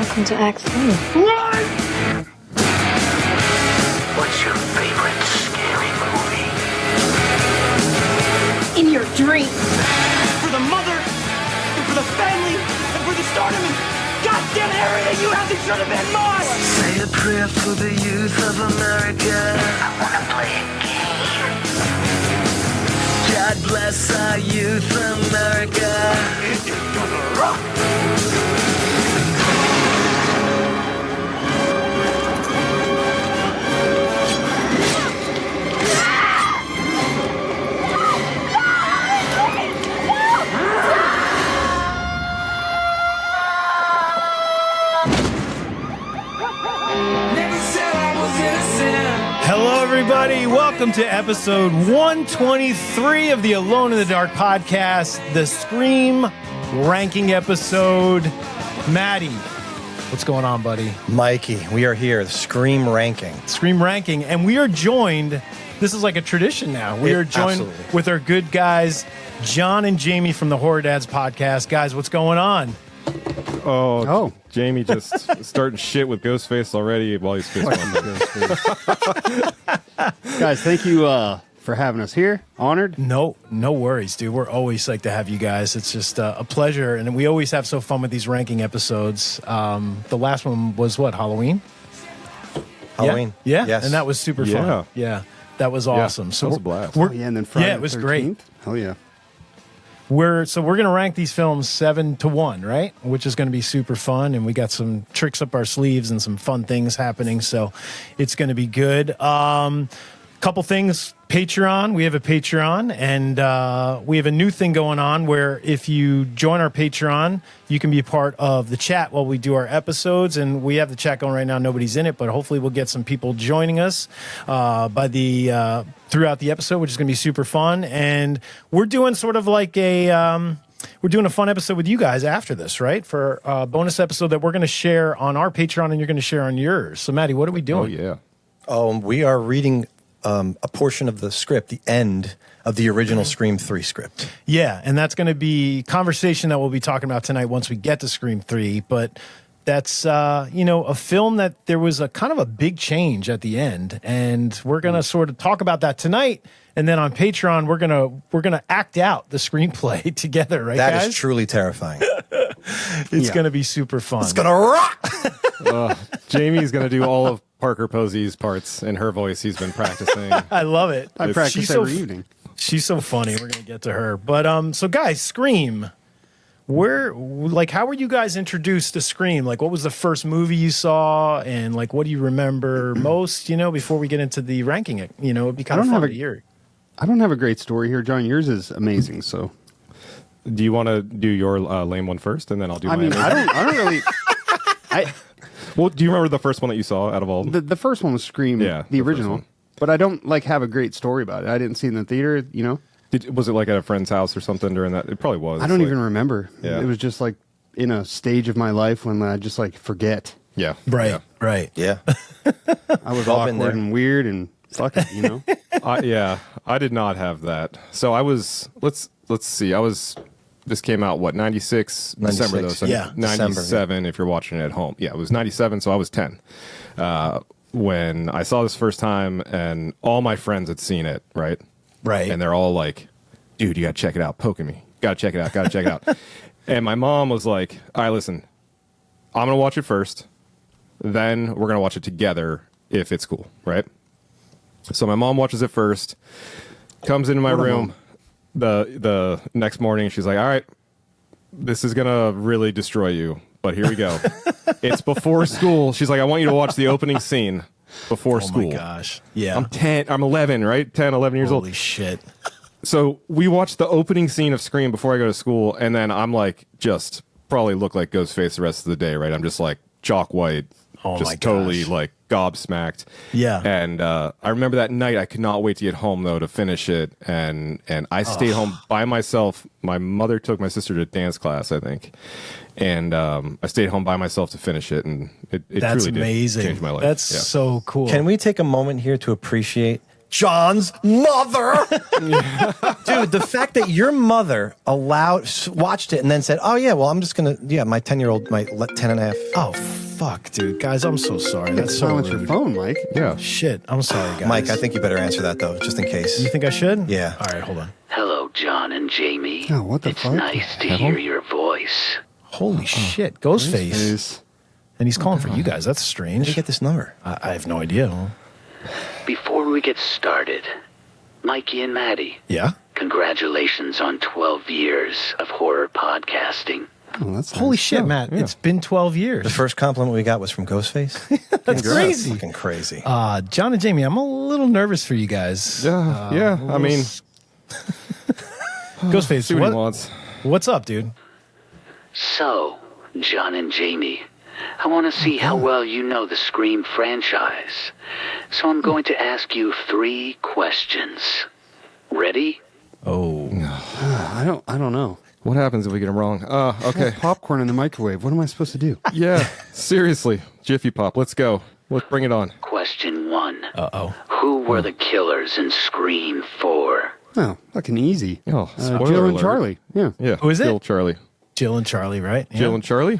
Welcome to Act 3. Run! What's your favorite scary movie? In your dreams. For the mother, and for the family, and for the start of it. Goddamn everything you have, they should have been mine! Say a prayer for the youth of America. I wanna play a game. God bless our youth, America. It is gonna rock! Hello, everybody. Welcome to episode 123 of the Alone in the Dark podcast, the Scream ranking episode. Maddie, what's going on, buddy? Mikey, we are here, the Scream ranking. Scream ranking, and we are joined, this is like a tradition now, we are joined absolutely. with our good guys, John and Jamie from the Horror Dads podcast. Guys, what's going on? Oh, Jamie just starting shit with Ghostface already while he's fist bumping. Guys, thank you for having us here. Honored. No worries, dude. We're always like to have you guys. It's just a pleasure, and we always have so fun with these ranking episodes. The last one was what, Halloween? Halloween. Yeah. Yes. And that was super Yeah. fun. Yeah, that was awesome. that was a blast. Oh, yeah, and then Friday it was the great. 13th. Hell yeah. We're gonna rank these films 7-1, right? Which is gonna be super fun, and we got some tricks up our sleeves and some fun things happening, so it's gonna be good. Couple things. Patreon. We have a Patreon, and we have a new thing going on where if you join our Patreon, you can be a part of the chat while we do our episodes. And we have the chat going right now. Nobody's in it, but hopefully we'll get some people joining us throughout the episode, which is going to be super fun. And we're doing sort of like we're doing a fun episode with you guys after this, right? For a bonus episode that we're going to share on our Patreon, and you're going to share on yours. So, Maddie, what are we doing? Oh, yeah. We are reading a portion of the script, the end of the original Scream 3 script. Yeah, and that's going to be conversation that we'll be talking about tonight once we get to Scream 3. But that's, a film that there was a kind of a big change at the end. And we're going to sort of talk about that tonight. And then on Patreon, we're gonna act out the screenplay together, right, That guys? is truly terrifying. It's going to be super fun. It's gonna rock. Jamie's going to do all of Parker Posey's parts in her voice he's been practicing. I love it. I practice She's every so evening. She's so funny. We're gonna get to her, but so guys, Scream. How were you guys introduced to Scream? Like, what was the first movie you saw, and like, what do you remember most? Before we get into the ranking, it'd be kind of fun to hear. I don't have a great story here, John. Yours is amazing. So, Do you want to do your lame one first, and then I'll do mine? I don't really. Well, do you remember the first one that you saw out of all? The first one was Scream, Yeah, the the first original. one. But I don't have a great story about it. I didn't see it in the theater. Was it like at a friend's house or something during that? It probably was. I don't like- even remember. Yeah. It was just like in a stage of my life when I just forget. Yeah. Right, Yeah. right. Yeah. I was all been awkward there. and weird and fuck it, I did not have that. So I was. Let's see. This came out 96 December though. 96, So yeah, 97 December, if you're watching it at home. Yeah, it was 97. So I was 10 when I saw this first time, and all my friends had seen it. Right. Right. And they're all like, "Dude, you gotta check it out." Poking me. Gotta check it out. Gotta check it out. And my mom was like, "All right, listen. I'm gonna watch it first. Then we're gonna watch it together if it's cool, right?" So my mom watches it first, comes into my room the next morning. She's like, "All right, this is gonna really destroy you, but here we go." It's before school. She's like, "I want you to watch the opening scene before Oh school." my gosh. Yeah. I'm 11, right? 10, 11 years old. Holy shit. So we watched the opening scene of Scream before I go to school, and then I'm like, just probably look like Ghostface the rest of the day, right? I'm just like chalk white, Oh my just totally gosh. like gobsmacked. Yeah. And I remember that night, I could not wait to get home though to finish it, and I stayed home by myself. My mother took my sister to dance class, I think, and I stayed home by myself to finish it, and it That's truly amazing. did change my life. That's Yeah. so cool. Can we take a moment here to appreciate John's mother. Dude, the fact that your mother watched it and then said, oh, yeah, well, I'm just going to, my 10-year-old, my 10 and a half. Oh, fuck, dude. Guys, I'm so sorry. That's so Silence rude. your phone, Mike. Yeah. Shit, I'm sorry, guys. Mike, I think you better answer that, though, just in case. You think I should? Yeah. All right, hold on. Hello, John and Jamie. Oh, what the it's fuck? nice to hear your voice. Holy shit, Ghostface. Is And he's calling for you guys. That's strange. Where did you get this number? I have no idea. Before we get started, Mikey and Maddie, Yeah? congratulations on 12 years of horror podcasting. oh, that's Holy nice. shit, Matt. It's been 12 years. The first compliment we got was from Ghostface. That's crazy. Fucking crazy. John and Jamie, I'm a little nervous for you guys. Yeah. I mean, Ghostface, see what he wants. what's up, dude? So, John and Jamie, I want to see how well you know the Scream franchise. So I'm going to ask you 3 questions. Ready? Oh. I don't know. What happens if we get him wrong? Okay. Popcorn in the microwave. What am I supposed to do? Yeah. Seriously. Jiffy Pop. Let's go. Let's bring it on. Question 1. Uh-oh. Who were the killers in Scream 4? Oh, fucking easy. Oh, spoiler Jill and alert. Charlie. Yeah. Yeah. Who is it? Jill, Charlie. Jill and Charlie, right? Yeah. Jill and Charlie?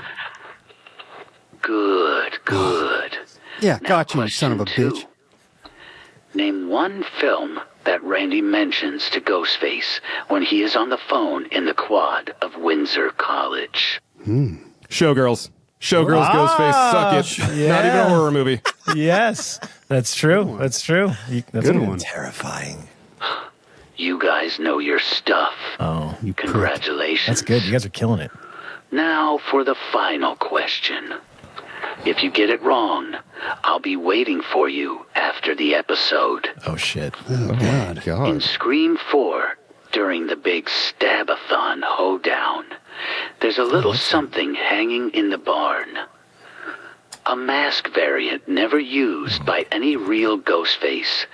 Good. Yeah, Now, got you, son of a question bitch. 2. Name one film that Randy mentions to Ghostface when he is on the phone in the quad of Windsor College. Showgirls. Showgirls, Ghostface. Suck it. yeah. Not even a horror movie. Yes. That's true. That's true. That's Good a one. Terrifying. You guys know your stuff. Oh, you prick. Congratulations. That's good. You guys are killing it. Now for the final question. If you get it wrong, I'll be waiting for you after the episode. Oh, shit. Oh, God. In God. Scream 4, during the big Stabathon hoedown, there's a little something hanging in the barn. A mask variant never used by any real Ghostface,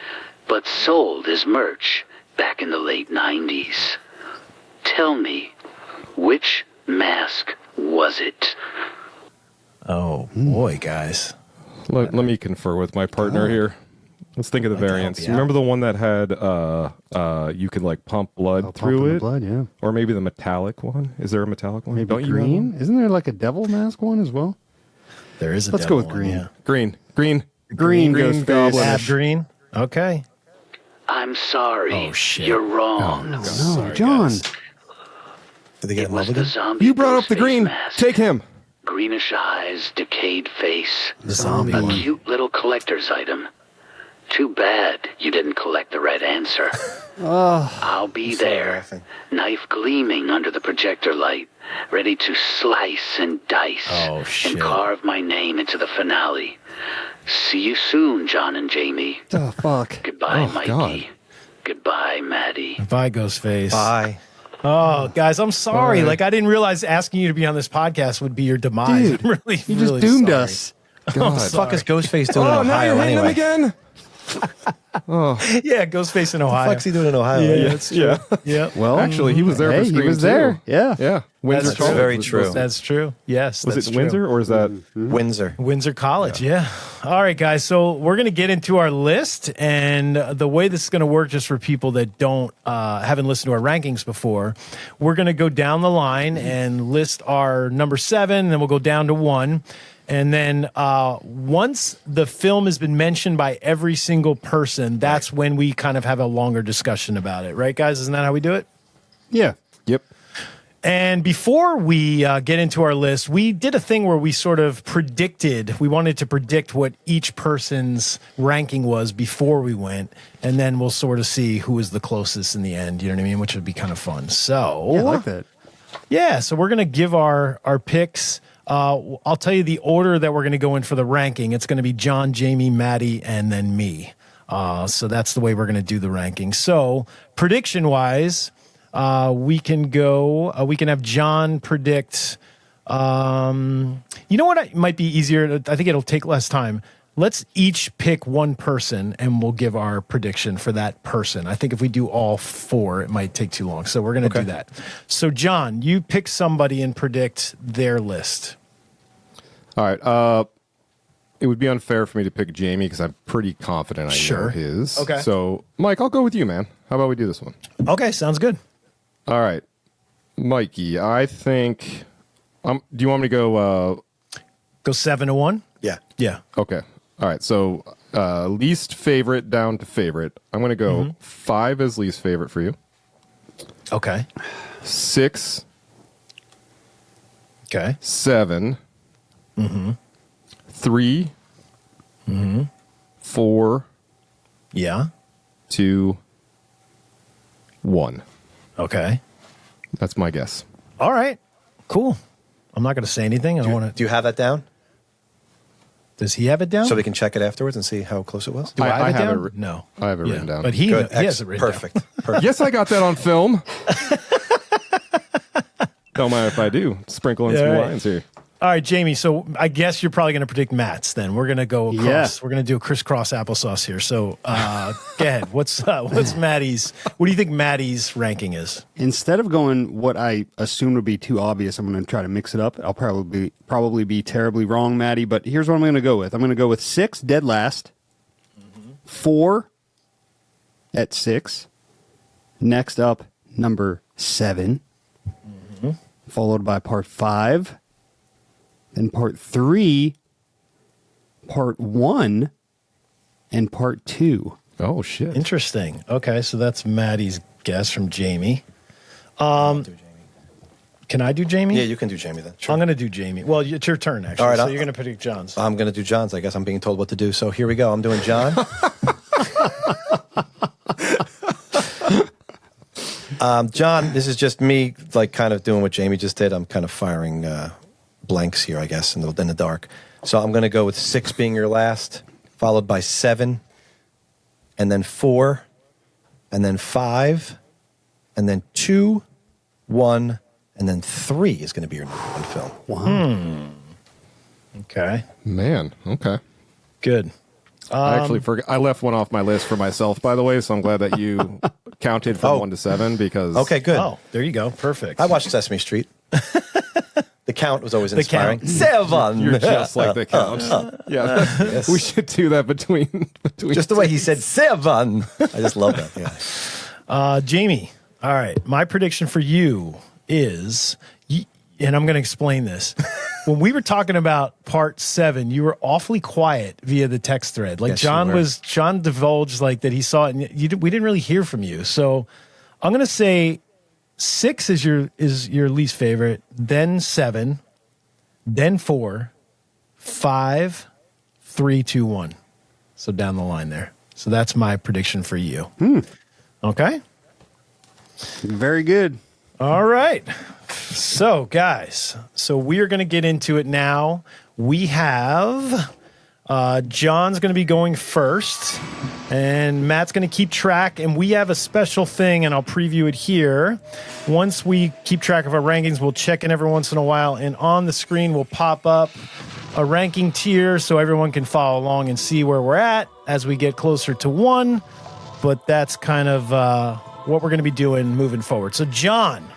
but sold as merch back in the late 90s. Tell me, which mask was it? Oh, boy, guys. Let me confer with my partner here. Let's think of the Like to help variants. you You remember the one that had you could like pump blood through Pumping it? the blood, yeah. Or maybe the metallic one? Is there a metallic one? Maybe Don't you have green? one? Isn't there like a devil mask one as well? There is a Let's go devil with green. one, yeah. Green. Green Ghostface. goblin. Ab green? Okay. I'm sorry. Oh, shit. You're wrong. No, Sorry, John. guys. Did they get It a was the mulligan? zombie You brought up the Ghostface green. mask. Take him. Greenish eyes, decayed face. The zombie A one. cute little collector's item. Too bad you didn't collect the right answer. I'll be there, laughing. knife gleaming under the projector light, ready to slice and dice Oh, shit. and carve my name into the finale. See you soon, John and Jamie. Oh, fuck. Goodbye, Oh, Mikey. God. Goodbye, Maddie. Bye, Ghostface. Bye. Oh, guys, I'm sorry. Bye. Like, I didn't realize asking you to be on this podcast would be your demise. Dude, I'm really, you just really doomed sorry. us. God. What the fuck is Ghostface doing in Oh, now Ohio you're hitting him anyway? again. Yeah, Ghostface in Ohio. What's he doing in Ohio? Yeah, anyway? that's true. Yeah. Yeah. Well, Actually, he was there for hey, he Scream was there. too. Yeah. Yeah. Windsor That's College very was true. supposed to- That's true. Yes. Was that's it true. Windsor or is that Windsor. Windsor College, yeah. All right, guys. So we're going to get into our list, and the way this is going to work, just for people that haven't listened to our rankings before, we're going to go down the line and list our number 7, and then we'll go down to 1. And then once the film has been mentioned by every single person, that's when we kind of have a longer discussion about it. Right, guys? Isn't that how we do it? Yeah. Yep. And before we get into our list, we did a thing where we sort of we wanted to predict what each person's ranking was before we went, and then we'll sort of see who was the closest in the end, you know what I mean, which would be kind of fun. So, Yeah, I like that. yeah, so we're going to give our picks. I'll tell you the order that we're going to go in for the ranking. It's going to be John, Jamie, Maddie, and then me. So that's the way we're going to do the ranking. So prediction-wise, we can have John predict. You know what? It might be easier. I think it'll take less time. Let's each pick one person and we'll give our prediction for that person. I think if we do all 4, it might take too long. So we're going to do that. So John, you pick somebody and predict their list. All right. it would be unfair for me to pick Jamie because I'm pretty confident I know his. Okay. So, Mike, I'll go with you, man. How about we do this one? Okay, sounds good. All right. Mikey, I think... do you want me to go... Go 7-1? Yeah. Yeah. Okay. All right. So, least favorite down to favorite. I'm going to go 5 as least favorite for you. Okay. 6, Okay. 7, 3, 4, Yeah. 2, 1. Okay. That's my guess. All right. Cool. I'm not going to say anything. I don't want to. Do you have that down? Does he have it down? So we can check it afterwards and see how close it was? Do I have it down? it No. I have it written down. But he Good. has it written Perfect. Perfect. Yes, I got that on film. Don't mind if I do. Sprinkle in some right. lines here. All right, Jamie. So I guess you're probably going to predict Matt's then. We're going to go across. Yeah. We're going to do a crisscross applesauce here. So go ahead. What's Maddie's? What do you think Maddie's ranking is? Instead of going what I assumed would be too obvious, I'm going to try to mix it up. I'll probably be terribly wrong, Maddie, but here's what I'm going to go with. I'm going to go with 6, dead last. 4 at 6. Next up, number 7. Followed by part 5. Then part 3. Part 1. And part 2. Oh, shit. Interesting. Okay, so that's Maddie's guess from Jamie. Can I do Jamie? Yeah, you can do Jamie then. Sure. I'm going to do Jamie. Well, it's your turn, actually. All right, so I'll- you're going to predict John's. I'm going to do John's. I guess I'm being told what to do. So here we go. I'm doing John. John, this is just me, like, kind of doing what Jamie just did. I'm kind of firing blanks here, I guess, in the dark. So I'm going to go with 6 being your last, followed by 7, and then 4, and then 5, and then 2, 1, and then 3 is going to be your number 1 film. Wow. Okay, Man, okay. good. I actually forgot. I left one off my list for myself, by the way, so I'm glad that you counted from 1 to 7 because... Okay, good. Oh, there you go. Perfect. I watched Sesame Street. The count was always The inspiring. count. 7. You're just like the count. Yeah, we should do that between Just the way he said 7. I just love that. Yeah. Jamie, all right. My prediction for you is, and I'm going to explain this. When we were talking about part 7, you were awfully quiet via the text thread. Like Yes, you were. John divulged like that he saw it, and we didn't really hear from you. So I'm going to say 6 is your least favorite, then 7, then 4, 5, 3, 2, 1. So down the line there. So that's my prediction for you. Okay. Very good. All right. So, guys, we are going to get into it now. We have John's going to be going first, and Matt's going to keep track, and we have a special thing, and I'll preview it here. Once we keep track of our rankings, we'll check in every once in a while, and on the screen will pop up a ranking tier so everyone can follow along and see where we're at as we get closer to 1, but that's kind of what we're going to be doing moving forward. So, John,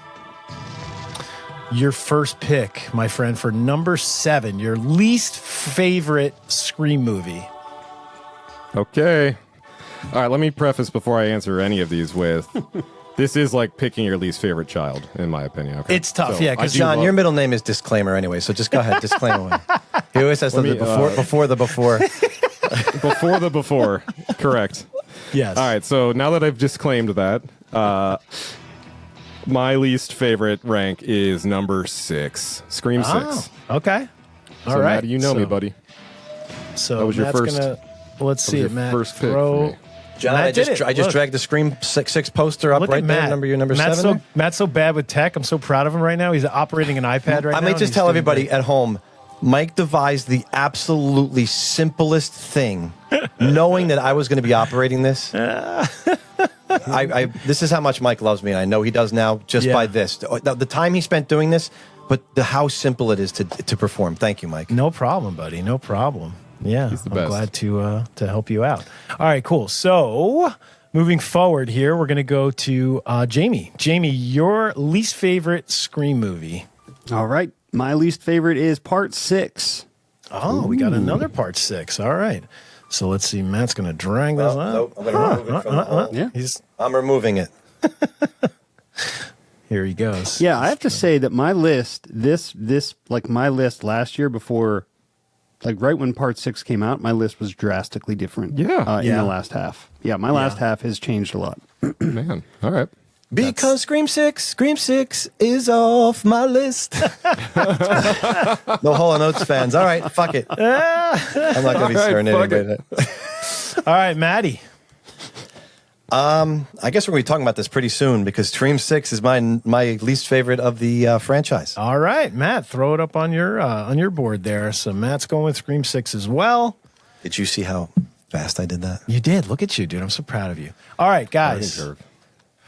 your first pick, my friend, for number 7, your least favorite Scream movie. Okay. All right, let me preface before I answer any of these with this is like picking your least favorite child, in my opinion. Okay? It's tough, So, yeah, I because do John, love- your middle name is Disclaimer anyway, so just go ahead. Disclaim away. He always has something me, before the before. before the before. Correct. Yes. All right, so now that I've disclaimed that, my least favorite rank is number 6, Scream 6. Okay. All So, right. Matt, you know me, buddy. So That was your Matt's first- gonna, let's see your it, Matt. first pick Throw- for me. John, Matt I did just it. Look. dragged the Scream 6 poster up Look right at there. Matt. Your number Matt's 7. Matt's so bad with tech. I'm so proud of him right now. He's operating an iPad right now. I may and just he's tell doing everybody great. at home, Mike devised the absolutely simplest thing, knowing that I was going to be operating this. This is how much Mike loves me, and I know he does now just Yeah. by this. The time he spent doing this, but how simple it is to perform. Thank you, Mike. No problem, buddy. No problem. Yeah, He's the I'm best. glad to help you out. All right, cool. So moving forward here, we're going to go to Jamie. Jamie, your least favorite Scream movie. All right. My least favorite is part 6. Oh, we got another part 6. All right. So let's see. Matt's going to drag this up. Nope, I'm going to remove it from the hole. Yeah. I'm removing it. Here he goes. Yeah, I have to say that my list, this like my list last year before, like right when part 6 came out, my list was drastically different. Yeah. In the last half. Yeah, my last half has changed a lot. Man, all right. Because Scream 6 is off my list. No Hall & Oates fans. All right, fuck it. I'm not going to be serenading. All right, Maddie. I guess we're going to be talking about this pretty soon because Scream 6 is my least favorite of the franchise. All right, Matt, throw it up on your board there. So Matt's going with Scream 6 as well. Did you see how fast I did that? You did. Look at you, dude. I'm so proud of you. All right, guys.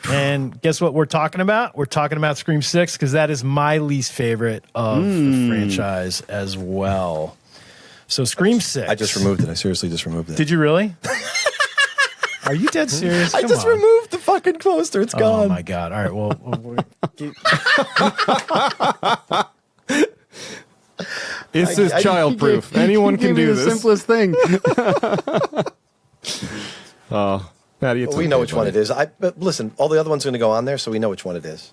And guess what we're talking about? We're talking about Scream 6 because that is my least favorite of the franchise as well. So Scream 6. I just removed it. I seriously just removed it. Did you really? Are you dead serious? I Come just on. removed the fucking poster. It's gone. Oh my god! All right, well, This is childproof. Anyone can do the this. simplest thing. Maddie, it's we okay, know which one buddy. it is. But listen, all the other ones are going to go on there, so we know which one it is.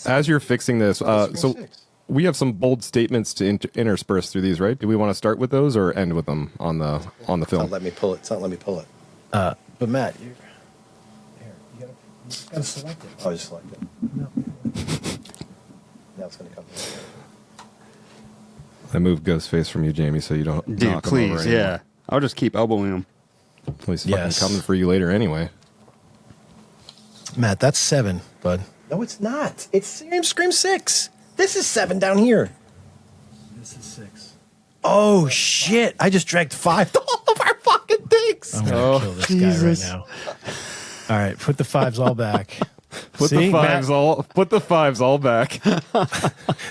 As you're fixing this, so 6. we have some bold statements to intersperse through these, right? Do we want to start with those or end with them on the It's film? not let me pull it. It's not let me pull it. but Matt, you gotta select it. Oh, I just select it. No. Now it's going to come. I moved Ghostface from you, Jamie, so you don't Dude, knock him over please, anymore. yeah. I'll just keep elbowing him. Well, he's Yes. fucking coming for you later anyway. Matt, that's 7, bud. No, it's not. It's Scream 6. This is 7 down here. This is 6. Oh, shit. I just dragged 5 to all of our fucking things. I'm gonna kill this guy right now. All right, put the 5s all back. Put See, the fives all back.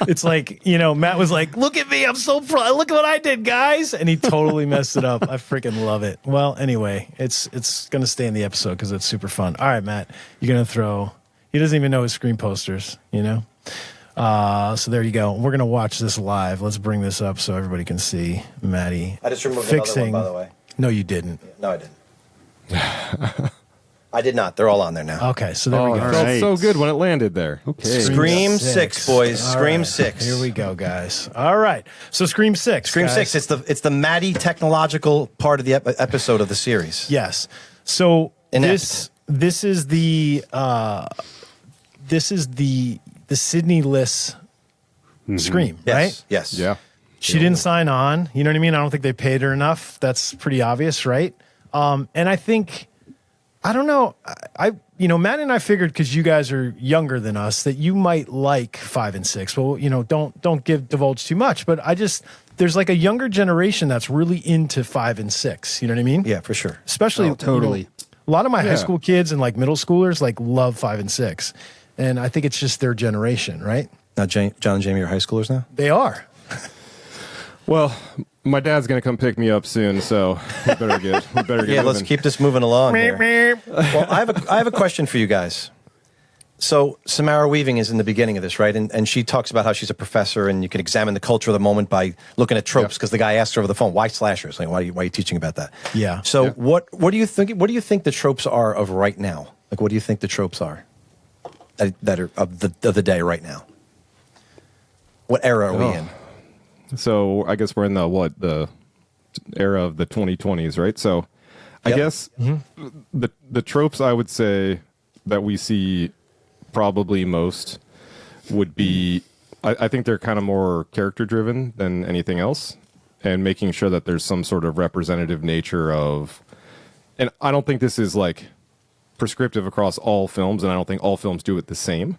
It's like, Matt was like, look at me, I'm so proud. Look at what I did, guys. And he totally messed it up. I freaking love it. Well, anyway, it's going to stay in the episode because it's super fun. All right, Matt, you're going to throw, he doesn't even know his Scream posters, So there you go. We're going to watch this live. Let's bring this up so everybody can see Maddie I just removed fixing. another one, by the way. No, you didn't. No, I didn't. I did not. They're all on there now. Okay, so there we It go. felt right. so good when it landed there. Okay. Scream 6, boys. All Scream right. 6. Here we go, guys. All right. So Scream 6. Scream guys. 6. It's the Maddie technological part of the episode of the series. Yes. So Inept. this is the Sydney Liss Scream, Yes. right? Yes. Yeah. She didn't sign on. You know what I mean? I don't think they paid her enough. That's pretty obvious, right? And I think, I don't know. Matt and I figured because you guys are younger than us that you might like 5 and 6. Well, don't divulge too much. But there's like a younger generation that's really into 5 and 6. You know what I mean? Yeah, for sure. Especially totally. a lot of my high Yeah. school kids and like middle schoolers like love 5 and 6. And I think it's just their generation, right? Now, John and Jamie are high schoolers now? They are. Well, my dad's gonna come pick me up soon, so we better get Yeah, moving. let's keep this moving along here. Well, I have a question for you guys. So Samara Weaving is in the beginning of this, right? And she talks about how she's a professor and you can examine the culture of the moment by looking at tropes because the guy asked her over the phone, why slashers? Like, why are you teaching about that? Yeah. So Yeah. what do you think the tropes are of right now? Like, what do you think the tropes are that are of the day right now? What era are we in? So I guess we're in the era of the 2020s, right? So I Yep. guess the tropes I would say that we see probably most would be, I think they're kind of more character driven than anything else, and making sure that there's some sort of representative nature of, and I don't think this is like prescriptive across all films, and I don't think all films do it the same.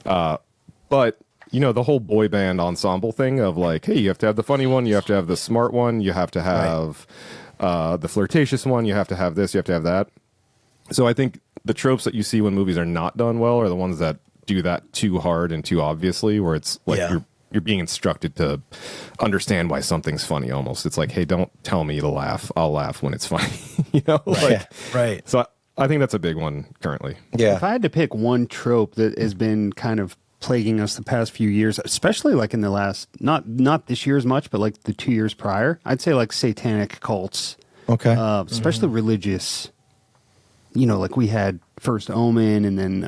But the whole boy band ensemble thing of like, hey, you have to have the funny one, you have to have the smart one, you have to have the flirtatious one, you have to have this, you have to have that. So I think the tropes that you see when movies are not done well are the ones that do that too hard and too obviously, where it's like you're being instructed to understand why something's funny almost. It's like, hey, don't tell me to laugh. I'll laugh when it's funny. Right. So I think that's a big one currently. Yeah. If I had to pick one trope that has been kind of plaguing us the past few years, especially like in the last, not this year as much, but like the 2 years prior. I'd say like satanic cults, Okay. especially religious. You know, like we had First Omen, and then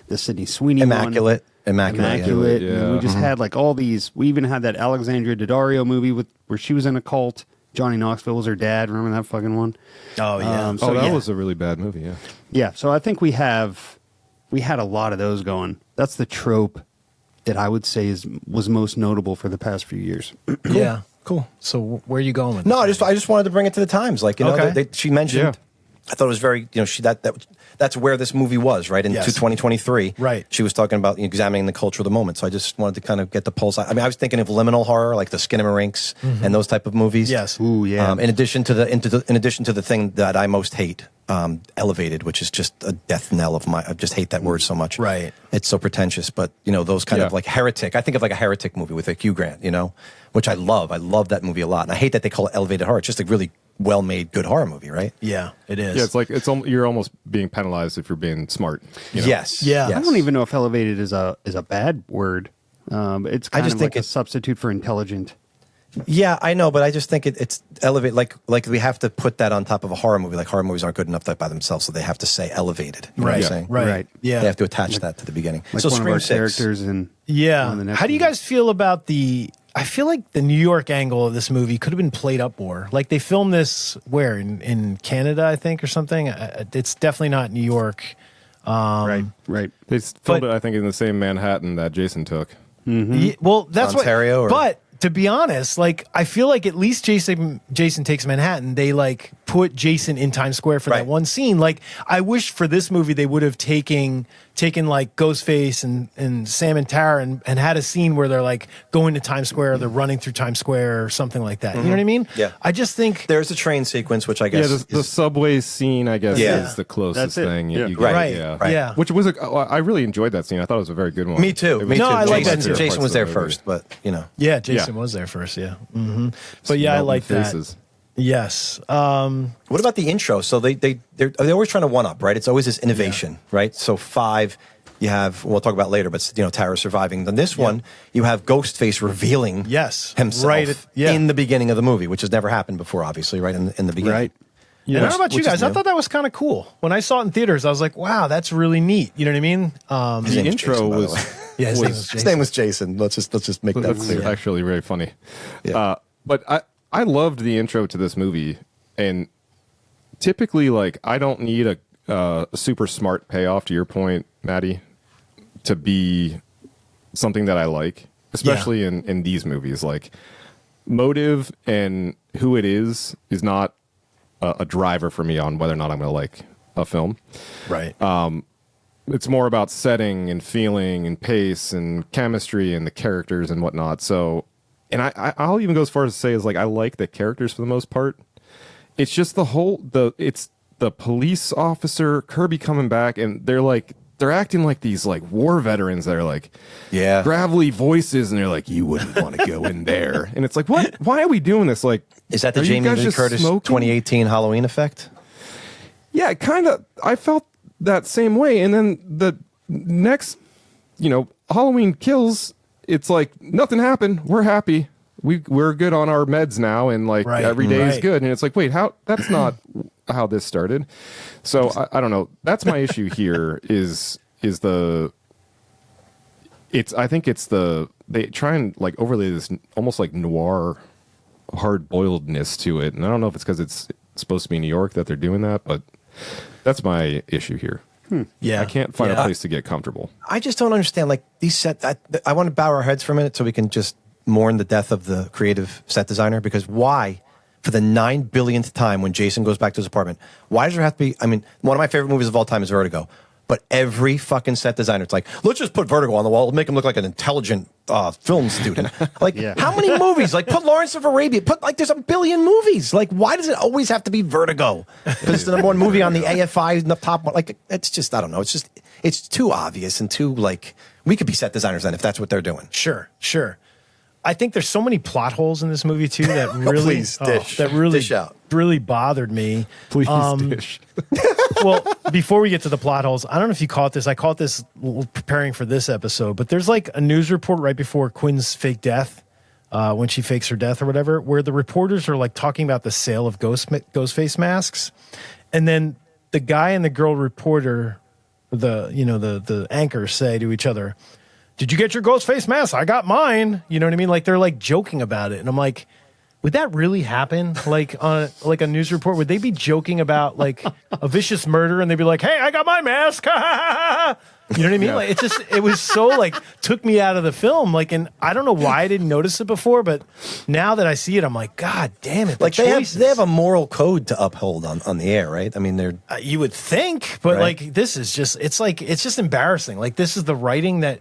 the Sydney Sweeney Immaculate. one. Immaculate. Yeah. And then we just had like all these. We even had that Alexandria Daddario movie where she was in a cult. Johnny Knoxville was her dad. Remember that fucking one? Oh yeah. That was a really bad movie. Yeah. Yeah. So I think we had a lot of those going. That's the trope that I would say was most notable for the past few years. Yeah. Cool. So where are you going with No, this? I just wanted to bring it to the times. Like, you know, Okay. she mentioned. Yeah. I thought it was very, you know, that's where this movie was, right? Into Yes. 2023. Right. She was talking about examining the culture of the moment. So I just wanted to kind of get the pulse. I mean, I was thinking of liminal horror, like the Skinamarink and those type of movies. Yes. Ooh, yeah. In addition to the thing that I most hate, Elevated, which is just a death knell of I just hate that word so much. Right. It's so pretentious, but you know, those kind of Yeah. like Heretic. I think of like a Heretic movie with Hugh Grant, you know, which I love. I love that movie a lot. And I hate that they call it elevated horror. It's just a really well-made, good horror movie, right? Yeah, it is. Yeah, it's like you're almost being penalized if you're being smart. You know? Yes. Yeah. Yes. I don't even know if elevated is a bad word. It's kind just of think like a it's- substitute for intelligent. Yeah, I know, but I just think it's elevate. Like we have to put that on top of a horror movie. Like horror movies aren't good enough by themselves, so they have to say elevated. You know what I'm right. saying? Right. Right. Yeah. They have to attach that to the beginning. Like so one of Scream our 6. characters in one of the Yeah. next How do you movies. guys feel about I feel like the New York angle of this movie could have been played up more. Like they filmed this where in Canada, I think, or something. It's definitely not New York. Right. They filmed But- it, I think, in the same Manhattan that Jason took. Well, that's Ontario, or- But to be honest, like I feel like at least Jason Takes Manhattan, they like put Jason in Times Square for that Right. one scene. Like I wish for this movie they would have taken like Ghostface and Sam and Tara and had a scene where they're like going to Times Square, they're running through Times Square or something like that. You know what I mean? Yeah. I just think There's a train sequence, which I guess Yeah, the subway scene, I guess, Yeah. is the closest That's it. thing Yeah. you get. Right, Yeah. right. Yeah. Which was I really enjoyed that scene. I thought it was a very good one. Me too. It Me was too. No, I like that Jason, too. Jason was there Parts of the first, but you know. yeah, Jason Yeah. was there first. Yeah. But yeah, I Melting like faces. that. Yes. What about the intro? So they're always trying to one up, right? It's always this innovation, right? So 5, you have we'll talk about later, but you know, Tara surviving. Then this one, you have Ghostface revealing Yes. himself Right in the beginning of the movie, which has never happened before, obviously, right in the beginning. Right. And I don't know about you which is guys. I new. thought that was kind of cool. When I saw it in theaters, I was like, wow, that's really neat. You know what I mean? His The name was intro Jason, by the was way. Yeah, his was- name was His name was Jason. Let's just make that That's clear. actually very funny. Yeah. But I loved the intro to this movie, and typically, like, I don't need a super smart payoff, to your point, Maddie, to be something that I like, especially in these movies. Like, motive and who it is not a driver for me on whether or not I'm going to like a film. Right. It's more about setting and feeling and pace and chemistry and the characters and whatnot. So, and I'll even go as far as to say is like I like the characters for the most part. It's just it's the police officer Kirby coming back, and they're acting like these like war veterans that are like Yeah. gravelly voices, and they're like, you wouldn't want to go in there, and it's like, what? Why are we doing this? Like, Is that the are you Jamie guys Lee just Curtis smoking? 2018 Halloween effect? Yeah, kind of. I felt that same way. And then the next, Halloween Kills, it's like nothing happened. We're happy. We're good on our meds now, and like Right, every day is right. good. And it's like, wait, how? That's not how this started. So I don't know. That's my issue here. I think it's they try and like overlay this almost like noir hard boiledness to it, and I don't know if it's because it's supposed to be New York that they're doing that, but that's my issue here. Yeah. I can't find a place to get comfortable. I just don't understand. Like these set, I want to bow our heads for a minute so we can just mourn the death of the creative set designer. Because why, for the 9 billionth time, when Jason goes back to his apartment, why does there have to be? I mean, one of my favorite movies of all time is Vertigo. But every fucking set designer, it's like, let's just put Vertigo on the wall, make him look like an intelligent film student. Like, how many movies? Like, put Lawrence of Arabia. There's a billion movies. Like, why does it always have to be Vertigo? Because it's the number one movie on the AFI, the top one. Like, it's just, I don't know. It's too obvious and too, like, we could be set designers then if that's what they're doing. Sure. I think there's so many plot holes in this movie too that really Please, dish. that really Dish out. really bothered me. Please dish. Well, before we get to the plot holes, I don't know if you caught this. I caught this preparing for this episode, but there's like a news report right before Quinn's fake death, when she fakes her death or whatever, where the reporters are like talking about the sale of Ghostface masks, and then the guy and the girl reporter, the anchors say to each other, "Did you get your Ghostface mask? I got mine." You know what I mean? Like they're like joking about it, and I'm like, would that really happen? Like on like a news report, would they be joking about like a vicious murder and they'd be like, "Hey, I got my mask." You know what I mean? Yeah. Like it was so like took me out of the film. Like, and I don't know why I didn't notice it before, but now that I see it, I'm like, God damn it! Like they have a moral code to uphold on the air, right? I mean, they're you would think, but Right. like this is just it's just embarrassing. Like this is the writing that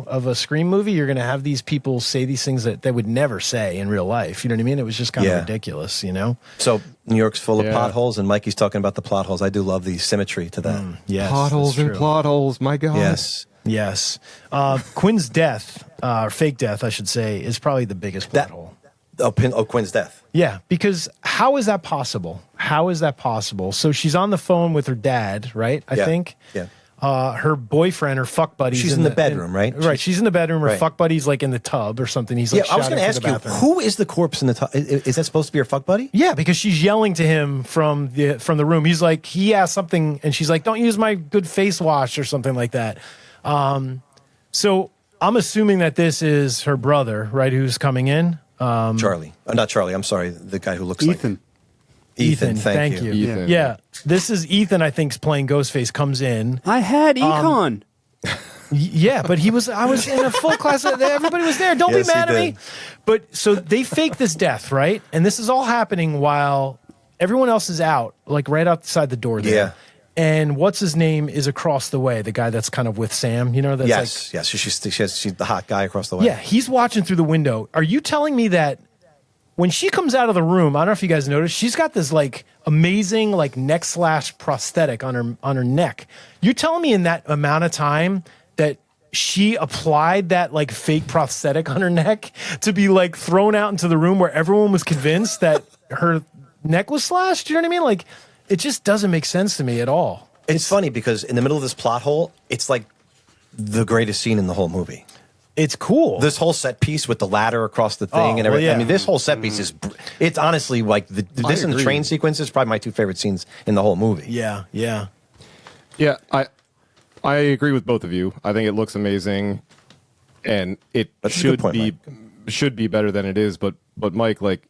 of a Scream movie. You're going to have these people say these things that they would never say in real life. You know what I mean? It was just kind of ridiculous. So New York's full of Yeah. plot holes, and Mikey's talking about the plot holes. I do love the symmetry to that. Yes, Plot holes that's and true. plot holes. My God. Yes. Quinn's death, or fake death, I should say, is probably the biggest plot hole. Quinn's death. Yeah, because how is that possible? How is that possible? So she's on the phone with her dad, right? I think. Yeah. Her boyfriend, her fuck buddy. She's in the bedroom, right? Right. She's in the bedroom. Her Right. fuck buddy's like in the tub or something. He's like, I was going to shouting ask for you, the bathroom. who is the corpse in the top? Is that supposed to be her fuck buddy? Yeah, because she's yelling to him from the room. He's like, he asked something, and she's like, "Don't use my good face wash" or something like that. So I'm assuming that this is her brother, right? Who's coming in? Charlie. Not Charlie. I'm sorry. The guy who looks Ethan. like Ethan. Thank you. Ethan. Yeah, this is Ethan. I think playing Ghostface comes in. I had Econ. Yeah, but I was in a full class. Everybody was there. Don't Yes, be mad he at me. did. But so they fake this death, right? And this is all happening while everyone else is out, like right outside the door there. Yeah. And what's his name is across the way, the guy that's kind of with Sam, that's Yes. She's the hot guy across the way. yeah, he's watching through the window. Are you telling me that when she comes out of the room, I don't know if you guys noticed, she's got this like amazing like neck / prosthetic on her neck. You're telling me in that amount of time that she applied that like fake prosthetic on her neck to be like thrown out into the room where everyone was convinced that her neck was slashed? You know what I mean? Like it just doesn't make sense to me at all. It's funny because in the middle of this plot hole, it's like the greatest scene in the whole movie. It's cool. This whole set piece with the ladder across the thing and well, everything. yeah. I mean, this whole set piece it's honestly like this and the agree. train sequence is probably my two favorite scenes in the whole movie. Yeah. Yeah, I agree with both of you. I think it looks amazing, and it That's a good point, should be better than it is. But Mike, like,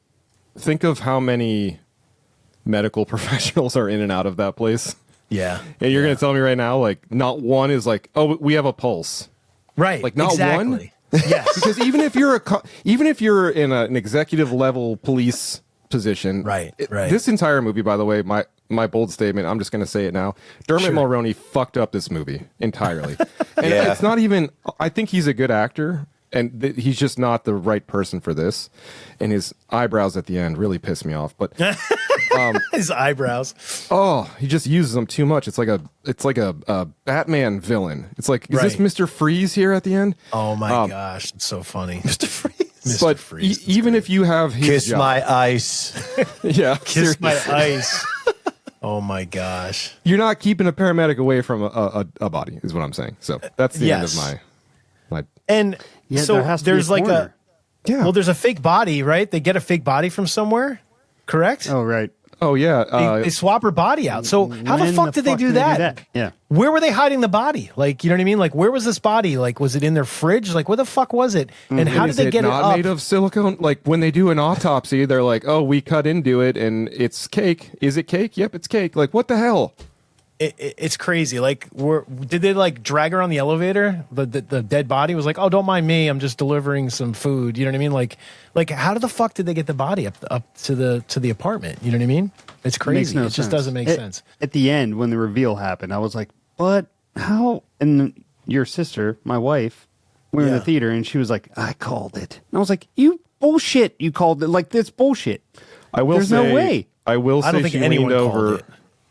think of how many medical professionals are in and out of that place. Yeah. And you're going to tell me right now, like, not one is like, "Oh, we have a pulse." Right. Like, not one? exactly. Yes. Because even if you're in an executive level police position, Right. This entire movie, by the way, my bold statement, I'm just going to say it now. Dermot Mulroney fucked up this movie entirely. And Yeah. it's not even, I think he's a good actor, and he's just not the right person for this. And his eyebrows at the end really pissed me off. But His eyebrows. he just uses them too much. It's like a Batman villain. It's like, is this Right. Mr. Freeze here at the end? Oh my gosh, it's so funny. Mr. Freeze. Mr. But Freeze, that's even if you have his Kiss job, my ice. yeah, Kiss my seriously. ice. Oh my gosh. You're not keeping a paramedic away from a body, is what I'm saying. So that's the Yes. end of my. And Yeah, so there has to be there's a like corner. Yeah. well, there's a fake body, right? They get a fake body from somewhere, correct? Oh, right. Oh yeah. They swap her body out. So how the When fuck did they do that? Yeah. Where were they hiding the body? Like, you know what I mean? Like, where was this body? Like, was it in their fridge? Like, where the fuck was it? And how did is they it get it not up? made of silicone? Like when they do an autopsy, they're like, "Oh, we cut into it, and it's cake. Is it cake? Yep, it's cake." Like, what the hell? It's crazy. Like, did they like drag her on the elevator? The dead body was like, "Oh, don't mind me. I'm just delivering some food." You know what I mean? Like how the fuck did they get the body up to the apartment? You know what I mean? It's crazy. Makes no it just sense. doesn't make sense. At the end, when the reveal happened, I was like, but how? And your sister, my wife, we were in Yeah. the theater, and she was like, I called it. And I was like, you bullshit. You called it. Like, this bullshit. I will There's say, no way. I will I don't say think she anyone leaned called over. it.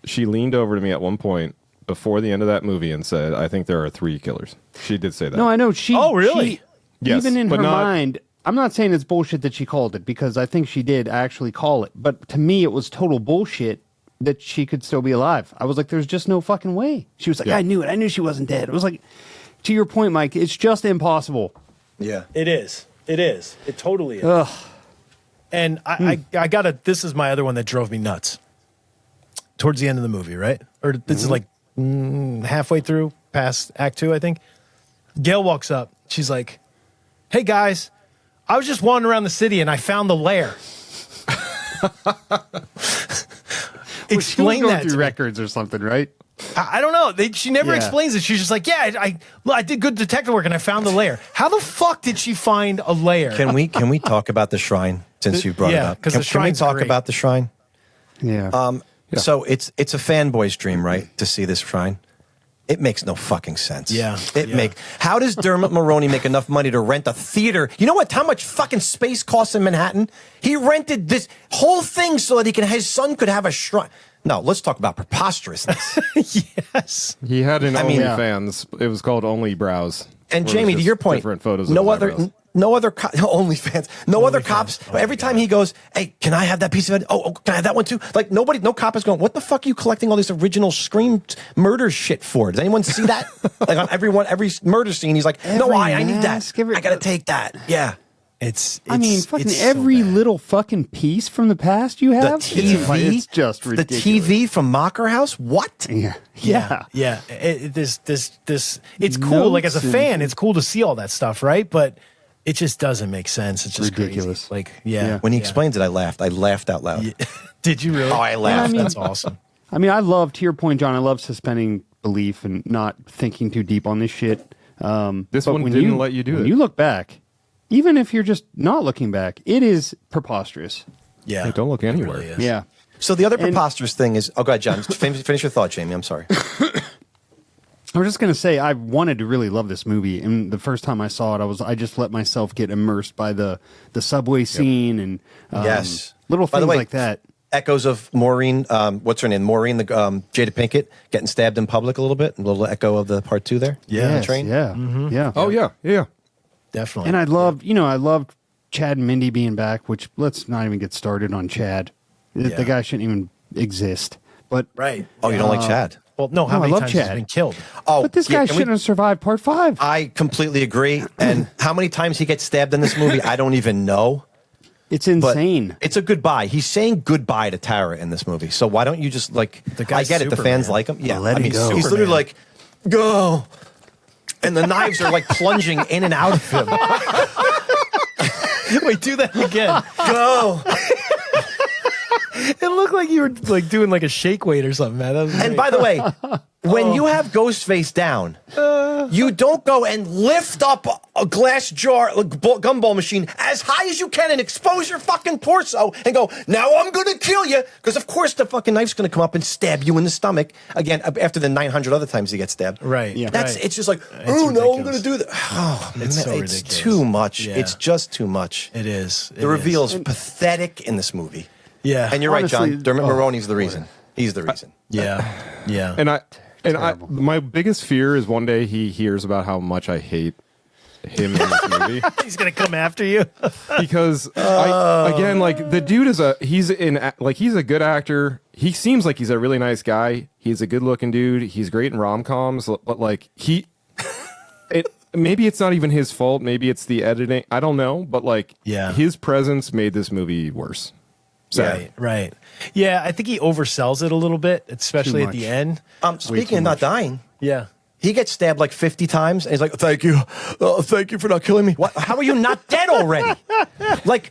She leaned over to me at one point before the end of that movie and said, "I think there are 3 killers." She did say that. No, I know. She. Oh, really? she- Yes, even in her but not- mind, I'm not saying it's bullshit that she called it, because I think she did actually call it. But to me, it was total bullshit that she could still be alive. I was like, there's just no fucking way. She was like, I knew it. I knew she wasn't dead. It was like, to your point, Mike, it's just impossible. Yeah. It is. It is. It totally is. Ugh. And I gotta. This is my other one that drove me nuts. Towards the end of the movie, right? Or this is like halfway through, past Act 2, I think. Gail walks up. She's like, "Hey guys, I was just wandering around the city and I found the lair." Explain going that through to me. records or something, right? I don't know. She never Yeah. explains it. She's just like, "Yeah, I did good detective work and I found the lair." How the fuck did she find a lair? Can we talk about the shrine since you brought it Yeah, up? 'cause the Can we shrine's talk great. about the shrine? Yeah. So it's a fanboy's dream, right? To see this shrine. It makes no fucking sense. Yeah, How does Dermot Mulroney make enough money to rent a theater? You know what? How much fucking space costs in Manhattan? He rented this whole thing so that his son could have a shrine. No, let's talk about preposterousness. Yes. He had an I mean- OnlyFans. It was called Only Browse. And where it was Jamie, to just your point, different photos. no of his other, eyebrows. OnlyFans, no other cops. Every time he goes, "Hey, can I have that piece of it? Oh, can I have that one too?" Like no cop is going, "What the fuck are you collecting all this original Scream murder shit for?" Does anyone see that? Like on every murder scene, he's like, "No, I need that. mask, every- I gotta take that." Yeah, I mean, fucking it's so every bad. little fucking piece from the past you the have. TV, It's just the ridiculous. TV from Mocker House. What? Yeah. Yeah. This. It's cool. Notes Like as a and- fan, it's cool to see all that stuff, right? But it just doesn't make sense. It's just Ridiculous. crazy. Like, yeah. Yeah. When he explains it, I laughed. I laughed out loud. Did you really? Oh, I laughed. That's awesome. I mean, I love, to your point, John, I love suspending belief and not thinking too deep on this shit. This but one when didn't let you do when it. you look back, even if you're just not looking back, it is preposterous. Yeah. Hey, don't look It anywhere. really is. Yeah. So the other And- preposterous thing is, oh, go ahead, John. Finish your thought, Jamie. I'm sorry. I was just gonna say I wanted to really love this movie, and the first time I saw it, I just let myself get immersed by the subway scene and Yes. little By the things way, like that. Echoes of Maureen, what's her name? Maureen, the Jada Pinkett getting stabbed in public a little bit. A little echo of the part 2 there. Yeah. On the Yes, train. yeah, yeah. Oh yeah. Definitely. And I loved Chad and Mindy being back. Which let's not even get started on Chad. Yeah. The guy shouldn't even exist. But right. Oh, you don't like Chad? Well, no. How No, I many love times has Chad. he been killed? Oh, but this yeah, guy can we- shouldn't have survived part 5. I completely agree. And how many times he gets stabbed in this movie, I don't even know. It's But insane. it's a goodbye. He's saying goodbye to Tara in this movie. So why don't you just like? The I guy's get it. The fans Superman. like him. Yeah, Let I him mean, go. he's literally like, go, and the knives are like plunging in and out of him. Wait, do that again. Go. It looked like you were like doing like a shake weight or something, man. That was And great. by the way, when you have Ghostface down, you don't go and lift up a glass jar, like gumball machine, as high as you can and expose your fucking torso and go, now I'm going to kill you. Because, of course, the fucking knife's going to come up and stab you in the stomach again after the 900 other times he gets stabbed. Right. Yeah. That's right. It's just like, It's oh, no, I'm ridiculous. going to do that. Oh, It's man, so it's ridiculous. too much. Yeah. It's just too much. It is. The reveal is pathetic in this movie. Yeah. And you're Honestly, right, John. Dermot Mulroney's the reason. He's the reason. Yeah. Yeah. And my biggest fear is one day he hears about how much I hate him in this movie. He's gonna come after you. Because again, like the dude he's a good actor. He seems like he's a really nice guy. He's a good looking dude. He's great in rom-coms, but like maybe it's not even his fault. Maybe it's the editing. I don't know, but like his presence made this movie worse. Sad. Right. Yeah, I think he oversells it a little bit, especially at the end. Speaking of not dying, Yeah. he gets stabbed like 50 times, and he's like, "Thank you, thank you for not killing me." What? How are you not dead already? like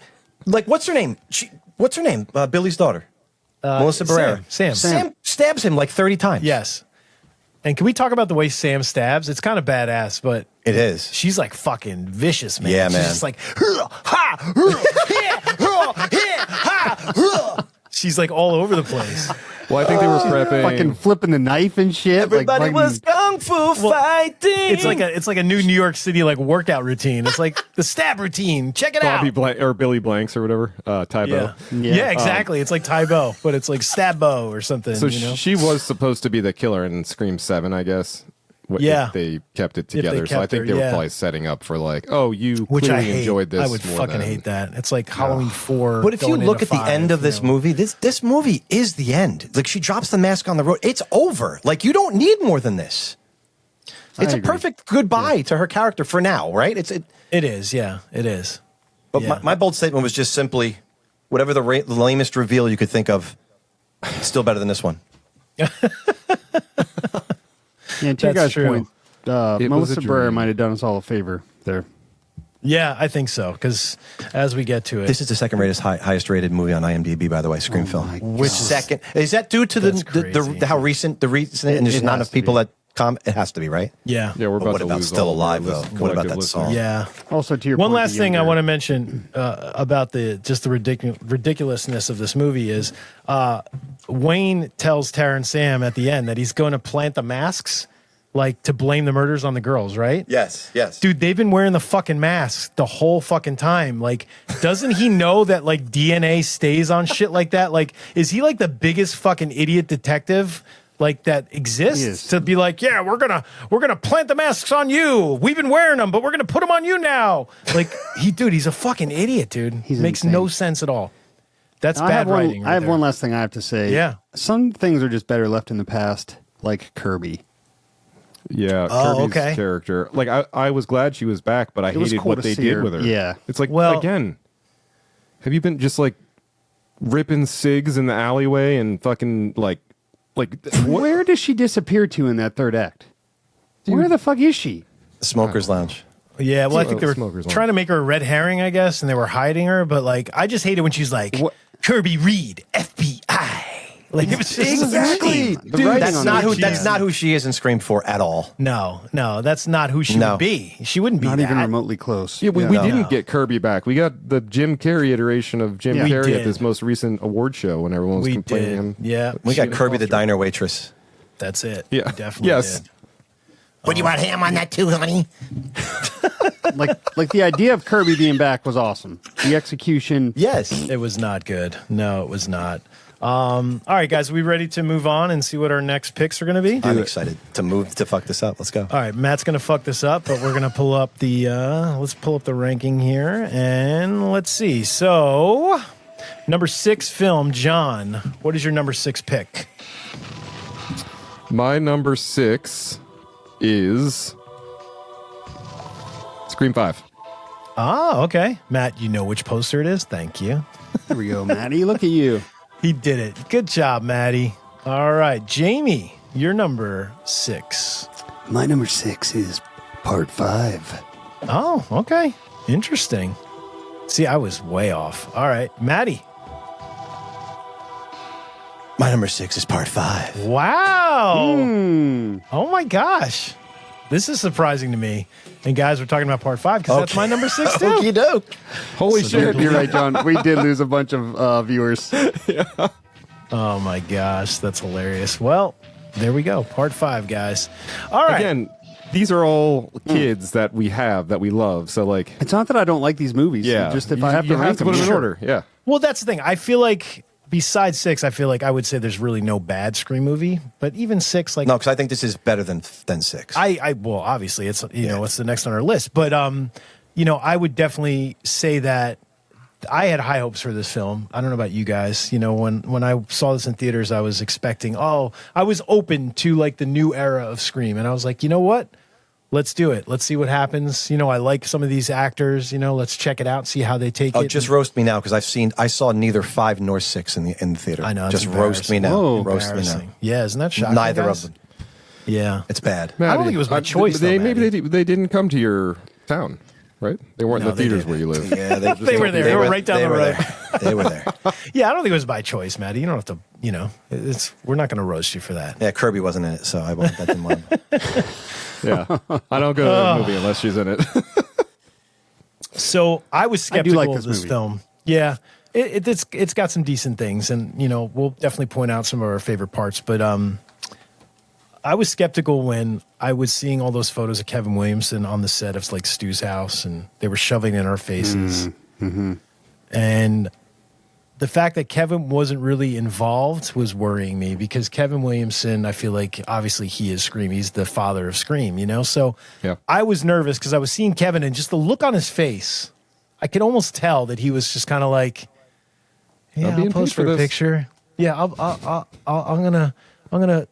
what's her name? What's her name? Billy's daughter, Melissa Barrera. Sam. Sam stabs him like 30 times. Yes. And can we talk about the way Sam stabs? It's kind of badass, but It is. she's like fucking vicious, man. Yeah, She's man. just like, "Huh, ha, huh, yeah, huh, yeah, ha, huh." She's like all over the place. Well, I think they were prepping. Fucking flipping the knife and shit. Everybody like, was kung fu fighting. It's like a new New York City like workout routine. It's like the stab routine. Check it Bobby out. Blank or Billy Blanks or whatever. Tybo. Yeah, exactly. It's like Tybo, but it's like Stabbo or something. So you know? she was supposed to be the killer in Scream 7, I guess. Yeah. if they kept it they together. So I kept think her, they were yeah. probably setting up for like, oh, you Which I clearly hate. enjoyed this. I would more fucking than, hate that. It's like Halloween 4. But if you going look into at the 5, end of this movie, this movie is the end. Like she drops the mask on the road. It's over. Like you don't need more than this. It's a agree. perfect goodbye to her character for now, right? It is, yeah, it is. But Yeah. my bold statement was just simply, whatever the lamest reveal you could think of, still better than this one. Yeah, to your That's guys' true. point, It was Melissa a Brera dream. might have done us all a favor there. Yeah, I think so. Because as we get to it, This is the second highest rated movie on IMDb, by the way, Scream film. my Which second? Is that due to That's crazy. how recent and there's It not has enough to people be. that comment? It has to be, right? yeah, Yeah, we're But about what to about lose Still all of Alive, our though? list- What about collective that song? listeners. yeah. Also, to your One point, last the thing I younger- want to mention about the ridiculousness of this movie is Wayne tells Tara and Sam at the end that he's going to plant the masks, like to blame the murders on the girls, right? Yes, yes. Dude, they've been wearing the fucking masks the whole fucking time. Like, doesn't he know that like DNA stays on shit like that? Like, is he like the biggest fucking idiot detective like that He exists is. to be like, yeah, we're gonna plant the masks on you. We've been wearing them, but we're gonna put them on you now. Like, he's a fucking idiot, dude. He's Makes insane. no sense at all. That's I bad have writing. I have there. one last thing I have to say. Yeah. Some things are just better left in the past, like Kirby. Yeah, Oh, Kirby's okay. character. Like I was glad she was back, but I It was hated cool what to they see did her. with her. Yeah. It's like, Well- again, have you been just like ripping cigs in the alleyway and fucking like what? Where does she disappear to in that third act? Where the fuck is she? Smokers Lounge. Yeah, well, I think they were Smokers Lounge. trying to make her a red herring, I guess, and they were hiding her. But like, I just hate it when she's like, What- Kirby Reed, FBI. Like, it was just Exactly. The Dude, writing that's on not it. who. That's not who she is in Scream 4 at all. No, that's not who she No. would be. She wouldn't be Not that. even remotely close. Yeah, we No. didn't get Kirby back. We got the Jim Carrey iteration of Jim Yeah. We Carrey did. at this most recent award show when everyone was We complaining. did. him. Yeah, We got she- Kirby the diner waitress. That's it. Yeah. We definitely Yes. did. Would you want ham on that too, honey? like the idea of Kirby being back was awesome. The execution. Yes. It was not good. No, it was not. All right, guys, are we ready to move on and see what our next picks are going to be? I'm excited to fuck this up. Let's go. All right, Matt's going to fuck this up, but we're going to pull up the let's pull up the ranking here and let's see. So, number 6 film, John. What is your number 6 pick? My number 6 is Scream 5. Ah, okay. Matt, you know which poster it is? Thank you. There we go, Maddie. Look at you. He did it. Good job, Maddie. All right, Jamie, your number 6. My number 6 is part 5. Oh, okay. Interesting. See, I was way off. All right, Maddie. My number 6 is part 5. Wow. Hmm. Oh my gosh. This is surprising to me. And guys, we're talking about part 5 because that's my number 6 too. Okie doke. Holy shit. You're right, John. We did lose a bunch of viewers. Oh my gosh, that's hilarious. Well, there we go. Part 5, guys. All right. Again, these are all kids that we have that we love. So like, It's not that I don't like these movies. yeah, Just if you, I have you to rank put them in sure. order. Yeah. Well, that's the thing. I feel like besides 6, I feel like I would say there's really no bad Scream movie. But even 6, like No, because I think this is better than 6. I well, obviously it's know it's the next on our list, but I would definitely say that I had high hopes for this film. I don't know about you guys. When I saw this in theaters, I was expecting. I was open to like the new era of Scream, and I was like, you know what? Let's do it. Let's see what happens. I like some of these actors. Let's check it out, see how they take it. Just roast me now because I saw neither 5 nor 6 in the theater. I know. It's Just roast me now. Whoa. Roast me now. Embarrassing. Yeah, isn't that shocking? Neither guys? of them. Yeah. It's bad. I don't think it was my choice, though, Maybe Maddie. they didn't come to your town, right? They weren't No, in the they theaters didn't. where you live. Yeah, They were there. They were right down the road. There. They were there. Yeah, I don't think it was by choice, Maddie. You don't have to. We're not going to roast you for that. Yeah, Kirby wasn't in it, so I won't. That didn't want him. Yeah. I don't go to the movie unless she's in it. So I was I do skeptical like of this this movie. film. Yeah, it's got some decent things, and we'll definitely point out some of our favorite parts. But I was skeptical when I was seeing all those photos of Kevin Williamson on the set of like Stu's house, and they were shoving it in our faces. And the fact that Kevin wasn't really involved was worrying me, because Kevin Williamson, I feel like obviously he is Scream. He's the father of Scream, you know? So I was nervous because I was seeing Kevin and just the look on his face, I could almost tell that he was just kind of like, yeah, I'll pose for a picture. Yeah, I'm gonna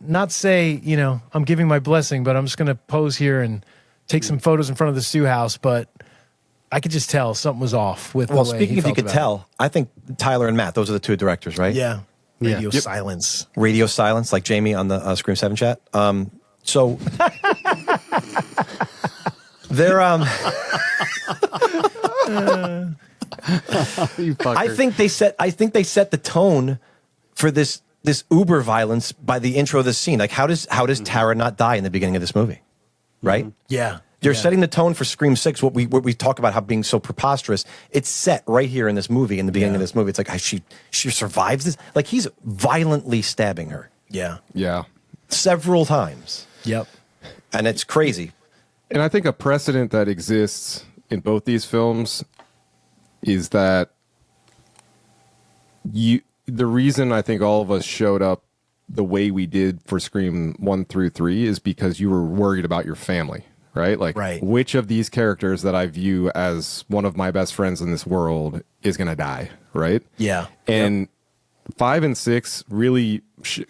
not say, you know, I'm giving my blessing, but I'm just gonna pose here and take some photos in front of the stew house. But I could just tell something was off with. Well, the way speaking he if you felt could about tell, I think Tyler and Matt, those are the two directors, right? Yeah. Radio silence. Radio silence, like Jamie on the Scream 7 chat. So they're I think they set the tone for this uber violence by the intro of this scene. Like how does Tara not die in the beginning of this movie? Right? Yeah. They're setting the tone for Scream 6, what we talk about how being so preposterous. It's set right here in this movie, in the beginning of this movie. It's like she survives this. Like he's violently stabbing her. Yeah. Yeah. Several times. Yep. And it's crazy. And I think a precedent that exists in both these films is that the reason I think all of us showed up the way we did for Scream 1 through 3 is because you were worried about your family. Right? Like, which of these characters that I view as one of my best friends in this world is going to die? Right? Yeah. And 5 and 6 really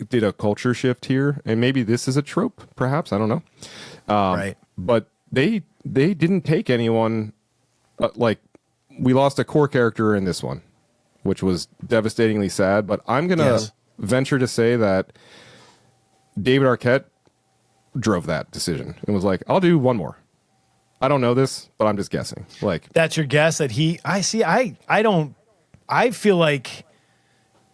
did a culture shift here. And maybe this is a trope, perhaps. I don't know. Right. But they didn't take anyone. Like, we lost a core character in this one, which was devastatingly sad. But I'm going to venture to say that David Arquette drove that decision and was like, I'll do one more. I don't know this, but I'm just guessing. Like, that's your guess that I feel like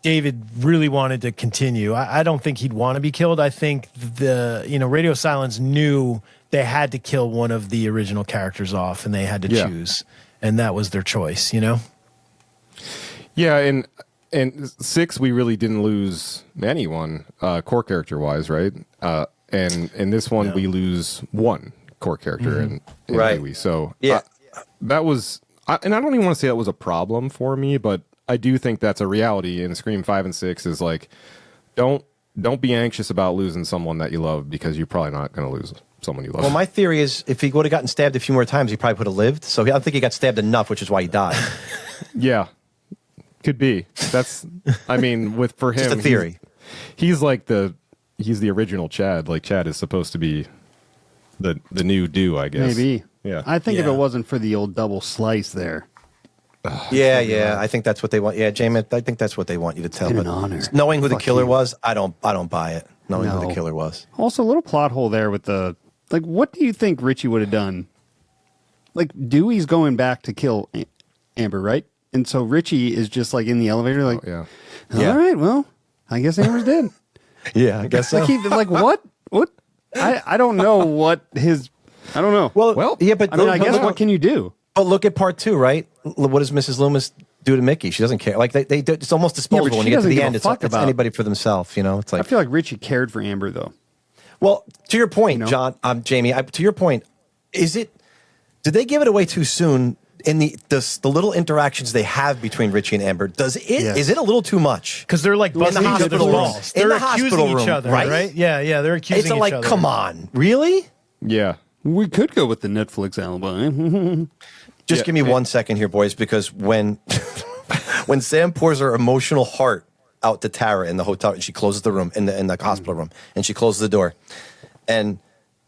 David really wanted to continue. I don't think he'd want to be killed. I think Radio Silence knew they had to kill one of the original characters off, and they had to choose, and that was their choice, you know? Yeah. And 6, we really didn't lose anyone, core character wise. Right. And in this one, we lose one core character in Louis. So that was, and I don't even want to say that was a problem for me, but I do think that's a reality in Scream 5 and 6 is like, don't be anxious about losing someone that you love, because you're probably not going to lose someone you love. Well, my theory is if he would have gotten stabbed a few more times, he probably would have lived. So I don't think he got stabbed enough, which is why he died. Yeah, could be. That's, I mean, for him, just a theory. He's the original Chad. Like, Chad is supposed to be the new do, I guess. Maybe. Yeah. I think if it wasn't for the old double slice there. Yeah. I think that's what they want. Yeah, Jamie, I think that's what they want you to tell. But knowing who the killer was, I don't buy it. Knowing who the killer was. Also, a little plot hole there with what do you think Richie would have done? Like, Dewey's going back to kill Amber, right? And so Richie is just like in the elevator, like, all right, well, I guess Amber's dead. Yeah, I guess so. Like what? What? I don't know what his. I don't know. Well, yeah, but I guess what can you do? But look at part 2, right? What does Mrs. Loomis do to Mickey? She doesn't care. Like they it's almost disposable when you get to the end. It's anybody for themselves, you know. It's like, I feel like Richie cared for Amber though. Well, to your point, John, Jamie. To your point, did they give it away too soon? In the little interactions they have between Richie and Amber, is it a little too much? Because they're like buzzing each other's balls. They're accusing each other, right? Yeah, they're accusing each other. It's like, come on, really? Yeah. We could go with the Netflix alibi. Just give me 1 second here, boys, because when Sam pours her emotional heart out to Tara in the hotel, and she closes the room in the hospital room, and she closes the door, and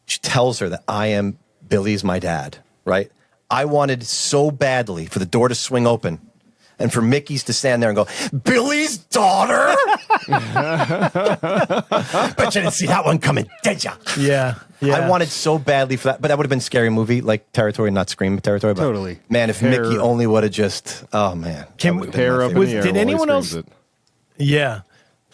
she tells her that Billy's my dad, right? I wanted so badly for the door to swing open and for Mickey's to stand there and go, Billy's daughter? Bet you didn't see that one coming, did ya? Yeah. I wanted so badly for that, but that would have been scary movie like territory, not Scream territory. But totally. Man, if Mickey only would have just, oh man. Did anyone else? Yeah.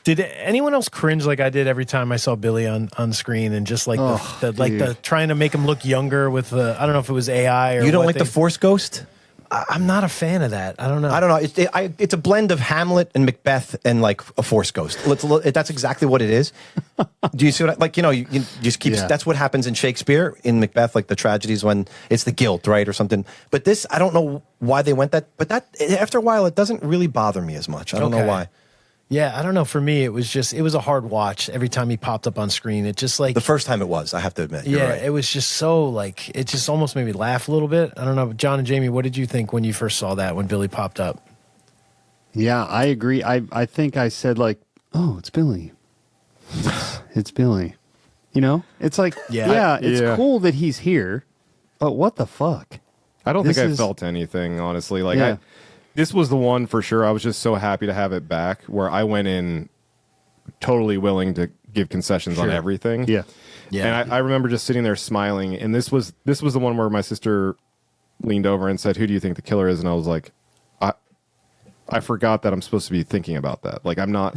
Did anyone else cringe like I did every time I saw Billy on screen, and just like the trying to make him look younger with I don't know if it was AI or you don't like the Force Ghost? I'm not a fan of that. I don't know. I don't know. It's a blend of Hamlet and Macbeth and like a Force Ghost. That's exactly what it is. Do you see what like you just keep? That's what happens in Shakespeare in Macbeth, like the tragedies when it's the guilt, right, or something. But this, I don't know why they went that. But that after a while, it doesn't really bother me as much. I don't know why. Yeah, I don't know. For me, it was a hard watch every time he popped up on screen. It just like the first time it was. I have to admit. You're right. It was just so like it just almost made me laugh a little bit. I don't know, John and Jamie, what did you think when you first saw that when Billy popped up? Yeah, I agree. I think I said like, oh, it's Billy. It's Billy. You know, it's like it's cool that he's here, but what the fuck? I don't think I felt anything honestly. Like this was the one for sure. I was just so happy to have it back where I went in totally willing to give concessions on everything. Yeah. And I remember just sitting there smiling. And this was the one where my sister leaned over and said, "Who do you think the killer is?" And I was like, I forgot that I'm supposed to be thinking about that. Like I'm not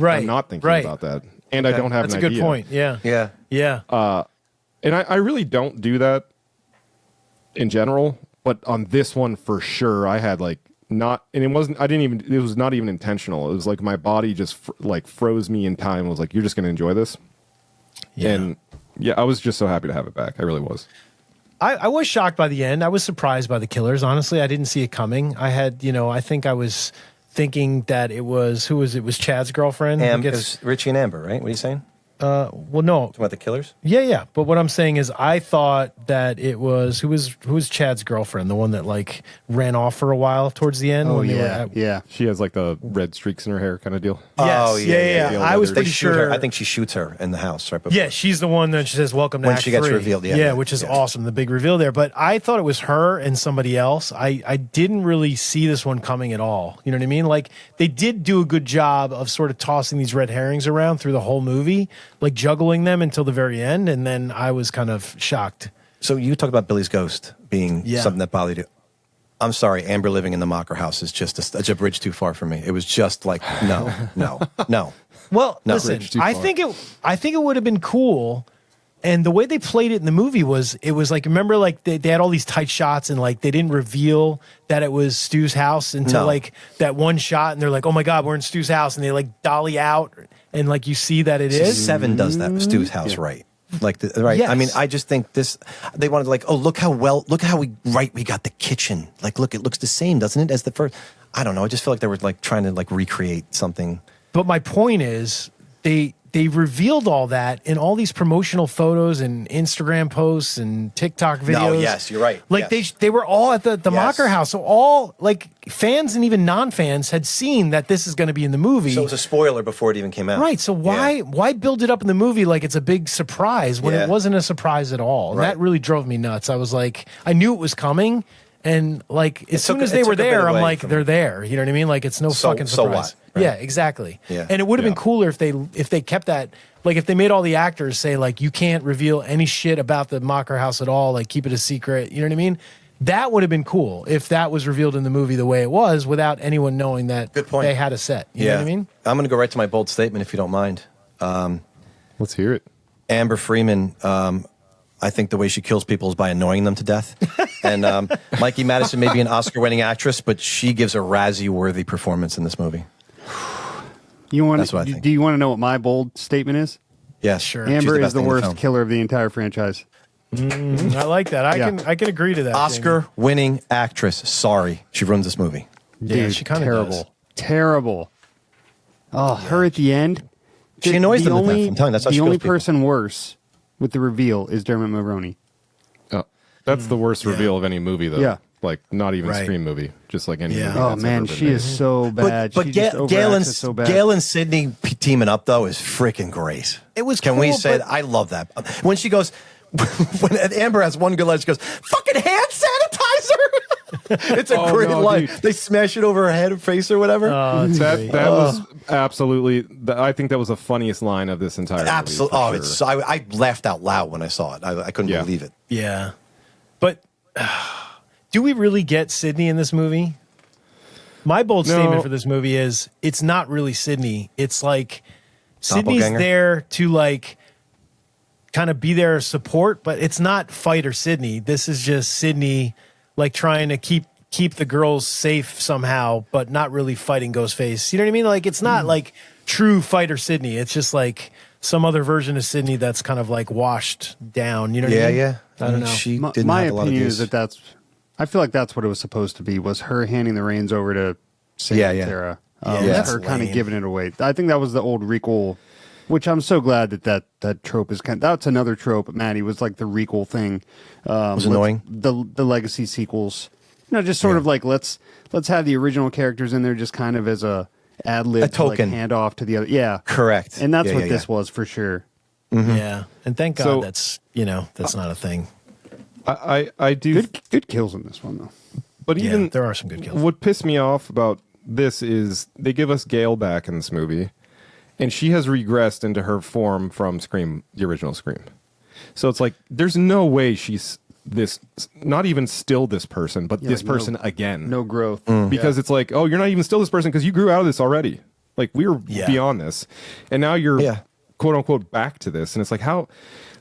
thinking about that. And I don't have an idea. That's a good point. Yeah. Yeah. And I really don't do that in general. But on this one for sure, I had like, it was not even intentional. It was like my body just froze me in time. It was like, you're just going to enjoy this. Yeah. And I was just so happy to have it back. I really was. I was shocked by the end. I was surprised by the killers. Honestly, I didn't see it coming. I had, I think I was thinking that it was, who was it? Was Chad's girlfriend? It was Richie and Amber, right? What are you saying? Well, no. Talking about the killers? Yeah. But what I'm saying is I thought that it was, who was Chad's girlfriend? The one that like ran off for a while towards the end? Oh, yeah. She has like the red streaks in her hair kind of deal. Yes. Oh, yeah. I was pretty sure. I think she shoots her in the house right before. Yeah, she's the one that she says, "Welcome to when Act she gets 3." revealed. Which is awesome. The big reveal there. But I thought it was her and somebody else. I didn't really see this one coming at all. You know what I mean? Like they did do a good job of sort of tossing these red herrings around through the whole movie, like juggling them until the very end, and then I was kind of shocked. So you talk about Billy's ghost being something that bothered you. I'm sorry, Amber living in the Mocker house is just a bridge too far for me. It was just like no. Well, listen, I think it would have been cool. And the way they played it in the movie was, it was like, remember, like they had all these tight shots and like they didn't reveal that it was Stu's house until like that one shot, and they're like, "Oh my God, we're in Stu's house," and they like dolly out and like you see that it is. 7 does that. Stu's house, right? Like right. Yes. I mean, I just think they wanted like, oh, look how we got the kitchen. Like, look, it looks the same, doesn't it, as the first? I don't know. I just feel like they were like trying to like recreate something. But my point is, they revealed all that in all these promotional photos and Instagram posts and TikTok videos. No, yes, you're right. Like they were all at the Mocker house. So all like fans and even non-fans had seen that this is going to be in the movie. So it was a spoiler before it even came out. Right. So why build it up in the movie like it's a big surprise when it wasn't a surprise at all? And that really drove me nuts. I was like, I knew it was coming. And like as soon as they were there, I'm like, they're there. You know what I mean? Like it's no fucking surprise. So what? Right. Yeah, exactly. Yeah. And it would have been cooler if they kept that, like if they made all the actors say like, you can't reveal any shit about the Mocker house at all, like keep it a secret. You know what I mean? That would have been cool if that was revealed in the movie the way it was without anyone knowing that they had a set. You know what I mean? I'm going to go right to my bold statement if you don't mind. Let's hear it. Amber Freeman, I think the way she kills people is by annoying them to death. And Mikey Madison may be an Oscar-winning actress, but she gives a Razzie-worthy performance in this movie. That's what I think. Do you want to know what my bold statement is? Yes, sure. Amber is the worst killer of the entire franchise. I like that. I can agree to that. Oscar-winning actress. Sorry, she ruins this movie. Yeah, she kind of does. Terrible. Oh, her at the end. She annoys them to death. I'm telling you, that's how she the kills only people. person worse with the reveal is Dermot Mulroney. Oh, that's the worst reveal of any movie, though. Yeah. Like, not even Scream movie. Just like any movie. Oh, man, she is so bad. But Gail and Sydney teaming up, though, is freaking great. It was Can cool, we say that? I love that. When she goes, when Amber has one good line, she goes, "Fucking hand sanitizer!" It's a great line. Dude. They smash it over her head or face or whatever. That was absolutely, I think that was the funniest line of this entire movie. Absolutely. Sure. I laughed out loud when I saw it. I couldn't believe it. Yeah. But do we really get Sydney in this movie? My bold statement for this movie is it's not really Sydney. It's like Sydney's there to like kind of be their support, but it's not fight or Sydney. This is just Sydney like trying to keep keep the girls safe somehow, but not really fighting Ghostface. You know what I mean? Like, it's not like true fighter Sydney. It's just like some other version of Sydney that's kind of like washed down. You know what I mean? Yeah. I don't know. She My, didn't my have a lot of opinion is use. that I feel like that's what it was supposed to be, was her handing the reins over to Sarah. Yeah, that's her kind of lame. giving it away. I think that was the old requel, which I'm so glad that trope is that's another trope, Maddie, was like the requel thing. Was annoying. The legacy sequels. Just sort of like let's have the original characters in there just kind of as a ad lib, A token. to, like, hand off to the other. Yeah, Correct. And that's Yeah, what yeah, this yeah. was for sure. Yeah. And thank God So- that's not a thing. I do. Good kills in this one though. But Yeah, even there are some good kills. what pissed me off about this is they give us Gale back in this movie, and she has regressed into her form from Scream, the original Scream. So it's like there's no way she's this, not even still this person, but this like no- person again. No growth. Because it's like, oh, you're not even still this person because you grew out of this already. Like we were beyond this, and now you're quote unquote back to this, and it's like how.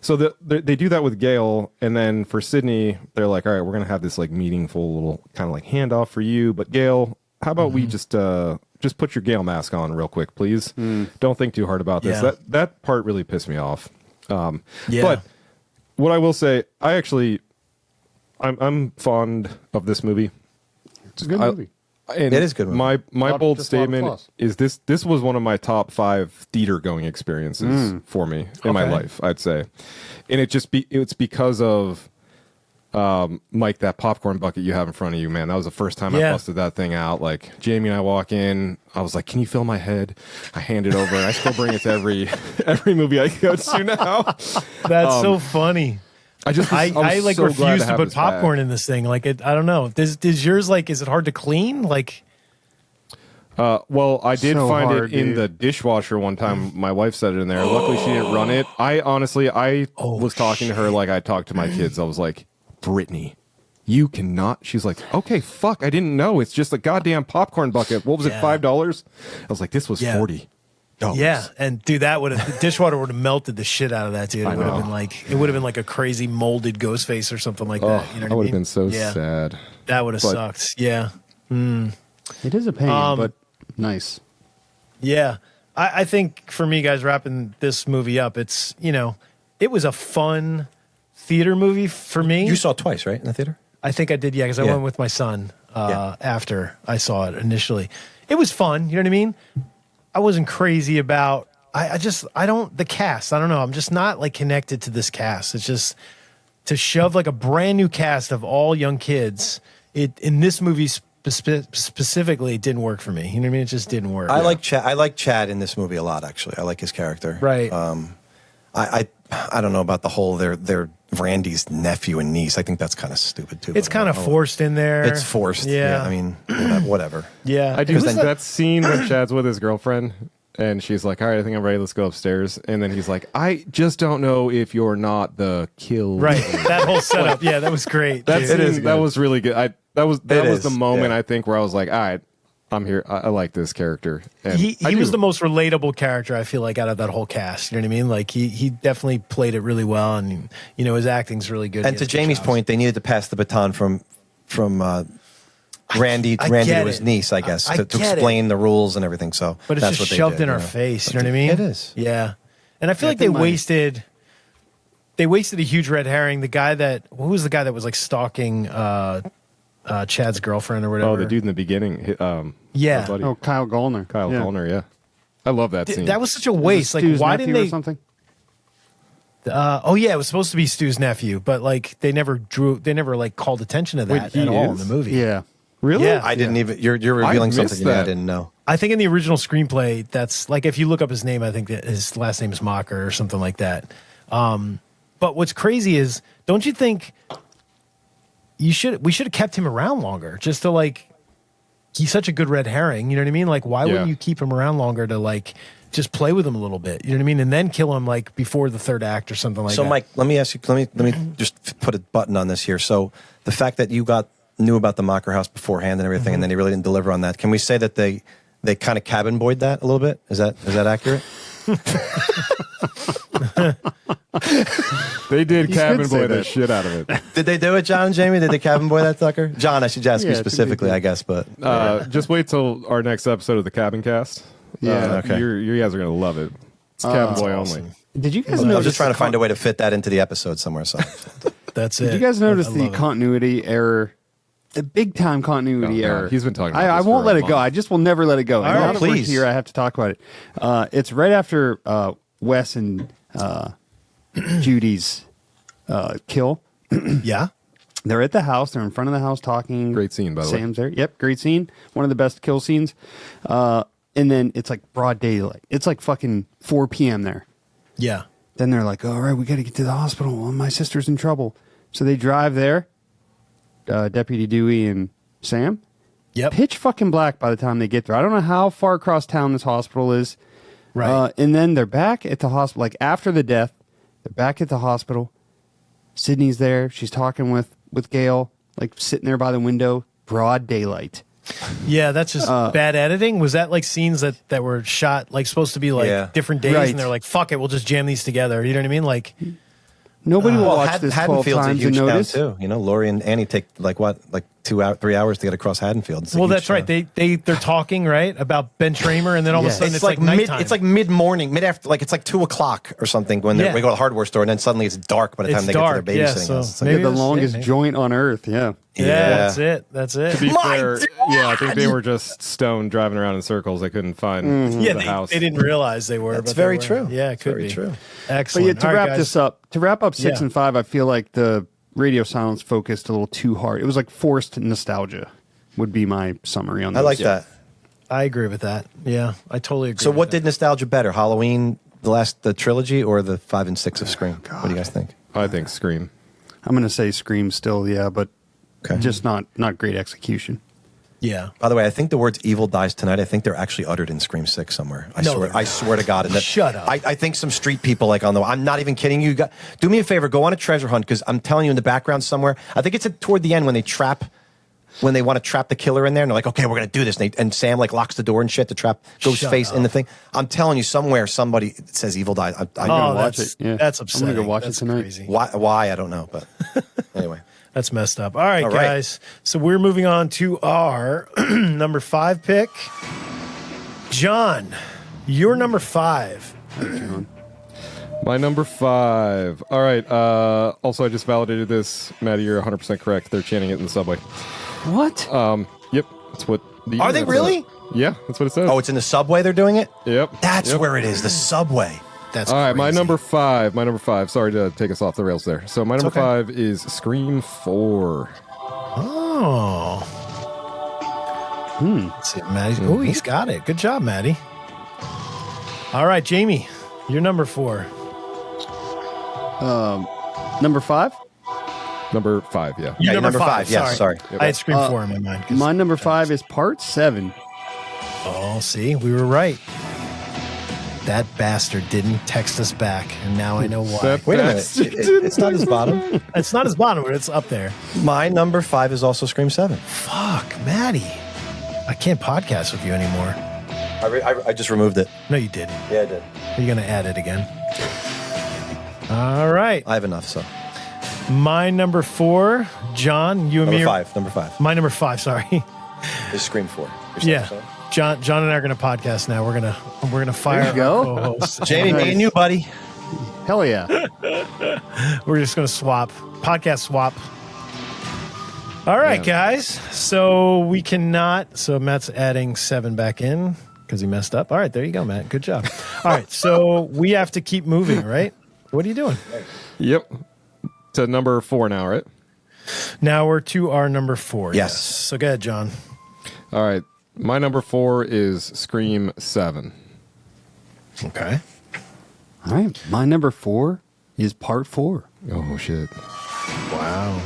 So they do that with Gale, and then for Sydney, they're like, all right, we're gonna have this like meaningful little kind of like handoff for you, but Gale, how about we just put your Gale mask on real quick, please? Don't think too hard about this. Yeah. That part really pissed me off. Yeah. But what I will say, I'm fond of this movie. It's a good movie. And It is a good movie. My bold just a lot of statement flaws. is this was one of my top 5 theater going experiences for me in my Okay. life, I'd say. And it's because of Mike, that popcorn bucket you have in front of you, man. That was the first time I Yeah. busted that thing out. Like Jamie and I walk in, I was like, "Can you fill my head?" I hand it over, and I still bring it to every movie I go to now. That's so funny. I just I was like so glad refuse to have put this back. popcorn in this thing. Like I don't know. Does yours like? Is it hard to clean? Like Well, I did So find hard, it in dude. the dishwasher one time. My wife set it in there. Luckily, she didn't run it. I was talking to her like I talked to my kids. I was like, Brittany, you cannot. She's like, okay, fuck, I didn't know. It's just a goddamn popcorn bucket. What was it, Yeah. $5? I was like, this was Yeah. $40. yeah, and dude, that would have the dishwater would have melted the shit out of that, dude. It would have been like a crazy molded ghost face or something like that. You know what I would I have mean? been so Yeah. sad. That would have But- sucked. Yeah. It is a pain, but nice. Yeah. I think for me, guys, wrapping this movie up, it's, it was a fun theater movie for me. You saw it twice, right, in the theater? I think I did, yeah, because I Yeah. went with my son Yeah. after I saw it initially. It was fun, you know what I mean? I wasn't crazy about, the cast, I don't know. I'm just not like connected to this cast. It's just to shove like a brand new cast of all young kids. In this movie specifically, it didn't work for me. You know what I mean? It just didn't work. I like Chad in this movie a lot. Actually, I like his character. Right. I don't know about the whole they're Randy's nephew and niece. I think that's kind of stupid too. It's but kind of forced in there. It's forced. Yeah. I mean, whatever. Yeah. I do Who's think the- that scene when Chad's with his girlfriend and she's like, all right, I think I'm ready. Let's go upstairs. And then he's like, I just don't know if you're not the kill. Right. That whole setup. Yeah, that was great. That dude. scene, that was really good. That was is, the moment yeah. I think where I was like, all right, I'm here. I like this character. And He I was do. the most relatable character, I feel like, out of that whole cast. You know what I mean? Like he definitely played it really well, and his acting's really good. And He to has good Jamie's chops. point, they needed to pass the baton from Randy I to get his it. niece, I guess, I to get explain the rules and everything. So, but it's that's just what they shoved did, in our you know. face. You know what I mean? It is. Yeah, and I feel like I think they wasted a huge red herring. The guy who was the guy that was like stalking Chad's girlfriend or whatever? Oh, the dude in the beginning. Yeah. our buddy, Oh, Kyle Gallner. Kyle Gallner, yeah. I love that scene. That was such a waste. Like, Stu's why nephew didn't or they? something? Oh yeah, it was supposed to be Stu's nephew, but like they never like called attention to that Wait, he at all in is? the movie. Yeah. Really? Yeah. I didn't even. You're revealing missed something that I that. didn't know. I think in the original screenplay, that's like if you look up his name, I think that his last name is Mocker or something like that. But what's crazy is, don't you think we should have kept him around longer just to like, he's such a good red herring. You know what I mean? Like, why Yeah. wouldn't you keep him around longer to like just play with him a little bit? You know what I mean? And then kill him like before the third act or something like So, that. Mike, let me ask you. Let me just put a button on this here. So, the fact that you knew about the Mocker House beforehand and everything, and then he really didn't deliver on that. Can we say that they kind of cabin boyed that a little bit? Is that accurate? They did You cabin could say boy the that. shit out of it. Did they do it, John and Jamie? Did they cabin boy that sucker? John, I should ask you Yeah, I think they specifically, did. I guess, but Just wait till our next episode of the Cabin Cast. Yeah. Okay. You guys are gonna love it. It's cabin boy only. Did you guys I notice? was just trying to find the a way to fit that into the episode somewhere. So That's it. Did you guys notice I the love it. continuity error? The big time continuity Oh, God. error. He's been talking about I this won't for let a it go. month. I just will never let it go. And right, now that we're please. here, I have to talk about it. It's right after Wes and Judy's kill. Yeah. They're at the house. They're in front of the house talking. Great scene, by the way. Sam's there. Yep, great scene. One of the best kill scenes. And then it's like broad daylight. It's like fucking 4 p.m. there. Yeah. Then they're like, all right, we got to get to the hospital. Well, my sister's in trouble. So they drive there. Deputy Dewey and Sam. Yep. Pitch fucking black by the time they get there. I don't know how far across town this hospital is. Right. And then they're back at the hospital. Like after the death, they're back at the hospital. Sydney's there. She's talking with Gail, like sitting there by the window. Broad daylight. Yeah, that's just bad editing. Was that like scenes that were shot like supposed to be like Yeah. different days, Right. and they're like, "Fuck it, we'll just jam these together." You know what I mean? Like, Nobody will well, watch this 12 Haddonfield's a times and huge town notice. too. You know, Lori and Annie take like 3 hours to get across Haddonfield. It's a well, huge that's right. town. They're talking right about Ben Tramer, and then all of a Yes. sudden it's like nighttime. it's like mid morning, mid after, like it's like 2 o'clock or something when Yeah. we go to the hardware store, and then suddenly it's dark by the time It's they dark, get to their yeah, babysitting so house. It's like, maybe The that's it, longest man. joint on earth. Yeah. yeah, that's it. To be My fair, yeah, I think they were just stoned driving around in circles. They couldn't find Yeah, the house. they didn't realize they were. That's but they very were. true. Yeah, it could Very be true. But Excellent. yeah, to All right, wrap guys. this up, 6 Yeah. and 5, I feel like the radio silence focused a little too hard. It was like forced nostalgia. Would be my summary on. I those. like that. I agree with that. Yeah, I totally agree. So, with what that. did nostalgia better, Halloween, the trilogy, or the 5 and 6 of Scream? What do you guys think? I think Scream. I'm going to say Scream still, yeah, but Okay. just not great execution. Yeah. By the way, I think the words "evil dies tonight." I think they're actually uttered in Scream 6 somewhere. No, they're I not. swear to God. And that, Shut up. I think some street people like on the. I'm not even kidding you. Do me a favor. Go on a treasure hunt because I'm telling you in the background somewhere. I think it's toward the end when they want to trap the killer in there, and they're like, "Okay, we're gonna do this." And Sam like locks the door and shit to trap Ghostface in the thing. I'm telling you, somewhere somebody says "evil dies." Oh, watch that's, it, yeah. that's I'm upsetting. gonna go watch it That's tonight. Crazy. Why? I don't know, but anyway. That's messed up. All right, All right. guys. So we're moving on to our number 5 pick. John, your number 5. My number 5. All right. Also, I just validated this. Maddie, you're 100% correct. They're chanting it in the subway. What? Yep. That's what. Are they really? Yeah, that's what it says. Oh, it's in the subway. They're doing it. Yep. That's Yep. where it is. The subway. That's All right, my crazy. number 5. My number 5. Sorry to take us off the rails there. So my number okay. 5 is Scream 4. Oh. Let's see, Maddie. Oh, he's got it. Good job, Maddie. All right, Jamie, your number 4. Number 5? Number 5. Yeah. Yeah, number number 5. Yes, sorry. I had Scream 4 in my mind. 'cause- My number 5 is Part 7. Oh, see, we were right. That bastard didn't text us back, and now I know why. That Wait a minute. bastard. It's not his bottom. It's not his bottom, but it's up there. My number 5 is also Scream 7. Fuck, Maddie. I can't podcast with you anymore. I just removed it. No, you didn't. Yeah, I did. Are you going to add it again? All right. I have enough, so. My number 4, John, you and me. Number 5. My number 5, sorry. Is Scream 4. Yeah. John and I are going to podcast now. We're gonna fire There you go. our co-host. Jamie, me and you, buddy. Hell yeah. We're just going to swap. Podcast swap. All right, Yeah. guys. So we cannot. So Matt's adding 7 back in because he messed up. All right, there you go, Matt. Good job. All right, so we have to keep moving, right? What are you doing? Yep. To number 4 now, right? Now we're to our number 4. Yes. So go ahead, John. All right. My number 4 is Scream 7. Okay. All right. My number 4 is Part 4. Oh, shit. Wow.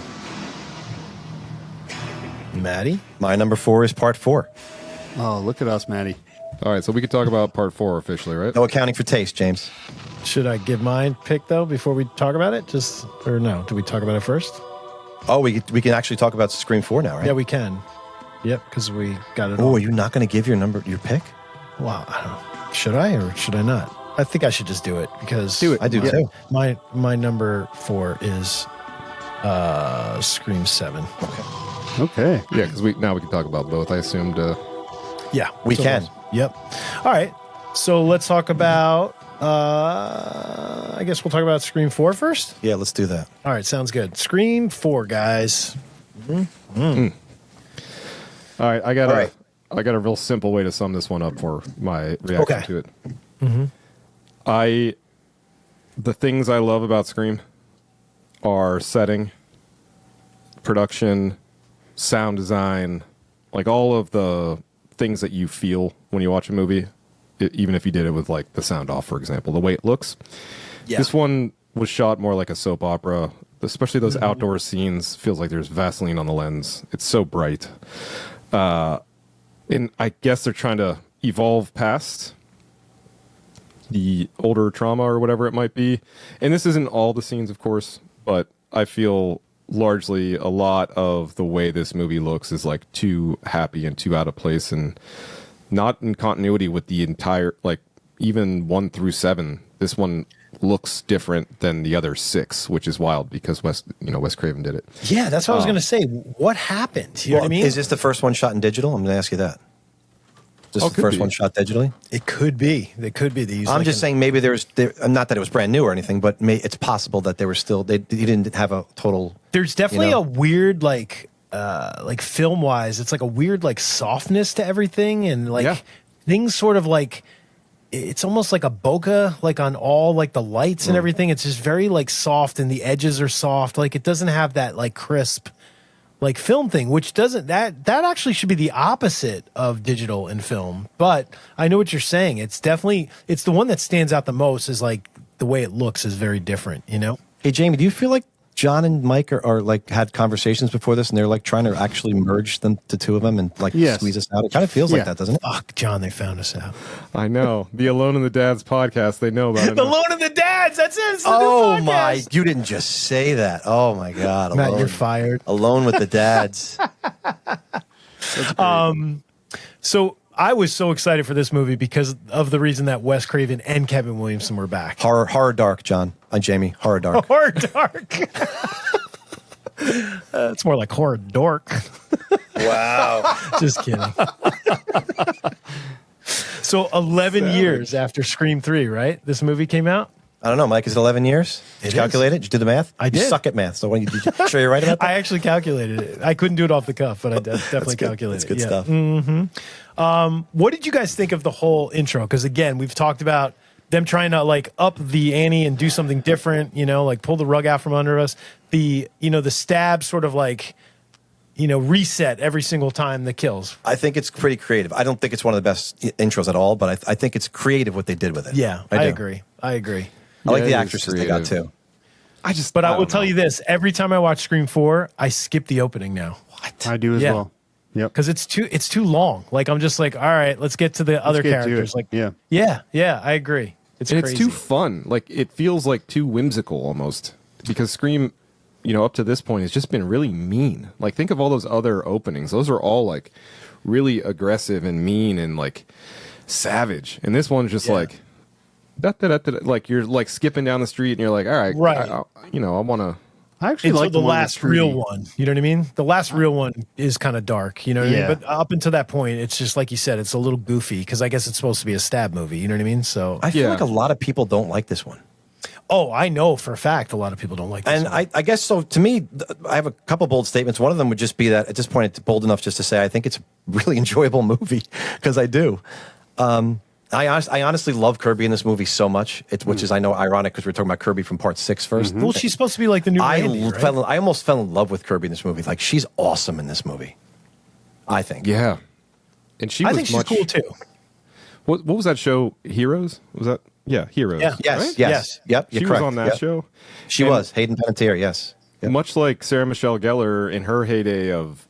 Maddie? My number 4 is Part 4. Oh, look at us, Maddie. All right. So we can talk about Part 4 officially, right? No accounting for taste, James. Should I give my pick though before we talk about it? Or no? Do we talk about it first? Oh, we can actually talk about Scream 4 now, right? Yeah, we can. Yep, because we got it. Oh, all. are you not going to give your pick? Wow. I don't know. Should I or should I not? I think I should just do it because Do it. I do too. My number 4 is Scream 7. Okay. Yeah, because we can talk about both. I assumed. Yeah, We can. Yep. All right. So let's talk about. I guess we'll talk about Scream 4 first. Yeah, let's do that. All right, sounds good. Scream 4, guys. All right, I got All right. a real simple way to sum this one up for my reaction Okay. to it. The things I love about Scream are setting, production, sound design, like all of the things that you feel when you watch a movie, even if you did it with like the sound off, for example, the way it looks. Yeah. This one was shot more like a soap opera, especially those outdoor scenes. Feels like there's Vaseline on the lens. It's so bright. And I guess they're trying to evolve past the older trauma or whatever it might be. And this isn't all the scenes, of course, but I feel largely a lot of the way this movie looks is like too happy and too out of place and not in continuity with the entire, like even 1 through 7. This one looks different than the other 6, which is wild because Wes Craven did it. Yeah, that's what I was going to say. What happened? You know what I mean? Is this the first one shot in digital? I'm going to ask you that. Is this the could first be. one shot digitally? It could be. They could be these. I'm just saying maybe not that it was brand new or anything, but it's possible that they were still he didn't have a total. There's definitely know? a weird like film wise, it's like a weird like softness to everything, and like Yeah. things sort of like it's almost like a bokeh, like on all like the lights and everything. It's just very like soft, and the edges are soft. Like it doesn't have that like crisp like film thing, which doesn't that actually should be the opposite of digital and film. But I know what you're saying. It's definitely it's the one that stands out the most is like the way it looks is very different, you know? Hey Jamie, do you feel like John and Mike are like had conversations before this, and they're like trying to actually merge them, the two of them, and like Yes. squeeze us out? It kind of feels Yeah. like that, doesn't it? Fuck, John, they found us out. I know. The Alone in the Dads podcast, they know about it. The now. Loan of the Dads. That's it. It's the Oh new my! podcast. You didn't just say that. Oh my God! Matt, Alone. you're fired. Alone with the dads. So I was so excited for this movie because of the reason that Wes Craven and Kevin Williamson were back. Horror dark, John. I'm Jamie. Horror dark. Horror dark. It's more like horror dork. Wow. Just kidding. So 11 years after Scream 3, right? This movie came out. I don't know, Mike. Is it 11 years? Did It you calculate it? Did you do the math? I You did. suck at math. So when did you sure you're right about that? I actually calculated it. I couldn't do it off the cuff, but I definitely good. calculated That's good it. Yeah. stuff. What did you guys think of the whole intro? Because again, we've talked about them trying to like up the ante and do something different, you know, like pull the rug out from under us. The stab sort of like, reset every single time the kills. I think it's pretty creative. I don't think it's one of the best intros at all, but I think it's creative what they did with it. Yeah, I I do. agree. I agree. I like Yeah, the it is actresses they got creative. too. But I will don't tell know. you this: every time I watch Scream 4, I skip the opening now I do as Yeah. well. Yep. because it's too long. Like I'm just like, all right, let's get to the other get to characters. it. Like, Yeah. yeah, I agree. It's And crazy. it's too fun. Like it feels like too whimsical almost because Scream, up to this point has just been really mean. Like think of all those other openings; those are all like really aggressive and mean and like savage. And this one's just like, like you're like skipping down the street and you're like, all right, Right. I want to. I actually Until like the one with last Trudy. real one. You know what I mean? The last real one is kind of dark. You know what I Yeah. mean? But up until that point, it's just like you said, it's a little goofy because I guess it's supposed to be a stab movie. You know what I mean? So, I feel Yeah. like a lot of people don't like this one. I know for a fact a lot of people don't like this. And one. I guess so. To me, I have a couple bold statements. One of them would just be that at this point, it's bold enough just to say I think it's a really enjoyable movie because I do. I honestly love Kirby in this movie so much, which is I know ironic because we're talking about Kirby from Part 6 first. well, she's supposed to be like the new Randy, right? I almost fell in love with Kirby in this movie. Like she's awesome in this movie. I think. Yeah, and she I was think she's much. cool too. What was that show? Heroes? Was that? Yeah, Heroes. Yeah. Yes. right? Yes. Yep. You're She correct. was on that Yep. show. She And was Hayden Panettiere. Yes. Yep. Much like Sarah Michelle Gellar in her heyday of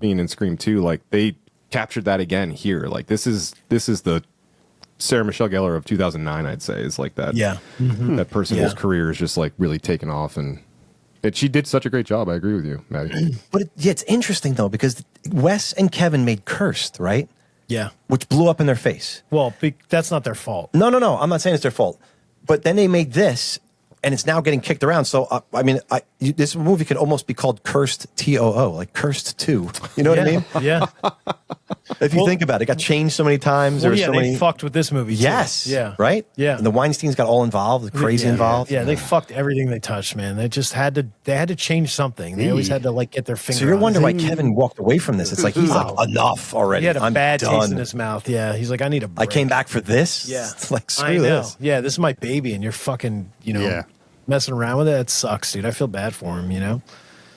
being in Scream 2, like they captured that again here. Like this is the Sarah Michelle Gellar of 2009, I'd say, is like that. Yeah. That person whose Yeah. career is just like really taken off, and she did such a great job. I agree with you, Maddie. But it's interesting though because Wes and Kevin made Cursed, right? Yeah. which blew up in their face. Well, that's not their fault. No. I'm not saying it's their fault. But then they made this, and it's now getting kicked around. So, this movie could almost be called Cursed TOO, like Cursed 2. You know what I mean? Yeah. If you think about it, it got changed so many times. Well, There were yeah, so they many... fucked with this movie. Too. Yes. Yeah. Right? Yeah. And the Weinsteins got all involved, crazy involved. Yeah, they fucked everything they touched, man. They just had to change something. They always had to like get their finger. So you're on wondering it. why Kevin walked away from this. It's like, he's like, enough already. He had a I'm bad done. taste in his mouth. Yeah. He's like, I need a break. I came back for this? Yeah. It's like, screw I know. this. Yeah, this is my baby, and you're fucking, messing around with it. It sucks, dude. I feel bad for him,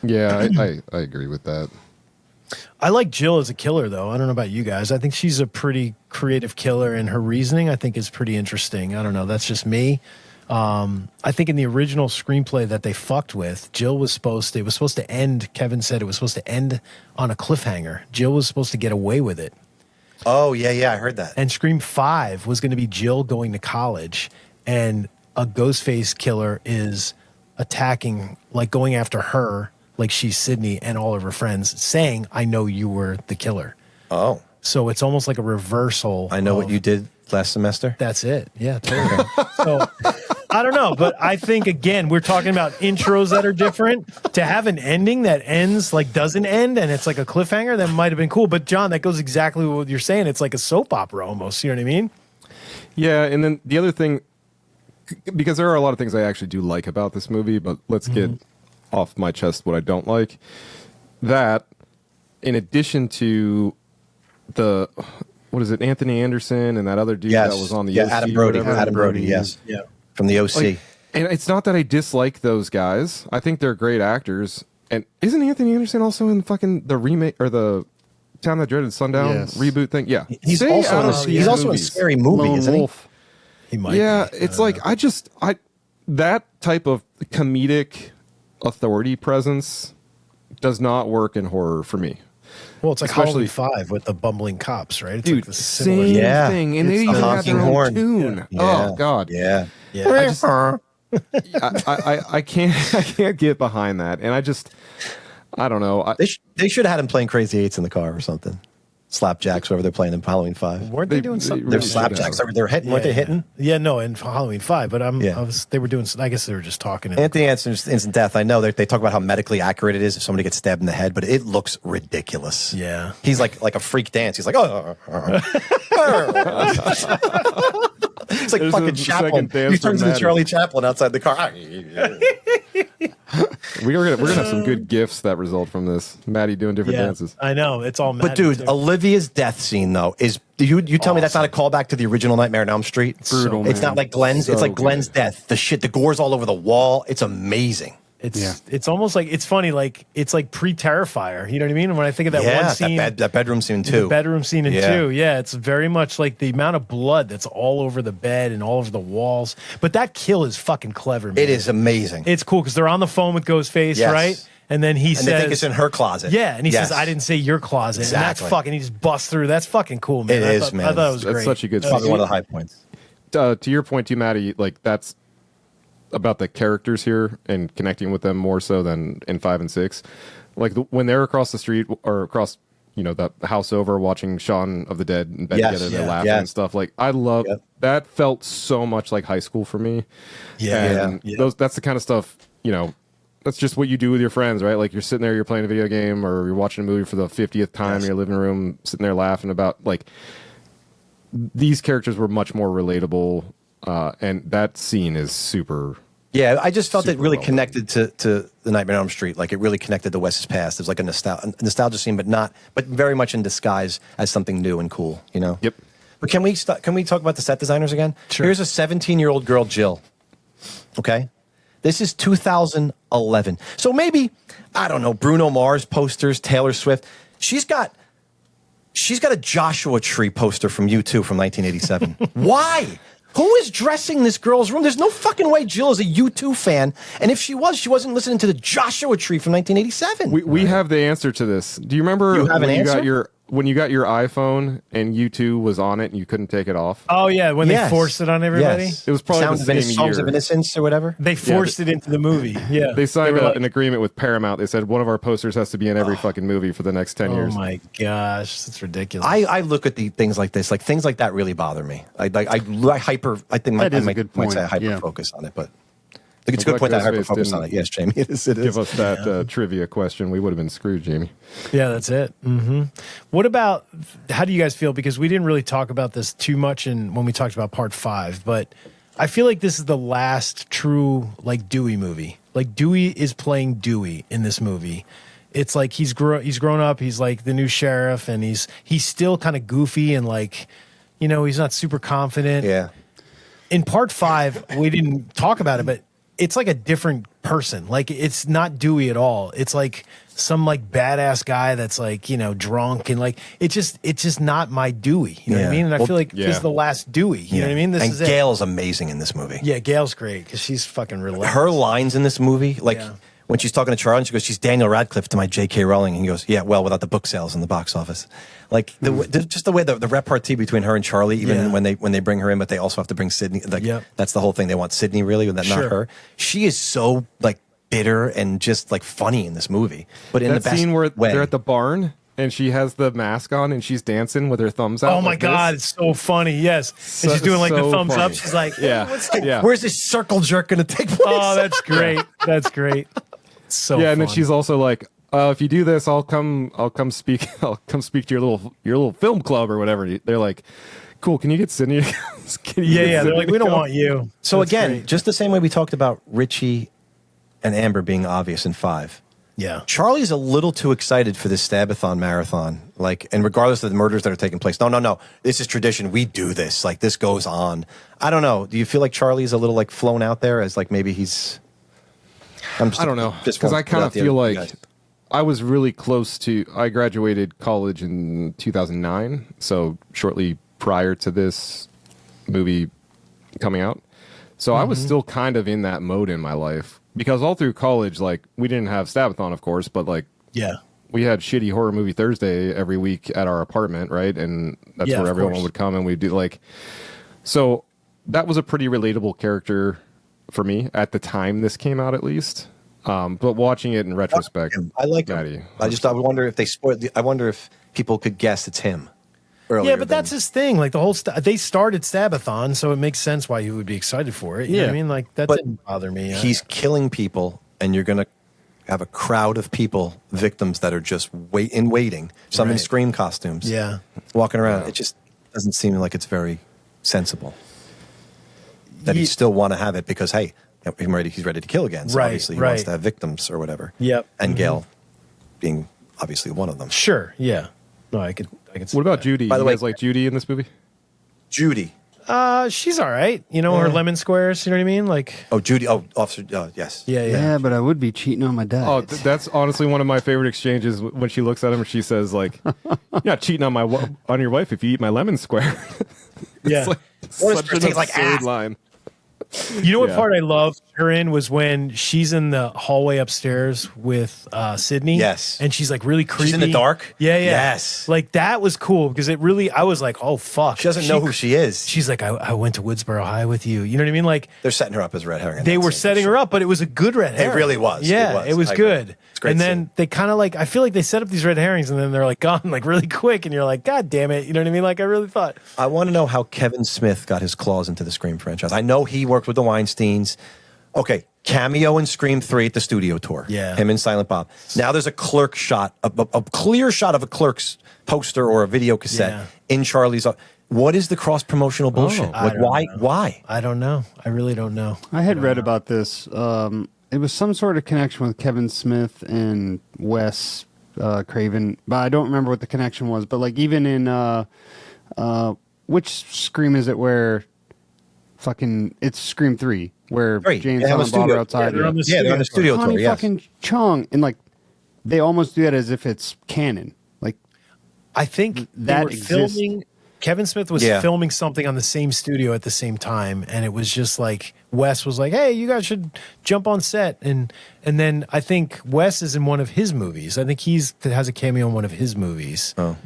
Yeah, I agree with that. I like Jill as a killer, though. I don't know about you guys. I think she's a pretty creative killer, and her reasoning, I think, is pretty interesting. I don't know. That's just me. I think in the original screenplay that they fucked with, it was supposed to end, Kevin said it was supposed to end on a cliffhanger. Jill was supposed to get away with it. Oh, yeah, I heard that. And Scream 5 was going to be Jill going to college, and a Ghostface killer is attacking, like going after her, like she's Sydney and all of her friends, saying, I know you were the killer. Oh. So it's almost like a reversal. I know what you did last semester. That's it. Yeah, totally. So I don't know, but I think, again, we're talking about intros that are different. To have an ending that ends, like doesn't end, and it's like a cliffhanger, that might have been cool. But John, that goes exactly what you're saying. It's like a soap opera almost. You know what I mean? Yeah, and then the other thing, because there are a lot of things I actually do like about this movie, but let's get off my chest what I don't like. That, in addition to what is it, Anthony Anderson and that other dude that was on the OC Adam Brody. or whatever. Adam Brody, yes. Yeah. From the OC. And it's not that I dislike those guys. I think they're great actors. And isn't Anthony Anderson also in fucking the remake or the Town That Dreaded Sundown reboot thing? Yeah. He's also in a Scary Movie, Lone isn't he? Wolf. He might. Yeah, be. it's like that type of comedic authority presence does not work in horror for me. Well, it's like Especially- Halloween 5 with the bumbling cops, right? It's Dude, like the similar. same Yeah. thing, and they It's even the have their honking own horn. tune. Yeah. Oh God, Yeah. Yeah. I can't get behind that, and I don't know. They should have had him playing Crazy Eights in the car or something. Slapjacks, whatever they're playing in Halloween 5. Weren't they doing something? They're really slapjacks. They're hitting. Weren't they hitting? Yeah, no, in Halloween 5, but Yeah. they were doing, I guess they were just talking. Anthony Anderson's instant death. I know they talk about how medically accurate it is if somebody gets stabbed in the head, but it looks ridiculous. Yeah. He's like a freak dance. He's like, it's like There's fucking a Chaplin. second dance He turns for into Maddie. Charlie Chaplin outside the car. we're gonna have some good gifts that result from this. Maddie doing different Yeah, dances. I know. It's all But dude, too. Olivia's death scene though is you tell me that's not a callback to the original Nightmare on Elm Street? Brutal, It's man. not like Glenn's. So it's like Glenn's good. death. The gore's all over the wall. It's amazing. It's almost like, it's funny, like it's like pre-Terrifier. You know what I mean? And when I think of that one scene, that bedroom scene too. the bedroom scene in Yeah. 2, yeah, it's very much like the amount of blood that's all over the bed and all over the walls. But that kill is fucking clever, man. It is amazing. It's cool because they're on the phone with Ghostface, Yes. right? And then he and says, they think it's in her closet. yeah, and he Yes. says, I didn't say your closet. And that's Exactly. fucking, he just busts through. That's fucking cool, man. It I is, thought, man. I thought it was That's great. such a good Probably scene. one of the high points. To your point too, Maddie, like that's about the characters here and connecting with them more so than in 5 and 6. Like when they're across the street or across, the house over watching Shaun of the Dead in bed Yes, together, and they're yeah, laughing yeah. and stuff. Like I love that. Felt so much like high school for me. And that's the kind of stuff, that's just what you do with your friends, right? Like you're sitting there, you're playing a video game or you're watching a movie for the 50th time in your living room, sitting there laughing about like these characters were much more relatable. And that scene is super. Yeah, I just felt it Super really well connected to the Nightmare on Elm Street. Like it really connected to Wes's past. It was like a nostalgia scene, but very much in disguise as something new and cool. Yep. But can we talk about the set designers again? Sure. Here's a 17-year-old girl, Jill. Okay, this is 2011. So maybe I don't know, Bruno Mars posters, Taylor Swift. She's got a Joshua Tree poster from U2 from 1987. Why? Who is dressing this girl's room? There's no fucking way Jill is a U2 fan. And if she wasn't listening to the Joshua Tree from 1987. We have the answer to this. Do you remember You have an when you answer? got your when you got your iPhone and U2 was on it and you couldn't take it off. Oh yeah, when they forced it on everybody. Yes. It was probably Songs of Innocence or whatever. They forced it into the movie. Yeah, They signed were like, an agreement with Paramount. They said one of our posters has to be in every fucking movie for the next 10 years. Oh my gosh, that's ridiculous. I look at the things like this, like things like that really bother me. I think I might say I hyper focus on it, but I think it's a good point that I hyper focus on it. Yes, Jamie, it is. Give us that trivia question. We would have been screwed, Jamie. Yeah, that's it. What about, how do you guys feel? Because we didn't really talk about this too much when we talked about part 5, but I feel like this is the last true like Dewey movie. Like Dewey is playing Dewey in this movie. It's like he's grown up. He's like the new sheriff, and he's still kind of goofy and like, he's not super confident. Yeah. In part 5, we didn't talk about it, but it's like a different person. Like it's not Dewey at all. It's like some like badass guy that's like, drunk and like it's just not my Dewey. You know what I mean? And I feel like this is the last Dewey. You know what I mean? This is Gail's amazing in this movie. Yeah, Gail's great because she's fucking relentless. Her lines in this movie, like when she's talking to Charlie, and she goes, "She's Daniel Radcliffe to my J.K. Rowling," and he goes, "Yeah, well, without the book sales in the box office." Like just the way the repartee between her and Charlie, even when they bring her in, but they also have to bring Sydney. Like that's the whole thing. They want Sydney really, not her. She is so like bitter and just like funny in this movie. But in that the best scene where way. they're at the barn and she has the mask on and she's dancing with her thumbs out. Oh my God, it's so funny. Yes, and she's doing like the thumbs up. She's like, where's this circle jerk going to take place? Oh, that's great. That's great. So and then she's also like, if you do this, I'll come speak to your little film club or whatever. They're like, cool. Can you get Sydney? They're like, we don't want you. So That's again, great. just the same way we talked about Richie and Amber being obvious in 5. Yeah, Charlie's a little too excited for this Stabathon marathon. Like, and regardless of the murders that are taking place, no, this is tradition. We do this. Like, this goes on. I don't know. Do you feel like Charlie's a little like flown out there as like maybe he's? I don't know, because I kind of feel like I was really close to. I graduated college in 2009, so shortly prior to this movie coming out. So I was still kind of in that mode in my life, because all through college, like, we didn't have Stabathon, of course, but like, we had shitty horror movie Thursday every week at our apartment, right? And that's where everyone would come and we'd do like. So that was a pretty relatable character for me at the time this came out, at least. But watching it in retrospect, I like him. I wonder if they spoiled. I wonder if people could guess it's him. Yeah, but that's his thing. Like the whole they started Stabathon, so it makes sense why you would be excited for it. You know what I mean? Like that didn't bother me. He's killing people, and you're gonna have a crowd of people, victims that are just waiting. Some in Scream costumes. Yeah, walking around. It just doesn't seem like it's very sensible. That he still want to have it because hey, he's ready to kill again. So obviously he wants to have victims or whatever. Yep. And Gail being obviously one of them. Sure. Yeah. No, I could. See what about that. Judy? By the way, like Judy in this movie? Judy. She's all right. Her lemon squares. You know what I mean? Like. Oh, Judy. Oh, Officer. Yes. Yeah, but I would be cheating on my dad. Oh, that's honestly one of my favorite exchanges when she looks at him and she says, like, "You're not cheating on your wife if you eat my lemon square." Yeah. Like, such an absurd line. You know what part I loved her in was when she's in the hallway upstairs with Sydney. Yes. And she's like really creepy. She's in the dark? Yeah. Yes. Like that was cool because I was like, oh, fuck. She doesn't know who she is. She's like, I went to Woodsboro High with you. You know what I mean? Like they're setting her up as red herring. They were setting her up, but it was a good red herring. It really was. Yeah, it was good. It's great. And then they kind of like, I feel like they set up these red herrings and then they're like gone like really quick. And you're like, God damn it. You know what I mean? Like I really thought. I want to know how Kevin Smith got his claws into the Scream franchise. I know he worked with the Weinsteins. Okay, cameo in Scream 3 at the studio tour. Yeah. Him and Silent Bob. Now there's a Clerk shot, a clear shot of a Clerk's poster or a video cassette in Charlie's. What is the cross-promotional bullshit? Why? I don't know. I really don't know. I had read about this. It was some sort of connection with Kevin Smith and Wes Craven, but I don't remember what the connection was. But like even in which Scream is it where it's Scream 3 where James and Bob are outside. They're on the studio tour. Yes. Fucking Chung, and like they almost do that as if it's canon. Like I think that they were filming. Kevin Smith was filming something on the same studio at the same time, and it was just like Wes was like, "Hey, you guys should jump on set." And then I think Wes is in one of his movies. I think has a cameo in one of his movies. Oh.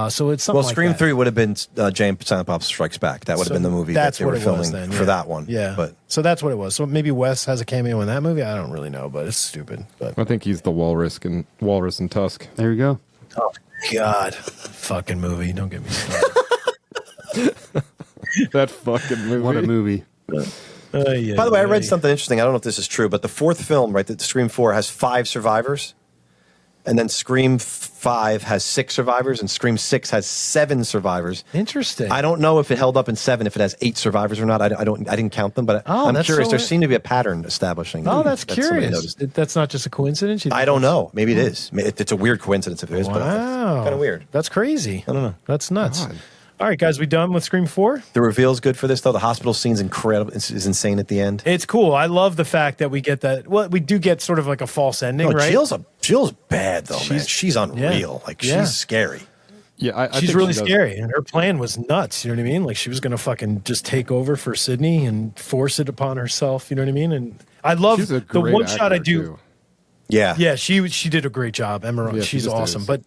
So it's something Well, like Scream that. 3 would have been Jay and Silent Bob Strikes Back. That would have been the movie that That's they what were it filming was then, for that one. Yeah. But So that's what it was. So maybe Wes has a cameo in that movie. I don't really know, but it's stupid. But I think he's the walrus and Tusk. There you go. oh God, fucking movie! Don't get me started. That fucking movie. What a movie. Yeah, by the way, I read something interesting. I don't know if this is true, but the fourth film, right, the Scream 4 has 5 survivors. And then Scream 5 has 6 survivors, and Scream 6 has 7 survivors. Interesting. I don't know if it held up in 7, if it has 8 survivors or not. I didn't count them, but Oh, I'm that's curious. so There weird. seemed to be a pattern establishing. Oh, that's that somebody curious. noticed. That's not just a coincidence. You think I don't that's- know. Maybe it is. It's a weird coincidence if it is, but Wow, it's kind of weird. That's crazy. I don't know. That's nuts. God. All right, guys, we done with Scream 4? The reveal's good for this, though. The hospital scene's incredible. Is insane at the end. It's cool. I love the fact that we get that. Well, we do get sort of like a false ending, No, right? Jill's bad, though, man. She's- She's unreal. Like, Yeah. she's scary. Yeah, I She's think really she does- scary, and her plan was nuts. You know what I mean? Like she was going to fucking just take over for Sydney and force it upon herself. You know what I mean? And I love She's a the great one shot I actor, do. too. Yeah. Yeah, she did a great job. Emma, Yeah, she she's just awesome. is. But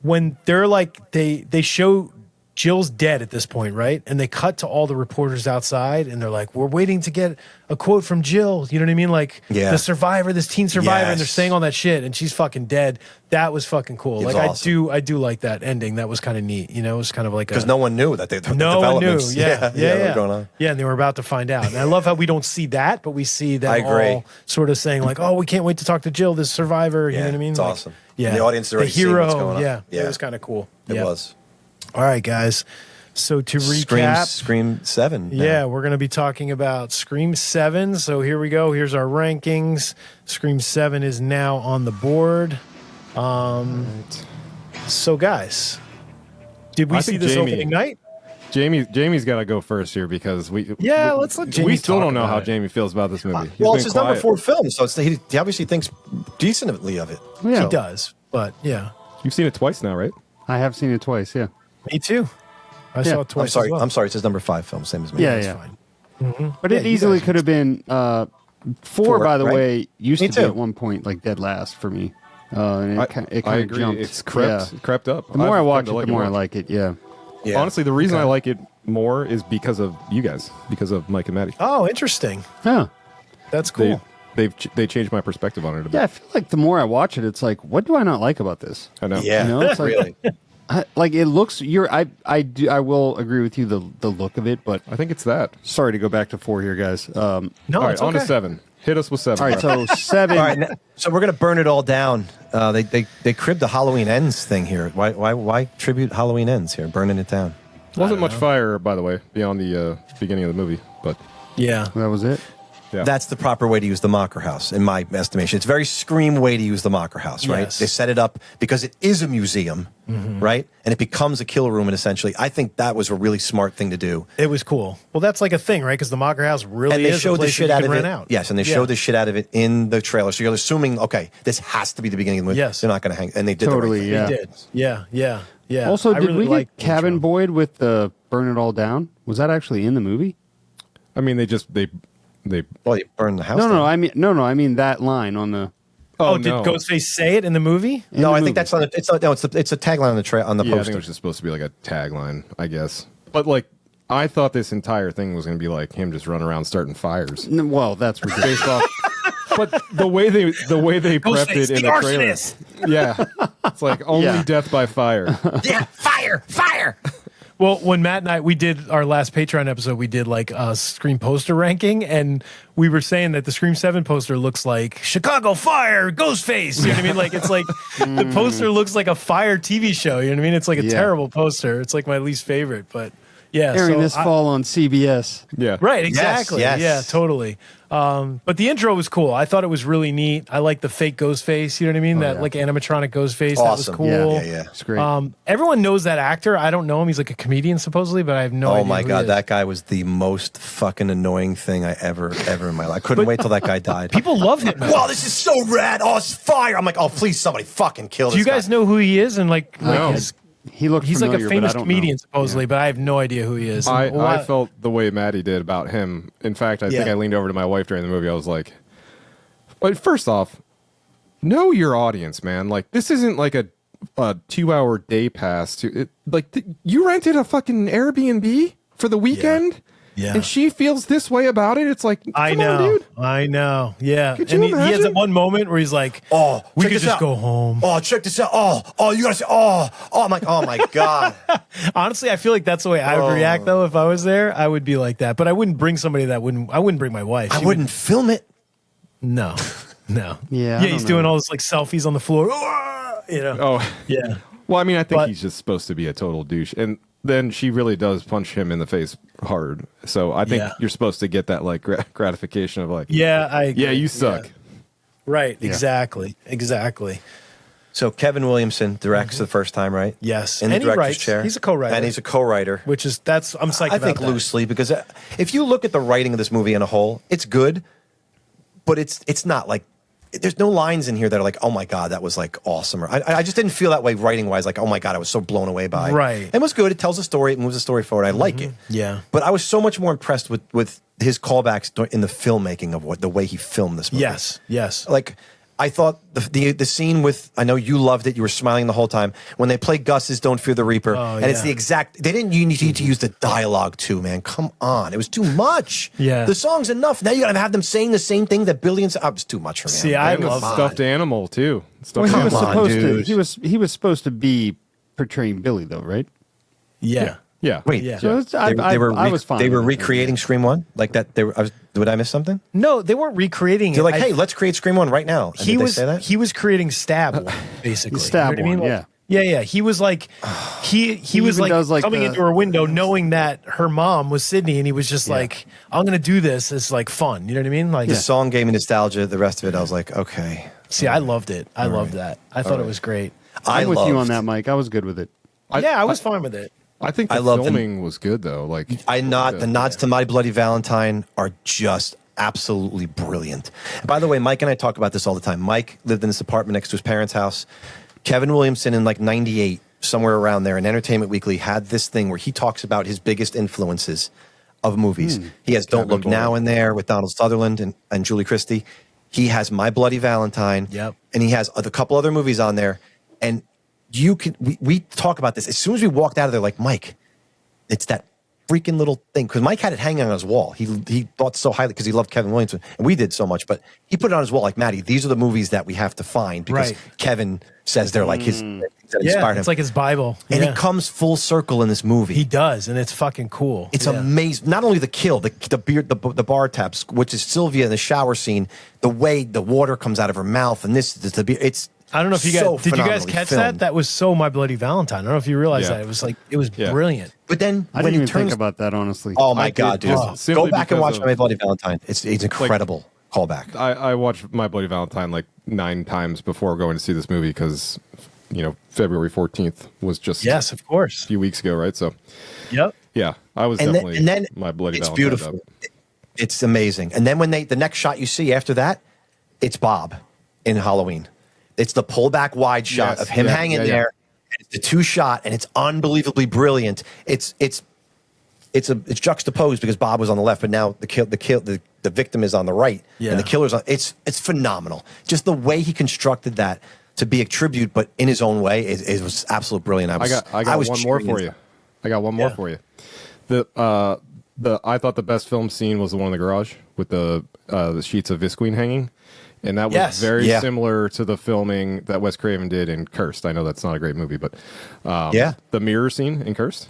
when they're like they show Jill's dead at this point, right? And they cut to all the reporters outside, and they're like, "We're waiting to get a quote from Jill." You know what I mean? Like Yeah. the survivor, this teen survivor, and they're Yes. saying all that shit, and she's fucking dead. That was fucking cool. It was Like awesome. I do like that ending. That was kind of neat. You know, it was kind of like Because no one knew that the no one knew. developments. Yeah, they were going on. Yeah, and they were about to find out. And I love how we don't see that, but we see them I agree. all sort of saying like, "Oh, we can't wait to talk to Jill, this survivor." You know what I mean? It's Like, awesome. Yeah, And the audience is already the seeing hero. what's going on. Yeah, Yeah. it was kind of cool. It Yeah. was. All right, guys. So to recap, Scream 7. now. yeah, we're going to be talking about Scream 7. So here we go. Here's our rankings. Scream 7 is now on the board. So guys, did we I see think this Jamie- opening night? Jamie's got to go first here because Let's let Jamie we still talk don't know about how it. Jamie feels about this movie. He's Well, been it's his number quiet. 4 film, so he obviously thinks decently of it. Yeah. He does, but yeah, You've seen it twice now, right? I have seen it twice, yeah. me too. I saw it twice. I'm sorry. as well. I'm sorry. It's his number 5 film, same as me. Yeah, That's yeah. fine. But Yeah, it you easily guys- could have been 4, Four, by the right? way, used Me to be too. at one point like dead last for me. And it kind I of agree. jumped. It's crept up. The more I I've watch come it, to the more I it like it, yeah. Yeah. Honestly, the reason Okay. I like it more is because of you guys, because of Mike and Maddie. Oh, interesting. Huh. That's cool. They changed my perspective on it a bit. Yeah, I feel like the more I watch it, it's like, what do I not like about this? I know. Yeah. You know, it's like- really. Like it looks. I will agree with you the look of it, but I think it's that. sorry to go back to 4 here, guys. No, All right, it's on okay. to 7. Hit us with 7. All right, bro. so 7. All right, so we're gonna burn it all down. They cribbed the Halloween Ends thing here. Why tribute Halloween Ends here? Burning it down. Wasn't much fire, by the way, beyond the beginning of the movie, but Yeah. That was it. yeah. That's the proper way to use the Mocker House, in my estimation. It's a very Scream way to use the Mocker House, right? Yes. They set it up because it is a museum, right? And it becomes a kill room, and essentially, I think that was a really smart thing to do. It was cool. Well, that's like a thing, right? Because the Mocker House really And they is a showed the place shit that out you of can it. rent out. Yes, and they Yeah. showed the shit out of it in the trailer. So you're assuming, okay, this has to be the beginning of the movie. Yes. They're not going to hang. And they did Totally, the right thing. yeah. They did. Yeah. Also, I did really we get liked the Cabin intro. Boyd with the Burn It All Down? Was that actually in the movie? I mean, they Well, you burned the house No, down. I mean that line on the. Oh, did no. Ghostface say it in the movie? in No, the I movie. think that's not. It's not. No, it's a tagline on the on the Yeah, I think poster. it was just supposed to be like a tagline, I guess. But like, I thought this entire thing was going to be like him just running around starting fires. Well, that's ridiculous. Based off, but the way they prepped it in the trailer, yeah, it's like only Yeah. death by fire. Yeah, fire. Well, when Matt and we did our last Patreon episode, we did like a Scream poster ranking, and we were saying that the Scream 7 poster looks like Chicago Fire, Ghostface. You know what I mean? Like it's like the poster looks like a fire TV show. You know what I mean? It's like a Yeah. terrible poster. It's like my least favorite, but yeah. Airing so this fall on CBS. Yeah, Right, exactly. yes. Yeah, totally. But the intro was cool. I thought it was really neat. I like the fake Ghostface. You know what I mean? That yeah. like animatronic Ghostface. Awesome. That was cool. Yeah. It's great. Everyone knows that actor. I don't know him. He's like a comedian supposedly, but I have no idea. Oh my who he god, is. that guy was the most fucking annoying thing I ever in my life. I couldn't wait till that guy died. People love him. Wow, this is so rad. Oh, it's fire. I'm like, oh, please, somebody fucking kill this Do you guys guy. know who he is? And like No. he looked he's like familiar, a but I famous don't comedian know. supposedly, but I have no idea who he is. And I felt the way Maddie did about him. In fact, I think Yeah. I leaned over to my wife during the movie. I was like, "But first off, know your audience, man. Like this isn't like a a 2-hour day pass to you rented a fucking Airbnb for the weekend. Yeah. And she feels this way about it. It's like, I come know, on, dude. I know. Yeah. Could And you he has imagine? that one moment where he's like, Oh, we check could this just out. go home. Oh, check this out. Oh, you gotta say, oh. I'm like, oh my God. Honestly, I feel like that's the way I would react though. If I was there, I would be like that. But I wouldn't bring somebody I wouldn't bring my wife. I She wouldn't film it. No. Yeah, I Yeah. don't He's know. doing all this like selfies on the floor. You know. Oh, Yeah. well, I mean, I think But- he's just supposed to be a total douche. And then she really does punch him in the face hard. So I think Yeah. you're supposed to get that like gratification of like, Yeah. I agree. yeah, you suck. Yeah. Right. Exactly. Exactly. So Kevin Williamson directs the first time, right? Yes. In the And he director's writes. chair. He's a co-writer. And he's a co-writer. I'm psyched I about think that. loosely, because if you look at the writing of this movie in a whole, it's good, but it's not like, there's no lines in here that are like, oh my God, that was like awesome. Or I just didn't feel that way writing wise. Like, oh my God, I was so blown away by it. Right. It was good. It tells a story. It moves the story forward. I like it. Yeah. But I was so much more impressed with his callbacks in the filmmaking of the way he filmed this movie. Yes. Yes. Like, I thought the scene with, I know you loved it, you were smiling the whole time, when they play Gus's Don't Fear the Reaper, and it's yeah. the exact, they didn't need to use the dialogue too, man. Come on. It was too much. Yeah. The song's enough. Now you gotta have them saying the same thing that billions, it was too much for me. See, I And a love stuffed animal too. Well, Stuffed he was Come animal. on, supposed to. dude. He was supposed to be portraying Billy, though, right? Yeah. Yeah. Wait, Yeah. So it's, I was fine. They were with it. recreating Scream 1? Like that, did I miss something? No, they weren't recreating it. They're like, hey, let's create Scream 1 right now. And he did they was say that? he was creating Stab One, basically. Stab You know what I mean? One, Like, yeah. He was like he was even like, does, like, coming the- into her window knowing that her mom was Sydney, and he was just like, I'm gonna do this. It's like fun. You know what I mean? Like, The song gave me nostalgia. The rest of it, I was like, okay. see, I loved it. I loved that. I thought it was great. I'm with you on loved- that, Mike. I was good with it. I was fine with it. I think the I love the- filming was good though. Like The nods to My Bloody Valentine are just absolutely brilliant. By the way, Mike and I talk about this all the time. Mike lived in this apartment next to his parents' house. Kevin Williamson in like 98, somewhere around there, in Entertainment Weekly, had this thing where he talks about his biggest influences of movies. He has Don't Kevin Look Boy. Now in there with Donald Sutherland and Julie Christie. He has My Bloody Valentine. Yep. And he has a couple other movies on there. And we talk about this. As soon as we walked out of there, like, Mike, it's that freaking little thing. Because Mike had it hanging on his wall. He thought so highly because he loved Kevin Williamson. And we did so much. But he put it on his wall like, Maddie, these are the movies that we have to find. Because Right. Kevin says they're like his things that Yeah, inspired him. it's like his Bible. and Yeah. it comes full circle in this movie. He does, and it's fucking cool. It's Yeah. amazing. Not only the kill, the beard, the bar taps, which is Sylvia in the shower scene, the way the water comes out of her mouth, and the beer. It's I don't know if you guys so did. You guys phenomenally catch filmed. that? That was so My Bloody Valentine. I don't know if you realize Yeah. that. It was like it was Yeah. brilliant. But then I when didn't it even turns, think about that, honestly. oh my I god, did, dude! just simply Go back and because watch of- My Bloody Valentine. It's incredible callback. I watched My Bloody Valentine like 9 times before going to see this movie because February 14th was just Yes, of a course. few weeks ago, right? So Yep. yeah, I was And definitely then My Bloody it's Valentine. beautiful. It's amazing. And then when the next shot you see after that, it's Bob in Halloween. It's the pullback wide shot Yes, of him yeah, hanging yeah, yeah. there. And it's the two shot, and it's unbelievably brilliant. It's juxtaposed because Bob was on the left, but now the victim is on the right, Yeah. and the killer's on. It's phenomenal. Just the way he constructed that to be a tribute, but in his own way, it was absolutely brilliant. I got was one more cheering for you. inside. I got one more Yeah. for you. I thought the best film scene was the one in the garage with the sheets of visqueen hanging, and that was Yes. very Yeah. similar to the filming that Wes Craven did in Cursed. I know that's not a great movie, but Yeah. the mirror scene in Cursed.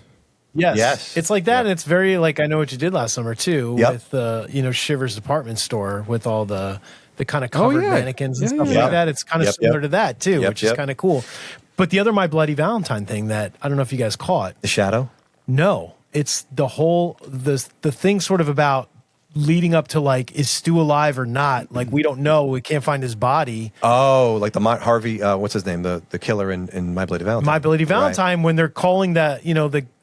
Yes. Yes. It's like that, and it's very like I Know What You Did Last Summer too, Yep. with the Shivers department store with all the kind of covered yeah. mannequins and Yeah, stuff yeah. like that. It's kind of Yep, similar yep. to that too, Yep, which is yep. kind of cool. But the other My Bloody Valentine thing that I don't know if you guys caught. The shadow. No, it's the whole the thing sort of about leading up to like, is Stu alive or not? Like, we don't know. We can't find his body. Oh, like the Harvey, what's his name? The killer in My Bloody Valentine. My Bloody Right. Valentine, when they're calling that,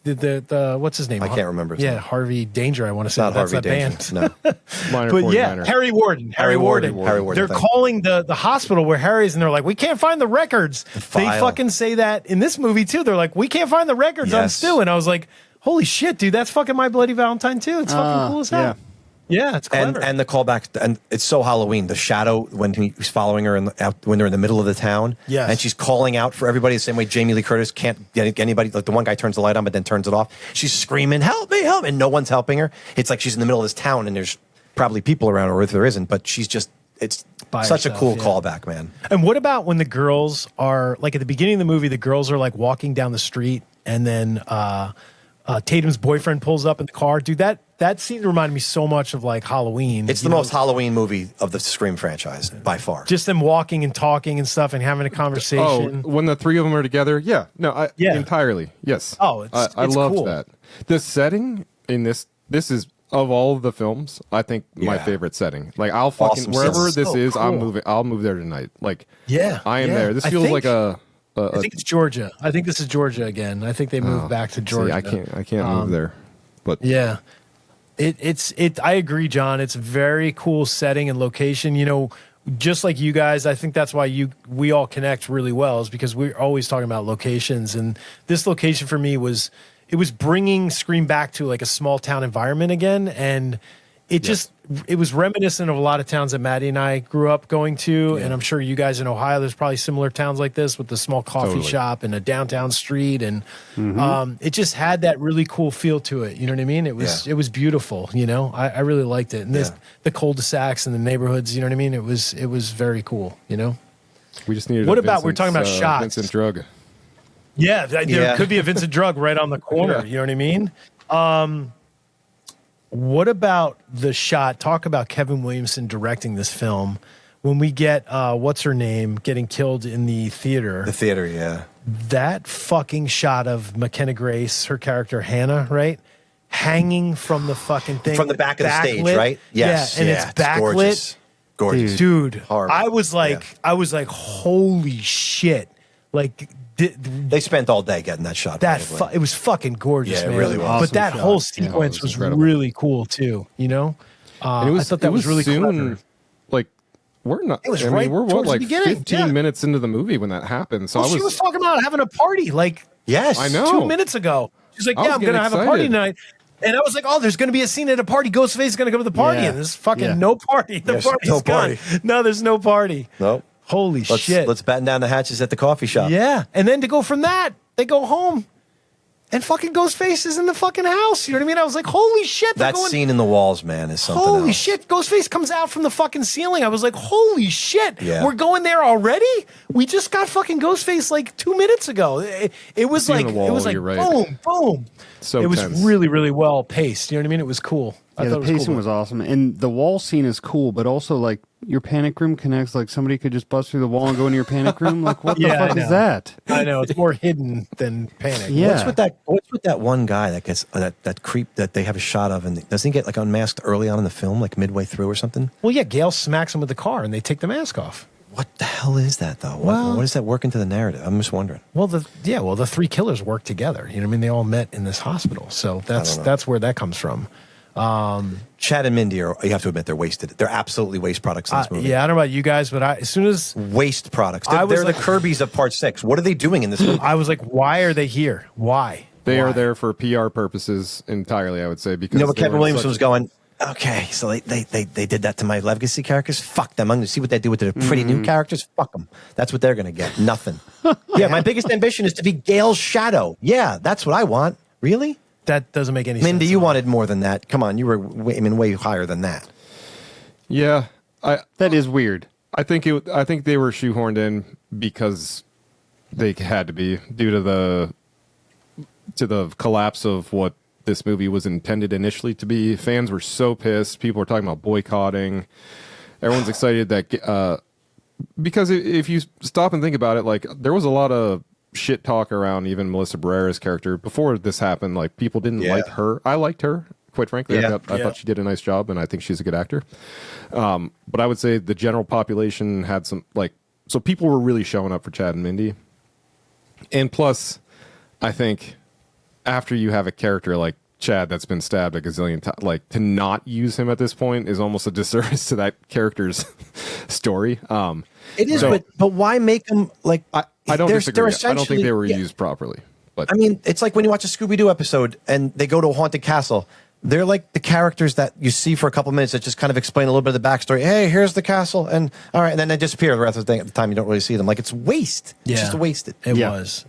the what's his name? I can't remember his Yeah, name. Harvey Danger. I want to It's say not that's Harvey that Danger. band. No. Minor But yeah, 49er. Harry Warden. Harry Warden. Harry Warden, They're thank you. calling the hospital where Harry's, and they're like, we can't find the records. They file. fucking say that in this movie too. They're like, we can't find the records on Yes. Stu. And I was like, holy shit, dude, that's fucking My Bloody Valentine too. It's fucking cool as hell. Yeah. Yeah, it's clever. And the callback, and it's so Halloween. The shadow when he's following her when they're in the middle of the town, Yes. and she's calling out for everybody the same way Jamie Lee Curtis can't get anybody. Like the one guy turns the light on, but then turns it off. She's screaming, "Help me, help!" and no one's helping her. It's like she's in the middle of this town, and there's probably people around her, or if there isn't, but she's just. It's By such herself, a cool yeah. callback, man. And what about when the girls are like at the beginning of the movie? The girls are like walking down the street, and then Tatum's boyfriend pulls up in the car. Dude, that scene reminded me so much of like Halloween. It's the most Halloween movie of the Scream franchise by far. Just them walking and talking and stuff and having a Oh, conversation. when the three of them are together, yeah, no, Yeah. entirely, yes. Oh, it's I loved cool. that. The setting in this is of all of the films, I think my Yeah. favorite setting. Like I'll fucking Awesome wherever sets. this So is, I'm cool. moving. I'll move there tonight. Like Yeah, I am yeah. there. This I feels think- like a I think it's Georgia. I think this is Georgia again. I think they moved back to Georgia. See, I can't move there. But Yeah. It's I agree, John. It's a very cool setting and location. You know, just like you guys, I think that's why we all connect really well, is because we're always talking about locations. And this location for me was bringing Scream back to like a small town environment again. And it was reminiscent of a lot of towns that Maddie and I grew up going to. And I'm sure you guys in Ohio, there's probably similar towns like this with the small coffee Totally. shop and a downtown street. And it just had that really cool feel to it. You know what I mean? It was beautiful. You know, I really liked it. And the cul-de-sacs and the neighborhoods, you know what I mean? It was very cool, you know? we just needed. What a about- we're talking about Vincent's, shots. Vincent Drug. Yeah, there Yeah. could be a Vincent Drug right on the corner. Yeah. You know what I mean? What about the shot? Talk about Kevin Williamson directing this film. When we get what's her name getting killed in the theater, The theater, yeah. that fucking shot of McKenna Grace, her character Hannah, right, hanging from the fucking thing From the back of the stage, backlit. right? Yes. yeah, and it's backlit. gorgeous. Gorgeous. Dude, Horrible. I was like, holy shit! Like, They spent all day getting that shot. that probably. it was fucking gorgeous, Yeah, it man. really was. But Awesome that shot. whole Yeah, it sequence was was incredible. really cool too. You know, And it was, I thought that it was really soon, clever. Like we're not. It was I mean, right we're towards the like beginning, 15 yeah. minutes into the movie when that happened. So Well, she was talking about having a party like Yes. I know. 2 minutes ago. She's like, I "Yeah, was I'm gonna getting have a party excited. tonight." And I was like, "Oh, there's gonna be a scene at a party. Ghostface is gonna go to the party, Yeah. and there's fucking Yeah. no party. The There's party's no gone. party. No, there's no party. Nope. Holy shit! Let's batten down the hatches at the coffee shop. Yeah, and then to go from that, they go home, and fucking Ghostface is in the fucking house. You know what I mean? I was like, "Holy shit!" they're That going- scene in the walls, man, is something Holy else. shit, Ghostface comes out from the fucking ceiling. I was like, holy shit, Yeah. we're going there already? We just got fucking Ghostface like 2 minutes ago. It was Scene like, on the wall, it was like you're right. boom, boom. So it was tense. really, really well paced. You know what I mean? It was cool. I Yeah, thought the it was pacing cool. was awesome, and the wall scene is cool. But also, like your panic room connects. Like somebody could just bust through the wall and go into your panic room. Like what the Yeah, I fuck know. is that? I know, it's more hidden than Panic. Yeah. What's with that one guy that gets that creep that they have a shot of, and doesn't he get like unmasked early on in the film, like midway through or something? Well, yeah, Gail smacks him with the car and they take the mask off. What the hell is that though? Well- What does that work into the narrative? I'm just wondering. Well, the three killers work together. You know what I mean? They all met in this hospital. So don't know. that's where that comes from. Chad and Mindy are, you have to admit, they're wasted. They're absolutely waste products in this movie. Yeah, I don't know about you guys, but as soon as Waste products. I They're, was they're like- the Kirby's of part 6. What are they doing in this movie? I was like, why are they here? Why? They Why? are there for PR purposes entirely, I would say. Because You know what they Kevin were in Williamson was such- going, okay, so they did that to my legacy characters. Fuck them. I'm going to see what they do with the pretty new characters. Fuck them. That's what they're going to get. Nothing. Yeah, my biggest ambition is to be Gail's shadow. Yeah, that's what I want. Really? That doesn't make any sense. Mindy, you wanted more than that. Come on, you were way higher than that. Yeah, That is weird. I think they were shoehorned in because they had to be due to the collapse of what this movie was intended initially to be. Fans were so pissed. People were talking about boycotting. Everyone's excited that because if you stop and think about it, like there was a lot of shit talk around even Melissa Barrera's character before this happened. Like people didn't Yeah. like her. I liked her, quite frankly. Yeah. I thought she did a nice job, and I think she's a good actor. But I would say the general population had some so people were really showing up for Chad and Mindy. And plus, I think after you have a character like Chad that's been stabbed a gazillion times, like to not use him at this point is almost a disservice to that character's story. It is, So- but why make them like? I don't they're- disagree. they're I don't think they were yeah. used properly. But I mean, it's like when you watch a Scooby-Doo episode and they go to a haunted castle. they're like the characters that you see for a couple minutes that just kind of explain a little bit of the backstory. Hey, here's the castle, and all right, and then they disappear. The rest of the thing at the time you don't really see them. Like it's waste. Yeah. It's just wasted. It was.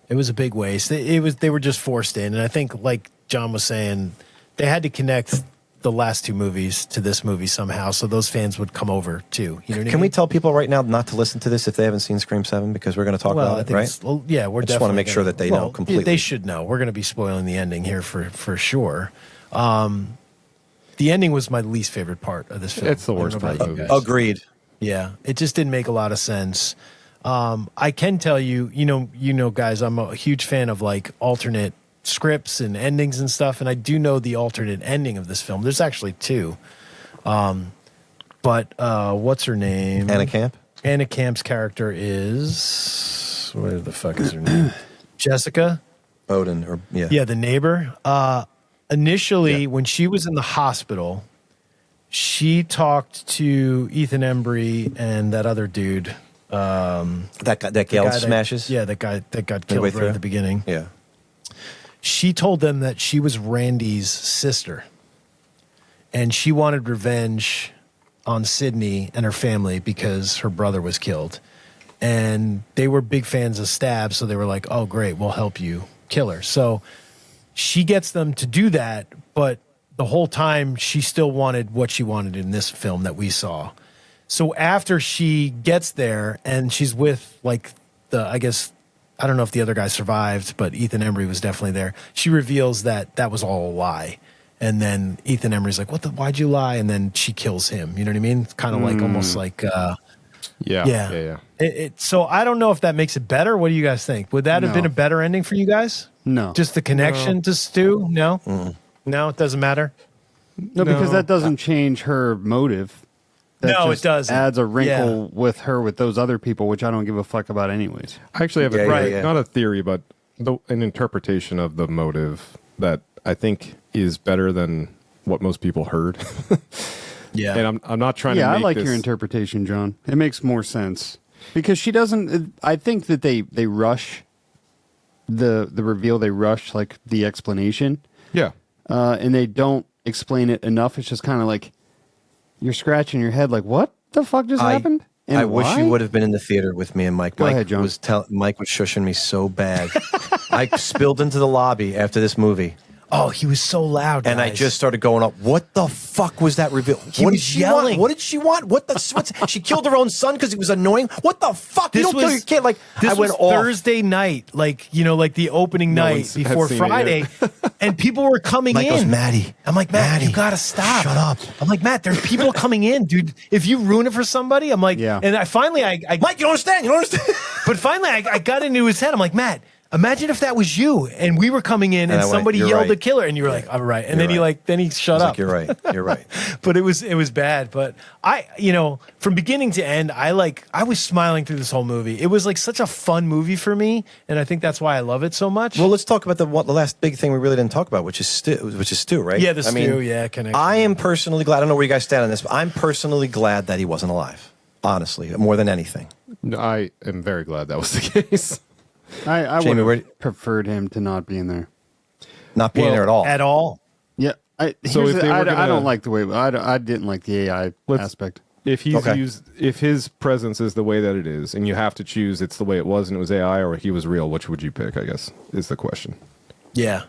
It was a big waste. It was. They were just forced in, and I think, like John was saying, they had to connect the last two movies to this movie somehow, so those fans would come over too. You know what I mean? Can we tell people right now not to listen to this if they haven't seen Scream 7 because we're going to talk Well, I about it, think right? well, yeah, we're I just want to definitely make sure gonna- that they well, know completely. They should know. We're going to be spoiling the ending here for sure. The ending was my least favorite part of this film. It's the worst I don't know part of about the you movie. guys. Agreed. Yeah, it just didn't make a lot of sense. I can tell you, you know, guys, I'm a huge fan of like alternate scripts and endings and stuff, and I do know the alternate ending of this film. There's actually two. But what's her name? Anna Camp? Anna Camp's character is what the fuck is her name? Jessica. Odin, or yeah. Yeah, the neighbor. Initially, when she was in the hospital, she talked to Ethan Embry and that other dude. That guy, that the Gale guy that- smashes? Yeah, that guy that got killed Midway right through? at the beginning. Yeah. She told them that she was Randy's sister, and she wanted revenge on Sydney and her family because her brother was killed. And they were big fans of Stab, so they were like, oh, great, we'll help you kill her. So she gets them to do that, but the whole time she still wanted what she wanted in this film that we saw. So after she gets there and she's with like I guess, I don't know if the other guy survived, but Ethan Embry was definitely there. She reveals that that was all a lie. And then Ethan Embry's like, why'd you lie? And then she kills him. You know what I mean? It's kind of like almost like, Yeah. So I don't know if that makes it better. What do you guys think? Would that have No. been a better ending for you guys? No. Just the connection to Stu? No? No, it doesn't matter? No, because that doesn't change her motive. That No, it just doesn't. adds a wrinkle Yeah. with her with those other people, which I don't give a fuck about anyways. I actually have Yeah, not a theory, but an interpretation of the motive that I think is better than what most people heard. Yeah. And I'm not trying to Yeah, I make like this, your interpretation, John. It makes more sense because she doesn't. I think that they rush the reveal. They rush like the explanation, Yeah. and they don't explain it enough. It's just kind of like you're scratching your head, like what the fuck just happened? And I wish you why? would have been in the theater with me and Mike. Go Mike ahead, John. Mike was shushing me so bad. I spilled into the lobby after this movie. Oh, he was so loud, And I guys. just started going up. What the fuck was that reveal? He What was did she yelling. want? What did she want? She killed her own son because he was annoying. What the fuck? You don't kill your kid. Like this I went was off. Thursday night, like the opening No night one's had before seen it Friday, and people were coming Mike in. goes, Maddie. I'm like, Matt, Maddie, you gotta stop. shut up. I'm like, Matt, there's people coming in, dude. If you ruin it for somebody, I'm like, Yeah. And I finally, I Mike, you don't understand. You don't understand. but finally, I got into his head. I'm like, Matt, imagine if that was you and we were coming in and I went, somebody "You're yelled right." to kill her, and you were like, all right. And You're then right. then he shut I was up. like, you're right. You're right. But it was bad. But from beginning to end, I was smiling through this whole movie. It was like such a fun movie for me, and I think that's why I love it so much. Well, let's talk about the last big thing we really didn't talk about, which is Stu, right? Yeah, the I mean, Stu, yeah, connection. I am personally glad. I don't know where you guys stand on this, but I'm personally glad that he wasn't alive. Honestly, more than anything. I am very glad that was the case. I Jamie, would where- have preferred him to not be in there. Not being there at all. at all. Yeah, So if they were I gonna- don't like the way I didn't like the AI aspect. If he's Okay. if his presence is the way that it is, and you have to choose, it's the way it was and it was AI, or he was real, which would you pick? I guess is the question. Yeah.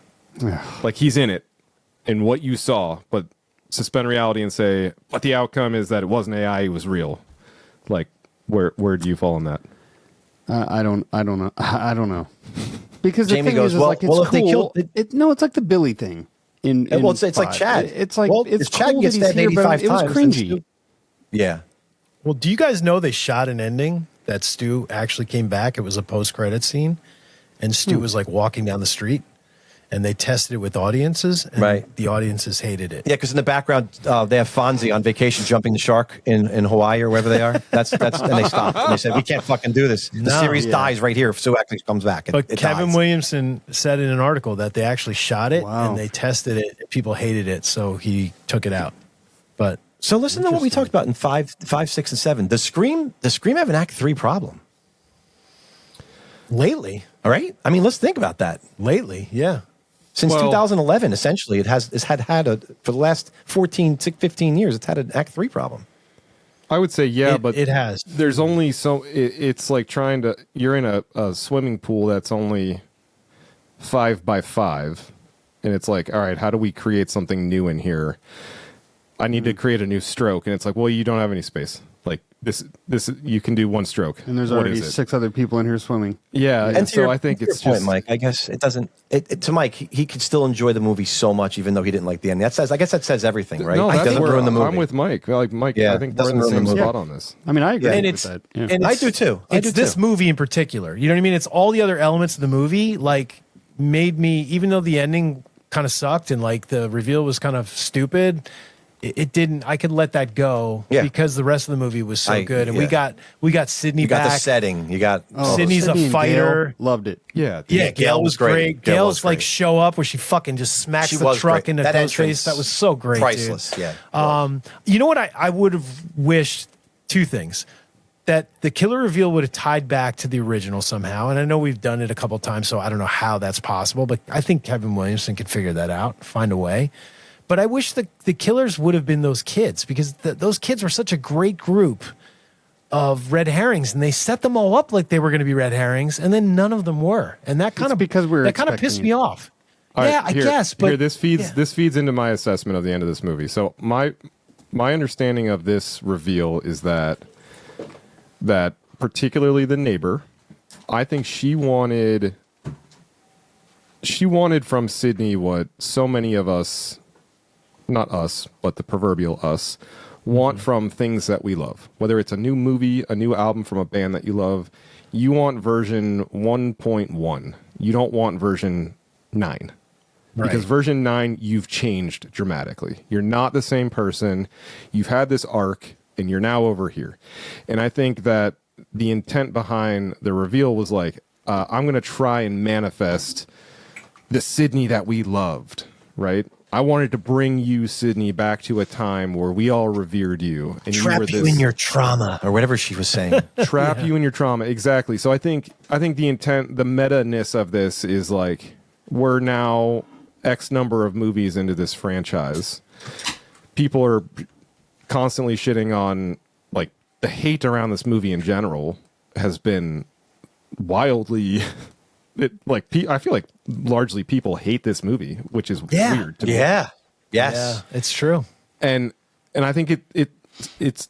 Like he's in it, and what you saw, but suspend reality and say, but the outcome is that it wasn't AI, it was real. Like where do you fall on that? I don't know. I don't know. Because the Jamie thing goes, is well- like it's well, if they cool. killed- No, it's like the Billy thing. In Well, it's like five. Chad. It's like Well, it's if Chad cool gets that he's stabbed here, but 85 it was times, then cringy. Stu- Yeah. Well, do you guys know they shot an ending that Stu actually came back? It was a post-credit scene, and Stu was like walking down the street, and they tested it with audiences, and Right. the audiences hated it. Yeah, because in the background they have Fonzie on vacation jumping the shark in Hawaii or wherever they are. That's and they stopped and they said we can't fucking do this. The No, series yeah. dies right here if Sue actually comes back. And But it Kevin dies. Williamson said in an article that they actually shot it Wow. and they tested it. People hated it, so he took it out. But So listen to what we talked about in 5, 6, and 7. The Scream have an Act 3 problem. lately, All right, I mean let's think about that. yeah. Since Well- 2011, essentially, it's had for the last 15 years, it's had an Act 3 problem. I would say but it has. There's only it's like you're in a swimming pool that's only 5 by 5, and it's like, all right, how do we create something new in here? I need to create a new stroke, and it's like, well, you don't have any space. Like this you can do one stroke, And there's What already is it? 6 other people in here swimming. Yeah, and to so your- I think to your it's point, just Mike. I guess it doesn't. To Mike, he could still enjoy the movie so much, even though he didn't like the ending. I guess that says everything, right? No, It that's doesn't where ruin the movie. I'm with Mike. Like Mike, Yeah, I think we're in doesn't the ruin same the movie. spot on this. I mean, I agree And with it's that. Yeah. and I it's- do too. It's this movie in particular. You know what I mean? It's all the other elements of the movie like made me, even though the ending kind of sucked and like the reveal was kind of stupid. It didn't. I could let that go because the rest of the movie was so good, and we got Sydney You got back. the setting. You got Sydney's Sydney a and fighter. Gail, loved it. Yeah, Yeah, Gail was great. Gail Gail's was like great. show up where she fucking just smacks She the was truck great. into That Ghostface. entrance, That was so great, priceless. dude. Yeah. You know what? I would have wished two things. That the killer reveal would have tied back to the original somehow. And I know we've done it a couple times, so I don't know how that's possible, but I think Kevin Williamson could figure that out, find a way. But I wish the killers would have been those kids because those kids were such a great group of red herrings, and they set them all up like they were going to be red herrings, and then none of them were. And that kind of because we were that kind of pissed expecting me it. off. All right, yeah, I here- guess. But here, this yeah. feeds into my assessment of the end of this movie. So my understanding of this reveal is that particularly the neighbor, I think she wanted from Sydney what so many of us, not us, but the proverbial us, want from things that we love. Whether it's a new movie, a new album from a band that you love, you want version 1.1. You don't want version 9. Because version 9, you've changed dramatically. You're not the same person. You've had this arc, and you're now over here. And I think that the intent behind the reveal was like, I'm going to try and manifest the Sydney that we loved, right? I wanted to bring you, Sydney, back to a time where we all revered you. And Trap were you this, in your trauma, or whatever she was saying. trap you in your trauma. Exactly. So I think the intent, the meta-ness of this is like, we're now X number of movies into this franchise. People are constantly shitting on, like, the hate around this movie in general has been wildly I feel like largely people hate this movie, which is weird to me. Yeah. Yes. Yeah, it's true. And I think it's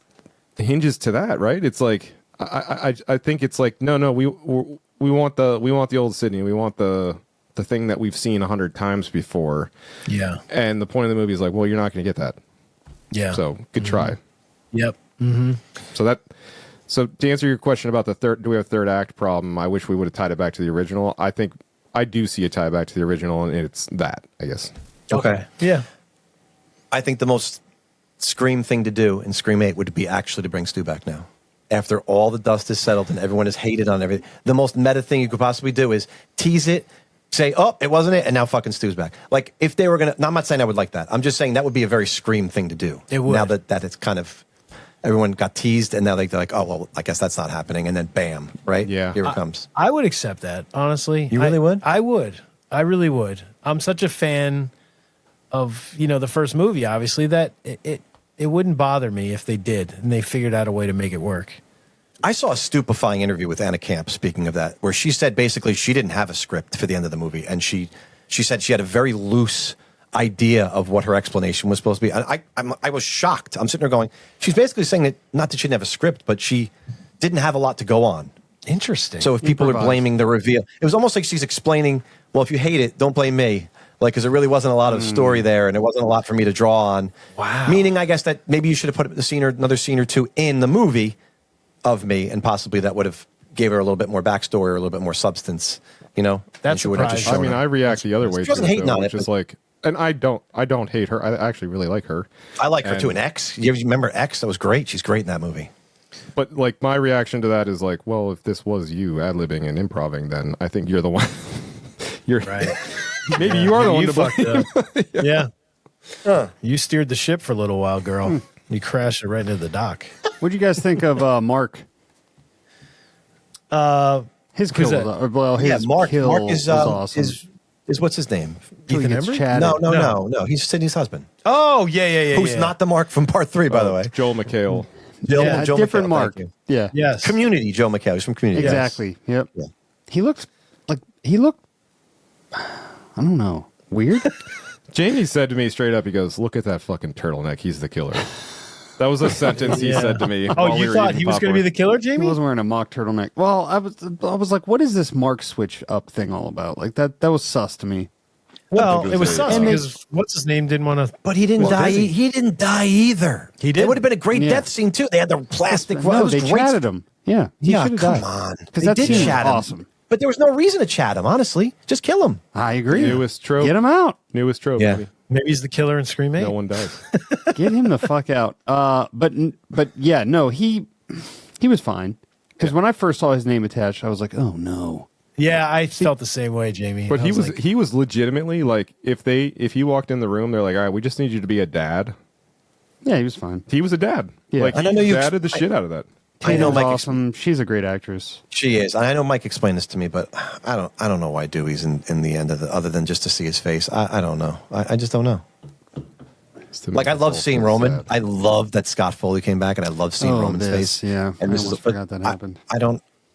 hinges to that, right? It's like I think it's like no we want the old Sydney, we want the thing that we've seen 100 times before. Yeah. And the point of the movie is like, well, you're not going to get that. Yeah. So good try. Yep. So to answer your question about do we have a third act problem? I wish we would have tied it back to the original. I think I do see a tie back to the original, and it's that, I guess. Okay. Yeah. I think the most Scream thing to do in Scream 8 would be actually to bring Stu back now. After all the dust is settled and everyone is hated on everything, the most meta thing you could possibly do is tease it, say, oh, it wasn't it, and now fucking Stu's back. Like, if they were going to, no, I'm not saying I would like that. I'm just saying that would be a very Scream thing to do. It would. Now that it's kind of, everyone got teased, and now they're like, oh, well, I guess that's not happening, and then bam, right? Yeah. Here it comes. I would accept that, honestly. You really would? I would. I really would. I'm such a fan of, the first movie, obviously, that it wouldn't bother me if they did and they figured out a way to make it work. I saw a stupefying interview with Anna Camp, speaking of that, where she said basically she didn't have a script for the end of the movie, and she said she had a very loose idea of what her explanation was supposed to be. And I was shocked. I'm sitting there going, she's basically saying that not that she didn't have a script, but she didn't have a lot to go on. Interesting. So if people are blaming the reveal, it was almost like she's explaining, well, if you hate it, don't blame me. Like, because there really wasn't a lot of story there, and there wasn't a lot for me to draw on. Wow. Meaning, I guess that maybe you should have put another scene or two in the movie of me, and possibly that would have gave her a little bit more backstory or a little bit more substance. That's she wouldn't have just I shown mean, up. I react the other way. She wasn't to it, hating though, on which it, is but- like, and I don't hate her. I actually really like her. I like her And- too. And X, you remember X? That was great. She's great in that movie. But like my reaction to that is like, well, if this was you ad-libbing and improving, then I think you're the one. You're Right. maybe you are the one You to blame. fucked up. Yeah. You steered the ship for a little while, girl. You crashed it right into the dock. What'd you guys think of Mark? His kill that? was, well, his Yeah, Mark kill is was awesome. is what's his name? Till he Ethan gets Embry? chatted. No. He's Sydney's husband. Oh, yeah. Who's not the Mark from Part 3, by the way. Joel McHale. Yeah, Joe different McHale, Mark. thank you. Yeah. Yes. Community Joe McHale. He's from Community. Exactly. Yep. Yeah. He looked, I don't know, weird. Jamie said to me straight up, he goes, "Look at that fucking turtleneck. He's the killer." That was a sentence he said to me. Oh, while we you were thought eating he was going to be the popcorn. killer, He Jamie? wasn't wearing a mock turtleneck. Well, I was like, what is this Mark switch up thing all about? Like that was sus to me. Well, it was sus And because what's his name didn't want to. But he didn't die. He didn't die either. He It didn't. would have been a great Yeah. death scene too. They had the plastic. No, it was they great. chatted him. Yeah. He Yeah, should have come died. on. Because They that did scene was chat him. awesome. But there was no reason to chat him. Honestly, just kill him. I agree. Newest trope. Get him out. Newest trope. Yeah. Baby. Maybe he's the killer in Scream 8. No one dies. Get him the fuck out. But yeah, no, he was fine. Because when I first saw his name attached, I was like, oh no. Yeah, I felt the same way, Jamie. But I like, he was legitimately like, if he walked in the room, they're like, all right, we just need you to be a dad. Yeah, he was fine. He was a dad. Yeah. Like, And he I know you- dadded the shit out of that. I know Tatum's Mike. awesome. She's a great actress. She is. I know Mike explained this to me, but I don't know why Dewey's in the end of the other than just to see his face. I don't know. I just don't know. Like I love seeing Roman. I love that Scott Foley came back, and I love seeing Roman's face. Yeah, and I this almost is forgot that happened.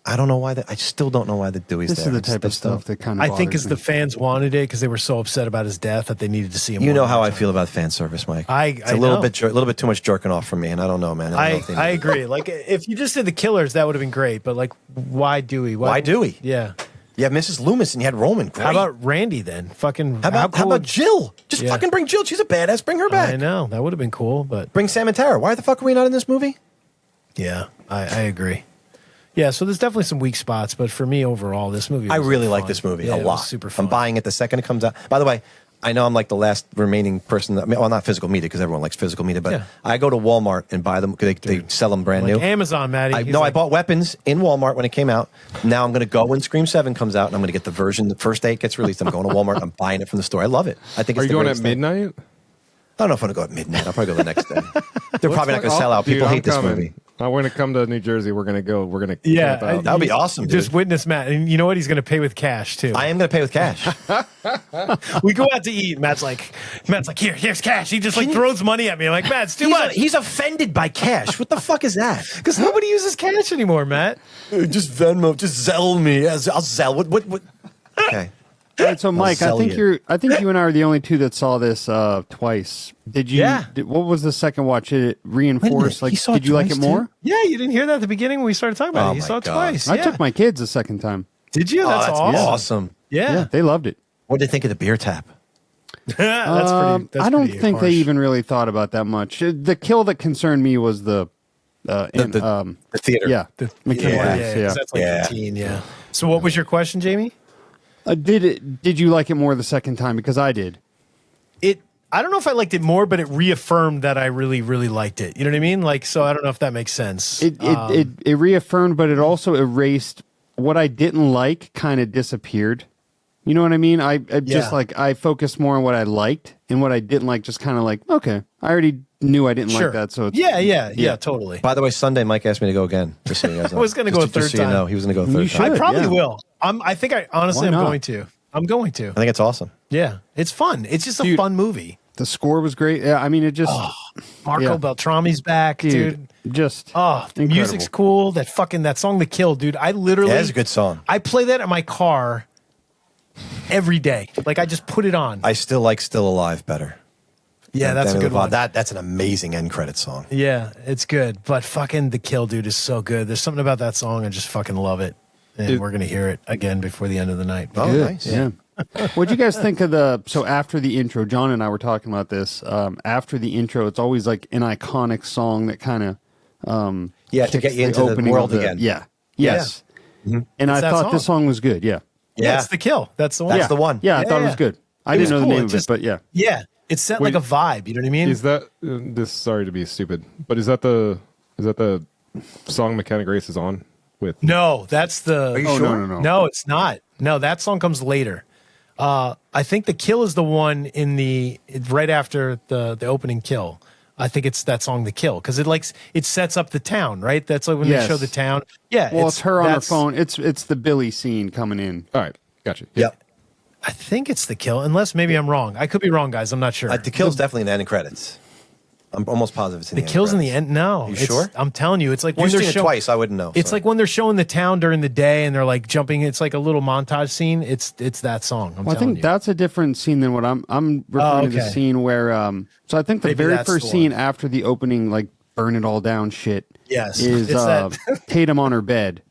I don't know why that. I still don't know why the Dewey's This there. is the It's- type of that's stuff that kind of I think bothers as the me. fans wanted it because they were so upset about his death that they needed to see him. You one know more how I time. feel about fan service, Mike. I a little know. bit, a little bit too much jerking off from me, and I don't know, man. I don't know if they I need- agree. Like if you just did the killers, that would have been great. But like, why Dewey? Why Dewey? Yeah. You have Mrs. Loomis, and you had Roman. Great. How about Randy then? Fucking. how about cool- Jill? Just Yeah. fucking bring Jill. She's a badass. Bring her back. I know that would have been cool, but Bring Sam and Tara. Why the fuck are we not in this movie? yeah, I agree. Yeah, so there's definitely some weak spots, but for me overall, this movie. I was really like fun. this movie Yeah, a it lot. was super fun. I'm buying it the second it comes out. By the way, I know I'm like the last remaining person. Well, not physical media because everyone likes physical media, but Yeah. I go to Walmart and buy them because they sell them brand Like new. Amazon, Maddie. I He's know I like- bought Weapons in Walmart when it came out. Now I'm going to go when Scream 7 comes out, and I'm going to get the version the first day it gets released. I'm going to Walmart. I'm buying it from the store. I love it. I think Are it's you the going at greatest thing. midnight? I don't know if I'm going to go at midnight. I'll probably go the next day. They're probably not going to sell out. Dude, People I'm hate this coming. movie. I'm going to come to New Jersey. We're going to go. We're going to Yeah, camp out. That would be awesome, dude. Just witness Matt, and you know what? He's going to pay with cash too. I am going to pay with cash. We go out to eat. Matt's like, here's cash. He just like throws money at me. I'm like, Matt, it's too much. He's offended by cash. What the fuck is that? Because nobody uses cash anymore, Matt. Just Venmo, just Zell me. I'll Zell. What? Okay. All right, so Mike, I sell think you. I think you and I are the only two that saw this twice. Did you? Yeah. What was the second watch? Did it reinforce? Wait a minute, he Like, saw did you like it twice, too? more? Yeah, you didn't hear that at the beginning when we started talking about Oh it. You my saw it God. twice. I Yeah. took my kids the second time. Did you? Oh, That's, that's awesome. awesome. Yeah, They loved it. What did they think of the beer tap? that's pretty. That's I don't pretty think harsh. they even really thought about that much. The kill that concerned me was the The theater. yeah, The, McKinley yeah, Reeves, yeah, 'cause that's like Yeah. the teen. Yeah. So, what was your question, Jamie? Did you like it more the second time? Because I did. I don't know if I liked it more, but it reaffirmed that I really, really liked it. You know what I mean? Like, so I don't know if that makes sense. It reaffirmed, but it also erased what I didn't like. Kind of disappeared. You know what I mean? I just Yeah. like I focused more on what I liked, and what I didn't like just kind of like, okay, I already knew I didn't Sure. like that, so it's, Yeah, totally. By the way, Sunday Mike asked me to go again. Just so you guys know. I was gonna go a third just so you time. know, he was going to go a You third should. time. I probably yeah. will. I think I honestly Why am not? going to. I'm going to. I think it's awesome. Yeah, it's fun. It's just a fun movie. The score was great. Yeah, I mean, it just Marco Yeah. Beltrami's back, dude. just Oh, the incredible. music's cool. That song, The Kill, dude. I literally. Yeah, it's a good song. I play that in my car every day. Like I just put it on. I still like Still Alive better. Yeah, that's a Demi good Lovato. one. That's an amazing end credit song. Yeah, it's good. But fucking The Kill, dude, is so good. There's something about that song. I just fucking love it. And we're going to hear it again before the end of the night. Oh, Good. nice. Yeah. What'd you guys think of so after the intro, John and I were talking about this, after the intro, it's always like an iconic song that kind of, Yeah, to get you into the world again. Yeah. Yes. And It's I that thought this song. song was good. Yeah. Yeah, it's The Kill. That's the one. That's yeah. the one. Yeah. I thought it was Yeah. good. I It didn't was know the cool. name It of just- it, but yeah. Yeah, it set Wait. like a vibe. You know what I mean? Is that this? Sorry to be stupid, but is that the song Mechanic Race is on with? No, that's the. Are you Oh, sure? no. No, it's not. No, that song comes later. I think The Kill is the one right after the opening kill. I think it's that song, The Kill, because it sets up the town, right? That's like when Yes. they show the town. Yeah. Well, it's her on her that's- phone. It's the Billy scene coming in. All right, gotcha. Yep. I think it's the kill, unless maybe I'm wrong. I could be wrong, guys. I'm not sure. The kill's definitely in the ending credits. I'm almost positive it's in The the kills in end the end. No, You it's- sure? I'm telling you, it's like when You've they're seen it showing. twice. I wouldn't know. It's so. like when they're showing the town during the day and they're like jumping. It's like a little montage scene. It's that song. I'm Well, I telling think you. that's a different scene than what I'm referring to the okay. scene where so I think the Maybe very that's first the scene one. after the opening like burn it all down shit Yes. is It's that- Tatum on her bed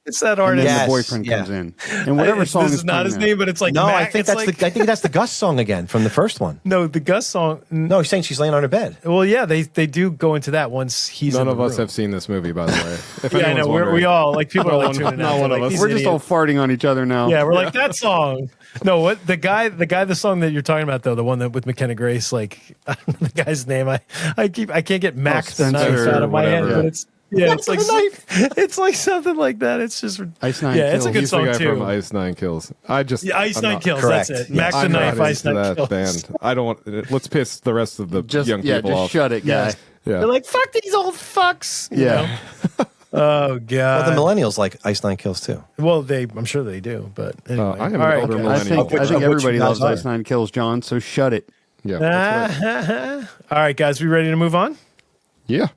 it's that and artist. then Yes, the boyfriend yeah. comes in and whatever This song is not his playing name, but it's like no, I Mac- think it's that's like, I think that's the Gus song again from the first one. no, the Gus song. No, he's saying she's laying on her bed. Well, yeah, they do go into that once he's. None in of the us room. have seen this movie, by the way. If Yeah, I anyone's know. wondering. We all like people are like Not tuning one- out. not one They're of like, us. these We're just all idiots. farting on each other now. Yeah, we're like that song. No, what the song that you're talking about though, the one that with McKenna Grace, like I don't know the guy's name. I can't get Mac the knife Spencer out of my head, whatever. but it's like it's like something like that. It's just Ice Nine yeah, it's a Kills. good He's the song guy too. from Ice Nine Kills. Yeah, Ice I'm Nine not- Kills. Correct. That's it. Yes. Mac the I'm knife, not Ice into Nine that Kills. band. I don't want. Let's piss the rest of the Just young people just off. shut it, guy. Yes. Yeah. They're like fuck these old fucks. you Yeah. know? Oh god. Well, the millennials like Ice Nine Kills too. Well, I'm sure they do, but anyway. I am an All right, older guys. millennial. I think which everybody you loves guys Ice are. Nine Kills, John. So shut it. Yeah. That's right. All right, guys, we ready to move on? Yeah.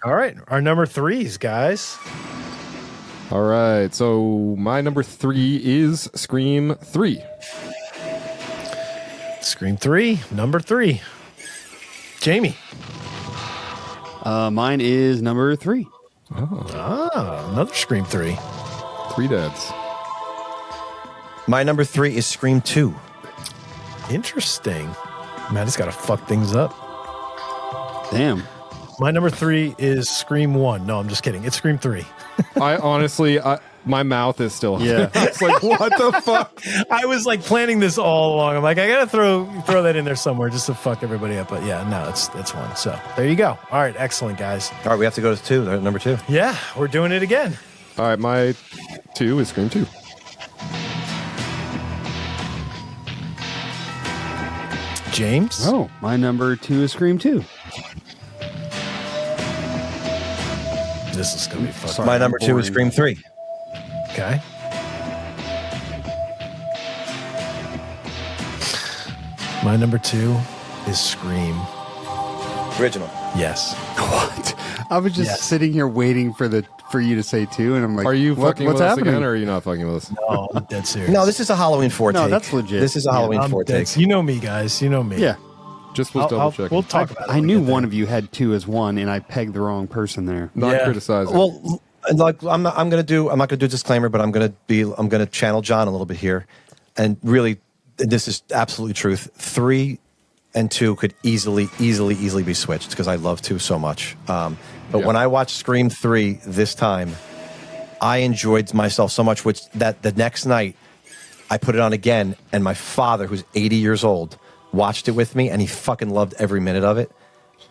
All right, our number threes, guys. All right. So my number 3 is Scream 3. Scream 3, number 3. Jamie. Mine is number 3. Another Scream 3. 3 Dads. My number 3 is Scream 2. Interesting. Man, he's got to fuck things up. Damn. My number 3 is Scream 1. No, I'm just kidding. It's Scream 3. I honestly, my mouth is still. Yeah. It's like, what the fuck? I was like planning this all along. I'm like, I got to throw that in there somewhere just to fuck everybody up. But yeah, no, it's 1. So there you go. All right, excellent, guys. All right, we have to go to 2. Number 2. Yeah, we're doing it again. All right. My 2 is Scream 2. James. Oh, my number 2 is Scream 2. This is going to be fucking My number 2 is boring. Scream 3. Okay. My number 2 is Scream. Original. Yes. What? I was just Yes. sitting here waiting for you to say 2, and I'm like, Are you fucking what's with happening? us again, or are you not fucking with us? Oh, I'm dead serious. No, this is a Halloween 4 No, take. that's legit. This is a Halloween I'm 4 dead. take. You know me, guys. You know me. Yeah. Just was double checking. We'll talk about it. I when we knew get there. one of you had 2 as 1, and I pegged the wrong person there. Not Yeah. criticizing. Well, like I'm not going to do a disclaimer, but I'm going to channel John a little bit here, and really, this is absolutely truth. 3 and 2 could easily be switched because I love 2 so much. But Yeah. when I watched Scream 3 this time, I enjoyed myself so much, which that the next night I put it on again, and my father, who's 80 years old, watched it with me, and he fucking loved every minute of it.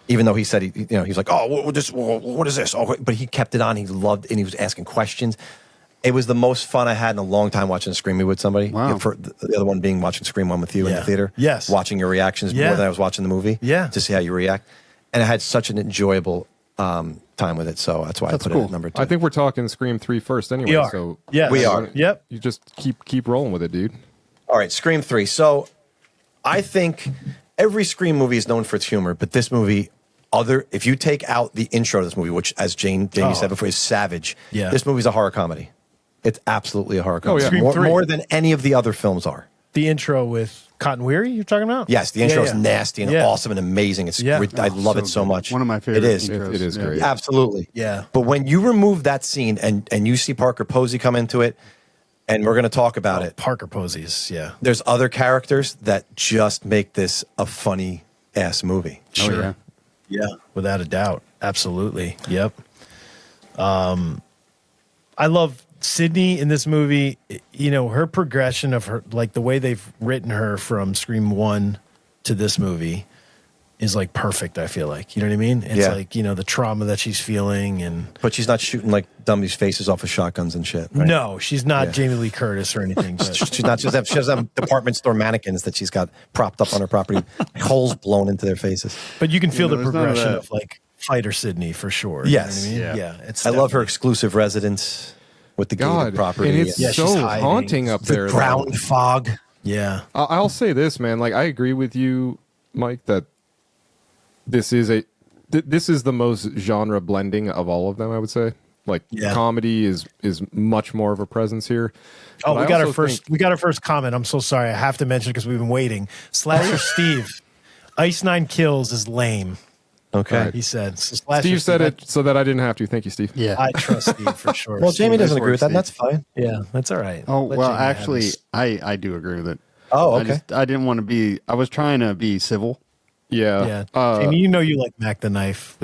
Even though he said he's like, oh, what is this? Oh, but he kept it on. He loved, and he was asking questions. It was the most fun I had in a long time watching a Scream movie with somebody. Wow. For the other one being watching Scream 1 with you in Yeah. the theater. Yes. Watching your reactions Yeah. more than I was watching the movie. Yeah. To see how you react. And I had such an enjoyable time with it. So that's why That's I put cool. it at number 2. I think we're talking Scream 3 first anyway. We are. So Yes. We are. Yep. You just keep rolling with it, dude. All right, Scream 3. So I think every Scream movie is known for its humor, but this movie, if you take out the intro to this movie, which, as Jamie said before, is savage, Yeah. this movie's a horror comedy. It's absolutely a horror comedy. yeah. Scream 3. More than any of the other films are. The intro with Cotton Weary, you're talking about? Yes, the intro Yeah, is yeah. nasty and Yeah. awesome and amazing. It's Yeah. I love so it so good. much. One of my favorite It is. intros. It is Yeah. great. Absolutely. Yeah. But when you remove that scene and you see Parker Posey come into it, and we're going to talk about it, Parker Posies, yeah. there's other characters that just make this a funny ass movie. Oh, yeah. Yeah, without a doubt. Absolutely. Yep. I love Sydney in this movie. You know, her progression of her, like the way they've written her from Scream 1 to this movie is like perfect, I feel like. You know what I mean? It's Yeah. like, you know, the trauma that she's feeling and But she's not shooting like dummies' faces off of shotguns and shit. Right? no, she's not Yeah. Jamie Lee Curtis or anything. But She's not. She doesn't have department store mannequins that she's got propped up on her property, holes blown into their faces. but you can feel Yeah, the there's none of progression that. of like fighter Sydney for sure. You Yes. know what I mean? Yeah. Yeah. It's I love her definitely- exclusive residence with the God, gated property. and it's Yeah, she's so hiding. haunting up the there. though. ground fog. Yeah. I'll say this, man. Like, I agree with you, Mike, that this is the most genre blending of all of them, I would say. Like, comedy is much more of a presence here. Oh, But we I got also we got our first comment. I'm so sorry. I have to mention because we've been waiting. Slasher Steve, Ice 9 Kills is lame. Okay. He said. So Steve said it so that I didn't have to. Thank you, Steve. Yeah. I trust Steve for sure. Well, Jamie Steve, doesn't nice agree with that, and work, that's fine. Yeah, that's all right. Oh, Let well, Jamie have actually, his- I do agree with it. Oh, okay. I didn't want to be, I was trying to be civil. Yeah. yeah. Jamie, you know you like Mac the Knife.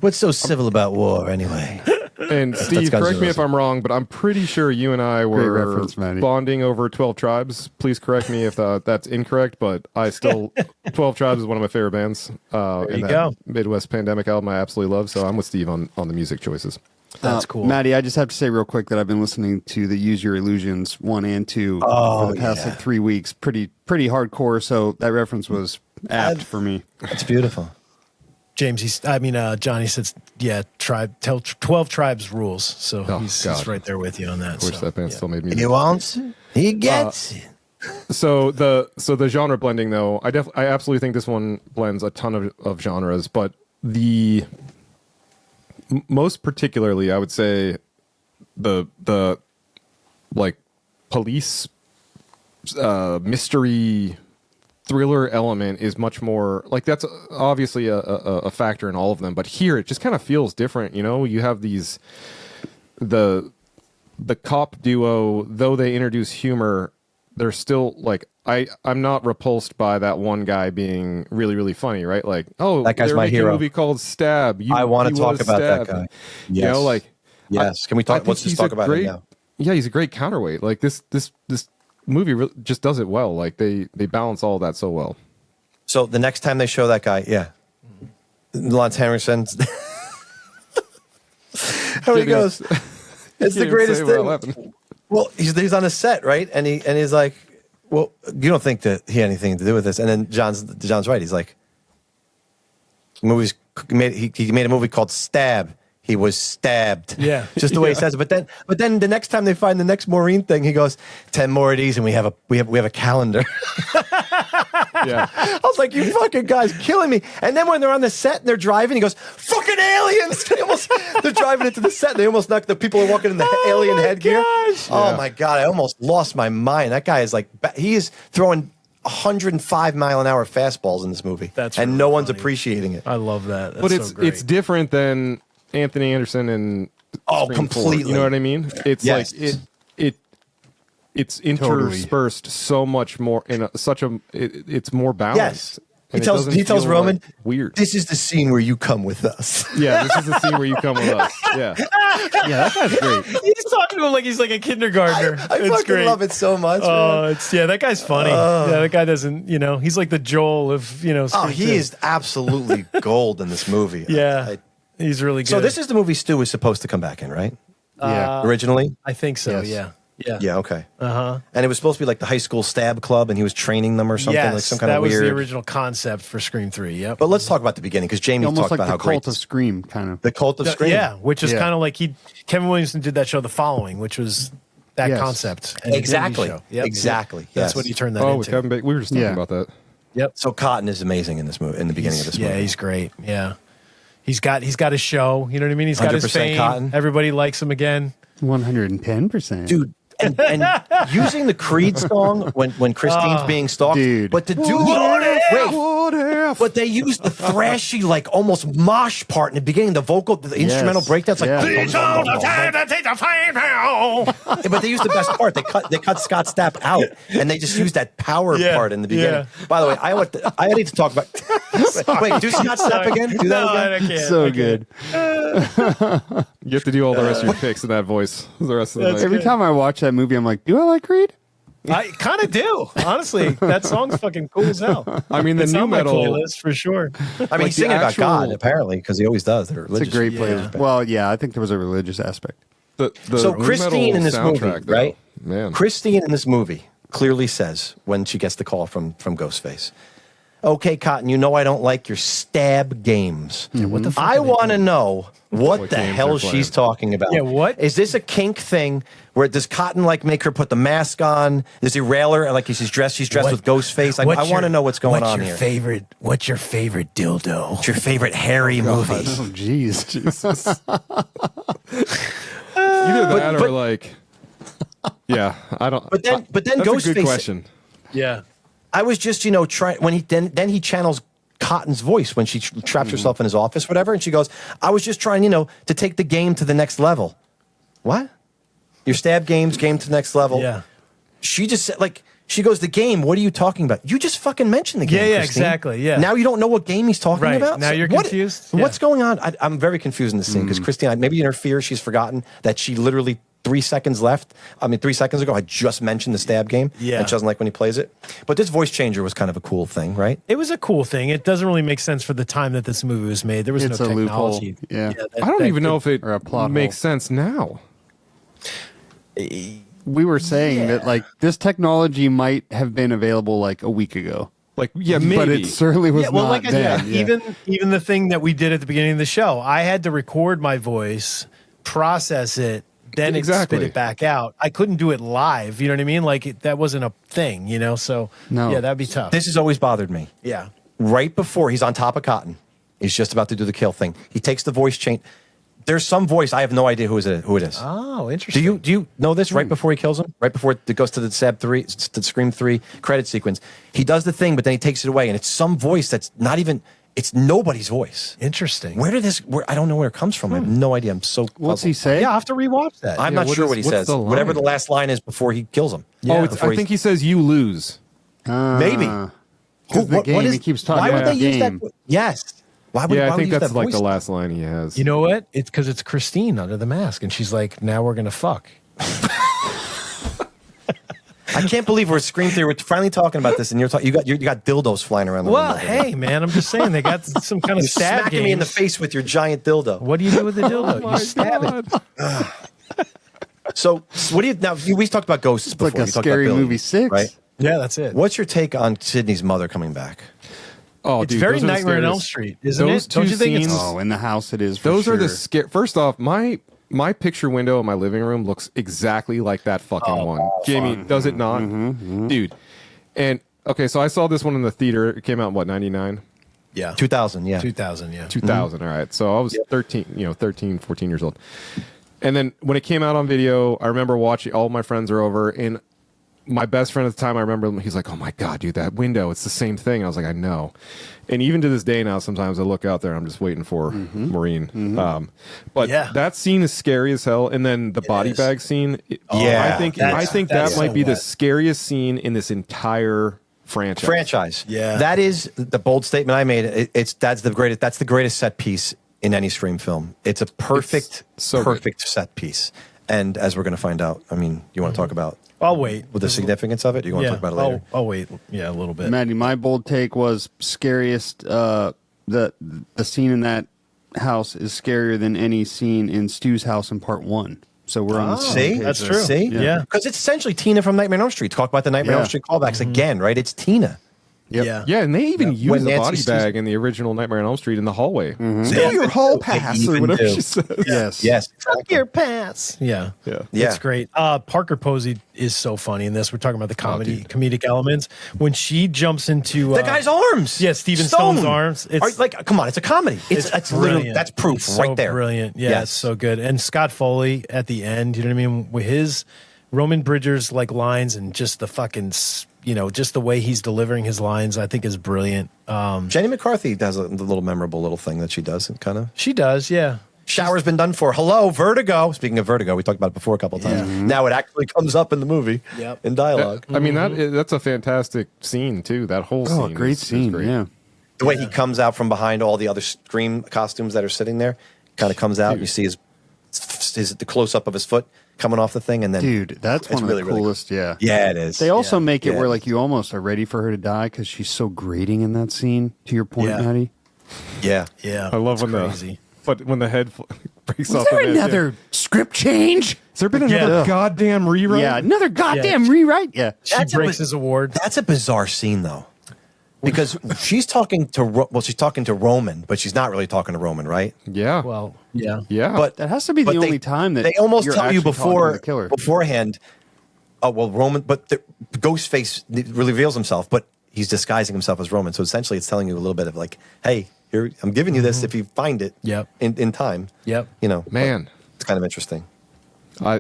What's so civil about war, anyway? And Steve, Guns correct me N' if I'm wrong, but I'm pretty sure you and I were reference, Matty. bonding over 12 Tribes. Please correct me if that's incorrect, but I still 12 Tribes is one of my favorite bands. There you that go. Midwest Pandemic album I absolutely love, so I'm with Steve on the music choices. That's cool. Maddie, I just have to say real quick that I've been listening to the Use Your Illusions 1 and 2 for the past like 3 weeks. Pretty hardcore, so that reference was apt for me. It's beautiful. James, Johnny says, 12 Tribes rules. So he's right there with you on that. I wish that band still made music. He wants it. He gets it. So the genre blending though, I absolutely think this one blends a ton of genres, but most particularly I would say the like police mystery thriller element is much more like that's obviously a factor in all of them, but here it just kind of feels different. You have these the cop duo, though they introduce humor, they're still like I'm not repulsed by that one guy being really, really funny, right? Like, oh, that guy's they're my making hero. A movie called Stab. I want he to talk was about that stabbed. guy. Yes. Yes. Can we talk? Let's just talk about it now. Yeah, he's a great counterweight. Like this movie really just does it well. Like they balance all of that so well. So the next time they show that guy, Lance Henriksen, how he goes, it's the greatest thing. Well, he's on a set, right? And he's like, well, you don't think that he had anything to do with this? And then John's right. He's like, he made a movie called Stab. He was stabbed. Yeah. Just the way he says it. But then the next time they find the next Maureen thing, he goes, 10 more of these and we have a calendar. Yeah. I was like, you fucking guys killing me. And then when they're on the set and they're driving, he goes, fucking aliens. They're driving into the set and they almost knock the people are walking in the alien headgear. gosh. Oh my God. I almost lost my mind. That guy is like, he is throwing 105 mile an hour fastballs in this movie. That's and really no one's funny. appreciating it. I love that. That's But so great. it's different than Anthony Anderson and Oh, Scream 4. completely. You know what I mean? It's Yes. like it's interspersed so much more in it's more balanced. Yes. And it He doesn't tells feel, Roman, like, weird. this is the scene where you come with us. Yeah, this is the scene where you come with us. Yeah. Yeah, that guy's great. He's talking to him like he's like a kindergartner. I It's fucking great. love it so much. Oh, man. that guy's funny. Yeah, that guy doesn't, he's like the Joel of, Oh, Scream he 2. is absolutely gold in this movie. Yeah, he's really good. So this is the movie Stu was supposed to come back in, right? Yeah. Originally? I think so. Yes. Yeah. Yeah, okay. Uh-huh. And it was supposed to be like the high school stab club, and he was training them or something, Yes, like some kind that of was weird. the original concept for Scream 3. Yep. But let's talk about the beginning because Jamie Almost talked like about the how great cult of Scream, kind of. the cult of Scream. Yeah, which is Yeah. kind of like Kevin Williamson did that show, The Following, which was that Yes. concept. And the Exactly. indie show. Yep. Exactly. That's Yes. what he turned that Oh, with into. Kevin Bacon. We were just talking Yeah. about that. Yep. So Cotton is amazing in this movie. In the beginning of this movie, Yeah, he's great. Yeah. He's got his show. You know what I mean? He's got his 100% fame. Cotton. Everybody likes him again. 110%. dude. And using the Creed song when Christine's being stalked, Dude. but to do but they used the thrashy, like almost mosh part in the beginning, the instrumental breakdowns, like. But they used the best part. They cut Scott Stapp out, and they just used that power part in the beginning. yeah. By the way, I need to talk about. Wait, do Scott Stapp again? Do that again. I can't. So good. You have to do all the rest of your picks in that voice the rest of the night. Every time I watch that movie, I'm like, do I like Creed? I kind of do. Honestly, that song's fucking cool as hell. I mean, the It's new on my metal. playlist for sure. I mean, he's singing about God apparently because he always does. They're It's a religious. great Yeah. playlist. Well, yeah, I think there was a religious aspect. The So new Christine metal in this movie, soundtrack, though, right? Man. Christine in this movie clearly says when she gets the call from Ghostface, Okay, Cotton, you know I don't like your stab games. What the fuck I are they want to doing? know what the games hell they're she's playing. talking about. Yeah, what? Is this a kink thing where does Cotton like make her put the mask on? Does he rail her like she's dressed with Ghostface? I want to know what's going on here. What's your favorite dildo? What's your favorite hairy movie? Oh, jeez. Jesus. Either that or like, yeah, I don't. But then that's Ghostface. a good question. Yeah. I was just, trying when he channels Cotton's voice when she traps herself in his office, whatever, and she goes, "I was just trying, to take the game to the next level." What? Your stab game to the next level? Yeah. She just said, she goes, "The game. What are you talking about? You just fucking mentioned the game." Yeah, Christine. exactly. Yeah. Now you don't know what game he's talking Right. about. Now you're what- confused? What's Yeah. going on? I'm very confused in this scene because Christine, maybe in her fear, she's forgotten that she literally 3 seconds ago, I just mentioned the stab game. Yeah. And she doesn't like when he plays it. But this voice changer was kind of a cool thing, right? It was a cool thing. It doesn't really make sense for the time that this movie was made. There was It's no a loophole. technology. Yeah. I don't even know if it or a plot makes hole. sense now. We were saying that like this technology might have been available like a week ago, Like, yeah, maybe. but it certainly was Yeah, well, not like I then. said, Yeah. even the thing that we did at the beginning of the show, I had to record my voice, process it, then Exactly. spit it back out. I couldn't do it live. You know what I mean? Like that wasn't a thing. So No. yeah, that'd be tough. This has always bothered me. yeah. Right before he's on top of Cotton, he's just about to do the kill thing. He takes the voice chain. There's some voice. I have no idea who it is. Oh, Do interesting. you know this? Right before he kills him, right before it goes to the Scream 3 credit sequence, he does the thing, but then he takes it away, and it's some voice that's not even. It's nobody's voice. Interesting. Where I don't know where it comes from. I have no idea. I'm so. What's he puzzled. say? Yeah, I'll have to rewatch that. I'm Yeah, not what sure is- what he what's says. the Whatever line? the last line is before he kills him. Oh, before I think he says you lose. maybe. the game, he keeps talking Why would about they use game. that? Yes. Why would? Yeah, why I would think use that's that like voice? the last line he has. You know what? It's because it's Christine under the mask, and she's like, "Now we're gonna fuck." I can't believe we're Scream 3. We're finally talking about this, and you got dildos flying around. The Well, room. hey, man, I'm just saying they got some kind of You're stab smacking me in the games. face with your giant dildo. What do you do with the dildo? Oh you stab it. So, what do you now? We talked about ghosts It's before. like a We talked scary about Billy, movie 6. right? Yeah, that's it. What's your take on Sydney's mother coming back? Oh, It's dude, very those are the Nightmare on scariest- Elm Street, isn't Those it? Don't two you think scenes, it's? Oh, in the house it is. For those sure. are the scare. First off, my picture window in my living room looks exactly like that fucking one. Jamie, does it not? Dude. And okay, so I saw this one in the theater. It came out in what, 99? Yeah, 2000, yeah. 2000. Yeah, 2000. All right. So I was 13, 14 years old. And then when it came out on video, I remember watching, all my friends are over, and my best friend at the time, I remember he's like, "Oh my God, dude, that window, it's the same thing." And I was like, "I know." And even to this day now, sometimes I look out there and I'm just waiting for Maureen. But Yeah. that scene is scary as hell. And then the body is. bag scene, Yeah, I think that's that might so be the bad. scariest scene in this entire franchise. Yeah, that is the bold statement I made. That's the greatest set piece in any Scream film. It's a perfect, It's so perfect set piece. And as we're going to find out, I mean, you want to talk about I'll wait. the significance of it? You want to talk about it later? I'll wait. Yeah, a little bit. Maddie, my bold take was scariest. The scene in that house is scarier than any scene in Stu's house in part 1. So we're on the same See, page that's there. true. See, Yeah. because it's essentially Tina from Nightmare on Elm Street. Talk about the Nightmare on Elm Yeah. Street callbacks again, right? It's Tina. Yep. Yeah. Yeah, and they even When use the Nancy body sees- bag in the original Nightmare on Elm Street in the hallway. Mm-hmm. Steal your hall They pass or even whatever do. she says. Yes. Yes, Fuck exactly. your pants. Yeah. Yeah. Yeah. It's great. Parker Posey is so funny in this. We're talking about the dude. comedic elements. When she jumps into The guy's arms. Yeah, Steven Stone's arms. It's Come on, it's a comedy. It's literally brilliant. that's proof It's so right there. Brilliant. Yeah, Yes. it's so good. And Scott Foley at the end, you know what I mean? With his Roman Bridgers like lines and just the fucking, just the way he's delivering his lines, I think is brilliant. Jenny McCarthy does a little memorable little thing that she does. Kind of She does, yeah. shower's been done for. Hello, Vertigo. Speaking of Vertigo, we talked about it before a couple of times. Now it actually comes up in the movie Yep. in dialogue. I mean, that's a fantastic scene, too. That whole Oh, scene. great is scene. great. Yeah. The way he comes out from behind all the other Scream costumes that are sitting there, kind of comes out. And you see the close up of his foot coming off the thing, and then Dude, that's it's one of really, the really coolest. Yeah. yeah, it is. They also make it Yeah. where like you almost are ready for her to die because she's so grating in that scene. To your point, Yeah. Maddie. yeah. Yeah. I love it's when crazy. when the head breaks Was off there the head. another script change? Has there been another Yeah. goddamn rewrite? Yeah, another goddamn rewrite. Yeah. She That's a breaks bit- his award. That's a bizarre scene, though. Because she's talking to she's talking to Roman, but she's not really talking to Roman, right? Yeah. Well, yeah. Yeah. But That has to be the only time that they almost you're tell you actually talking to the killer. beforehand. Oh well, Roman, but the Ghostface reveals himself, but he's disguising himself as Roman. So essentially, it's telling you a little bit of like, hey, here I'm giving you this if you find it. Yep. In time. Yep. You know, Man. it's kind of interesting. I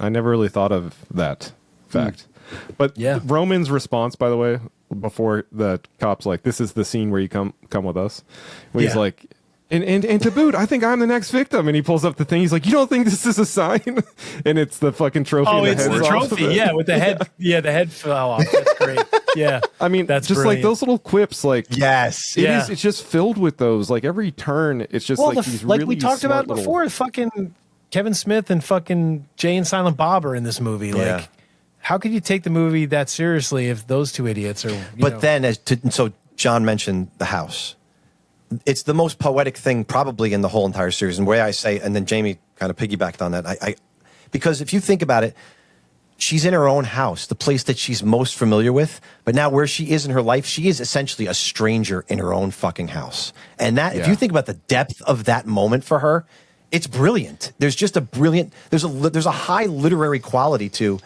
never really thought of that fact. But Yeah. Roman's response, by the way, before the cops like, this is the scene where you come with us. Where he's Yeah. like, and to boot, I think I'm the next victim. And he pulls up the thing. He's like, you don't think this is a sign? And it's the fucking trophy. Oh, and it's head's the off of trophy. it. Yeah, with the head. Yeah, the head fell off. That's great. Yeah. I mean, That's just brilliant. like those little quips, like Yes. Yeah. it's just filled with those. Like every turn, it's just Well, like these like really we talked smart about little- before, fucking Kevin Smith and fucking Jay and Silent Bob are in this movie. Yeah. Like, how could you take the movie that seriously if those two idiots are? But then, so John mentioned the house. It's the most poetic thing probably in the whole entire series. And the way I say, and then Jamie kind of piggybacked on that. Because if you think about it, she's in her own house, the place that she's most familiar with. But now where she is in her life, she is essentially a stranger in her own fucking house. And that, if Yeah. you think about the depth of that moment for her, it's brilliant. There's just a brilliant, there's a high literary quality to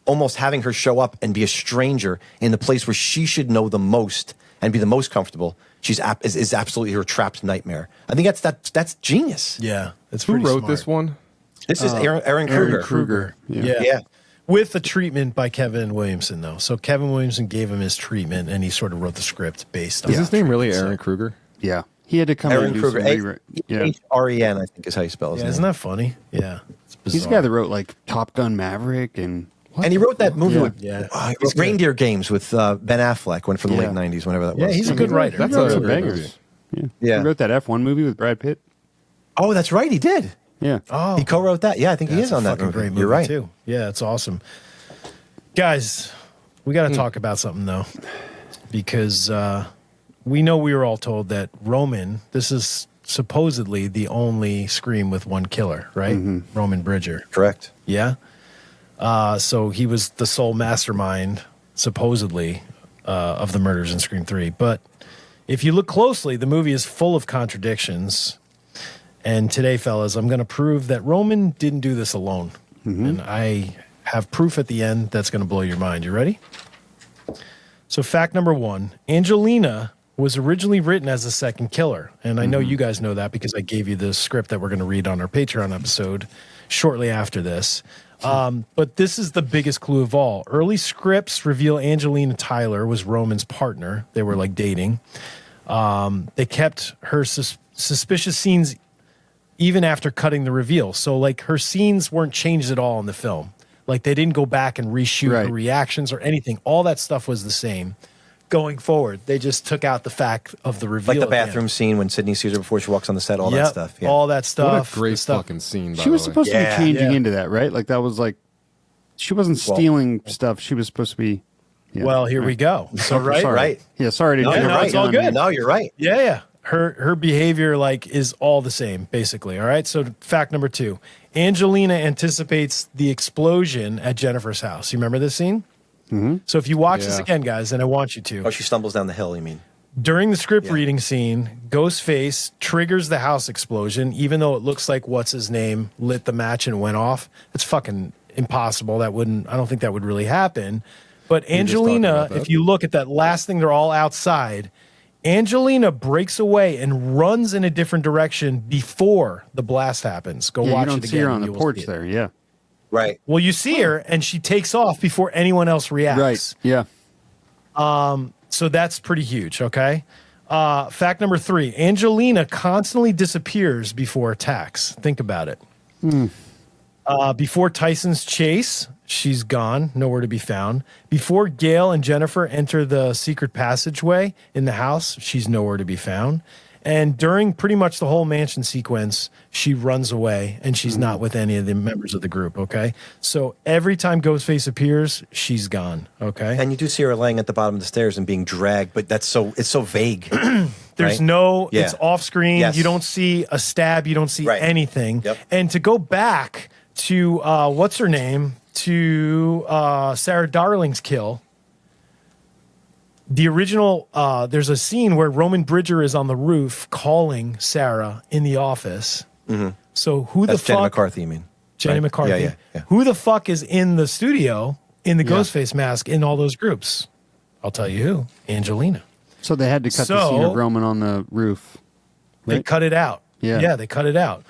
almost having her show up and be a stranger in the place where she should know the most and be the most comfortable. Is absolutely her trapped nightmare. I think that's genius. yeah, it's Who pretty wrote smart. this one? This is Aaron Kruger. Aaron Kruger. Yeah. Yeah. With a treatment by Kevin Williamson, though. So Kevin Williamson gave him his treatment, and he sort of wrote the script based on. Is his name really treatment, so- Aaron Kruger? Yeah. He had to come in Aaron and do Kruger. some rewrite. Yeah. H-R-E-N, I think is how you spell his Yeah, name. isn't that funny? Yeah, it's bizarre. He's the guy that wrote like Top Gun Maverick and And he wrote that movie Yeah. with Yeah. Reindeer Games with Ben Affleck, went from the Yeah. late 90s, whenever that was. Yeah, he's a good writer. That's he wrote a some great bangers. movie. Yeah. Yeah. He wrote that F1 movie with Brad Pitt. Oh, that's right, he did. Yeah. Oh, He co-wrote that. Yeah, I think he that's is on a that fucking movie. great movie You're right. too. Yeah, it's awesome. Guys, we got to talk about something though, because we know we were all told that Roman. This is supposedly the only Scream with one killer, right? Roman Bridger. Correct. Yeah. So he was the sole mastermind, supposedly, of the murders in Scream 3. But if you look closely, the movie is full of contradictions. And today, fellas, I'm going to prove that Roman didn't do this alone. And I have proof at the end that's going to blow your mind. You ready? So fact number one, Angelina was originally written as the second killer. And I know you guys know that because I gave you the script that we're going to read on our Patreon episode shortly after this. But this is the biggest clue of all. Early scripts reveal Angelina Tyler was Roman's partner. They were like dating. They kept her suspicious scenes even after cutting the reveal. So like her scenes weren't changed at all in the film. Like they didn't go back and reshoot Right. her reactions or anything. All that stuff was the same. Going forward, they just took out the fact of the reveal. Like the at end. bathroom scene when Sydney sees her before she walks on the set, all that Yep, stuff. Yeah. all that stuff. What a great the stuff. fucking scene, by She was the way. supposed to Yeah. be changing Yeah. into that, right? Like that was like she wasn't Well- stealing stuff. She was supposed to be. Yeah. Well, here we go. So right, Sorry. Right. Yeah, sorry to No, jump you're no, right. it's all on good. you. No, you're right. Yeah. Her behavior like is all the same, basically. All right. So fact number two, Angelina anticipates the explosion at Jennifer's house. You remember this scene? Mm-hmm. So if you watch this Yeah. again, guys, and I want you to, Oh, she stumbles down the hill, you mean? during the script Yeah. reading scene, Ghostface triggers the house explosion, even though it looks like what's his name lit the match and went off. It's fucking impossible. I don't think that would really happen. But just talking Angelina, about that? if you look at that last thing, they're all outside. Angelina breaks away and runs in a different direction before the blast happens. Go Yeah, watch you don't it again. see her on and the you will porch see it. there. Yeah. Right. Well, you see her and she takes off before anyone else reacts. Right. Yeah. So that's pretty huge, okay? Fact number three, Angelina constantly disappears before attacks. Think about it. Before Tyson's chase, she's gone, nowhere to be found. Before Gail and Jennifer enter the secret passageway in the house, she's nowhere to be found. And during pretty much the whole mansion sequence, she runs away and she's not with any of the members of the group, okay? So every time Ghostface appears, she's gone, okay? And you do see her laying at the bottom of the stairs and being dragged, but it's so vague. There's right? no, Yeah. it's off screen. Yes. You don't see a stab. You don't see Right. anything. Yep. And to go back to, what's her name? To Sarah Darling's kill. The original, there's a scene where Roman Bridger is on the roof calling Sarah in the office. So who That's the Jenny fuck? McCarthy, you mean? Jenny Right? McCarthy. Yeah. Who the fuck is in the studio in the Ghostface mask in all those groups? I'll tell you who. Angelina. So they had to cut the scene of Roman on the roof. They Right? cut it out. Yeah. They cut it out.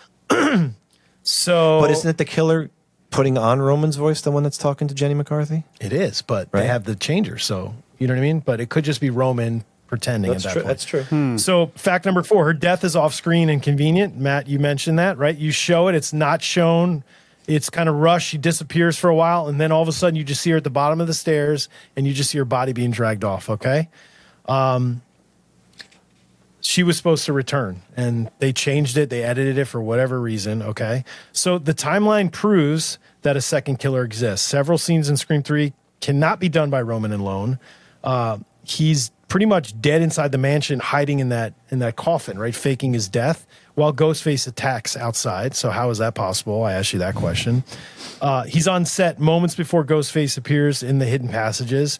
So, But isn't it the killer putting on Roman's voice, the one that's talking to Jenny McCarthy? it is, but Right. they have the changer. So you know what I mean. But it could just be Roman pretending at that point. That's true. So fact number 4, her death is off screen and convenient. Matt, you mentioned that, right? You show it, it's not shown. It's kind of rushed. She disappears for a while, and then all of a sudden you just see her at the bottom of the stairs, and you just see her body being dragged off. Okay. She was supposed to return, and they changed it. They edited it for whatever reason. Okay. So the timeline proves that a second killer exists. Several scenes in Scream 3 cannot be done by Roman alone. He's pretty much dead inside the mansion, hiding in that coffin, right? Faking his death while Ghostface attacks outside. So how is that possible? I asked you that question. He's on set moments before Ghostface appears in the hidden passages.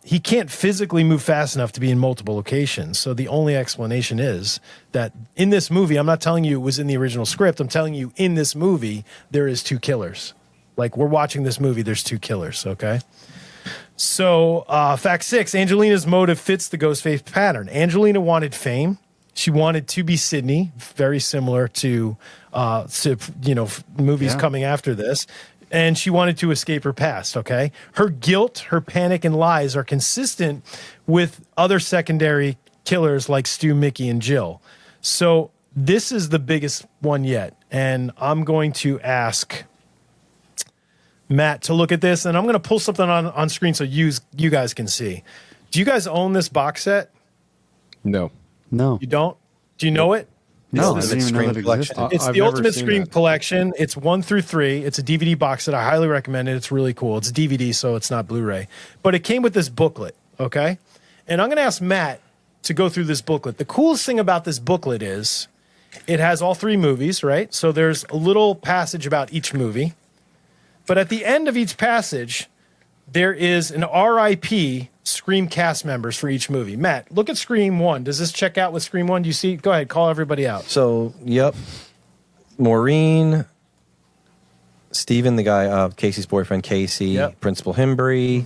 He can't physically move fast enough to be in multiple locations. So the only explanation is that in this movie, I'm not telling you it was in the original script. I'm telling you in this movie, there is 2 killers. Like we're watching this movie, there's 2 killers. Okay. So fact 6, Angelina's motive fits the Ghostface pattern. Angelina wanted fame. She wanted to be Sydney, very similar to movies coming after this. And she wanted to escape her past, okay? Her guilt, her panic, and lies are consistent with other secondary killers like Stu, Mickey, and Jill. So this is the biggest one yet. And I'm going to ask Matt to look at this, and I'm going to pull something on screen so you guys can see. Do you guys own this box set? No. No. You don't? Do you know it? No, I It's didn't the even know Scream that collection. existed. It's I've the never Ultimate seen Scream that. Collection. It's 1 through 3. It's a DVD box set. I highly recommend it. It's really cool. It's DVD, so it's not Blu-ray. But it came with this booklet, okay? And I'm going to ask Matt to go through this booklet. The coolest thing about this booklet is it has all 3 movies, right? So there's a little passage about each movie. But at the end of each passage, there is an RIP Scream cast members for each movie. Matt, look at Scream 1. Does this check out with Scream 1? Do you see? Go ahead, call everybody out. So, yep. Maureen, Steven, the guy, Casey's boyfriend, Casey, Yep. Principal Himbry,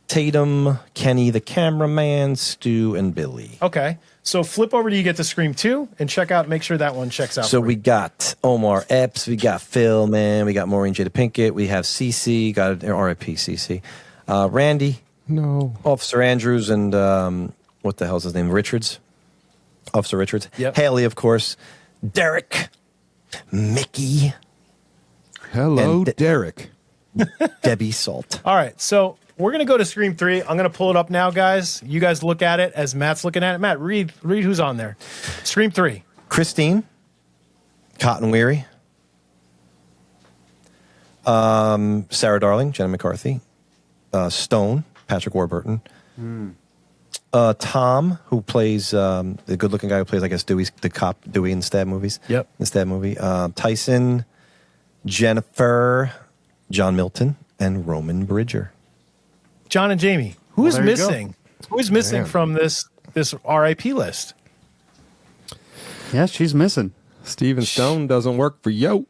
Tatum, Kenny, the cameraman, Stu, and Billy. Okay. So flip over to you get to Scream 2 and check out, make sure that one checks out. So for we you. got Omar Epps, we got Phil, man, we got Maureen Jada Pinkett, we have CC, got RIP CC, Randy, No. Officer Andrews, and what the hell's his name? Richards? Officer Richards. Yep. Haley, of course. Derek, Mickey, Hello, And- Derek. Debbie Salt. All right. So we're going to go to Scream 3. I'm going to pull it up now, guys. You guys look at it as Matt's looking at it. Matt, read who's on there. Scream 3. Christine, Cotton Weary, Sarah Darling, Jenna McCarthy, Stone, Patrick Warburton, Tom, who plays the good-looking guy who plays, I guess, the cop Dewey in the Stab movies. Yep. The Stab movie. Tyson, Jennifer, John Milton, and Roman Bridger. John and Jamie. Who is there you go. missing? Who is missing from this RIP list? Yeah, she's missing. Steven Stone doesn't work for yo.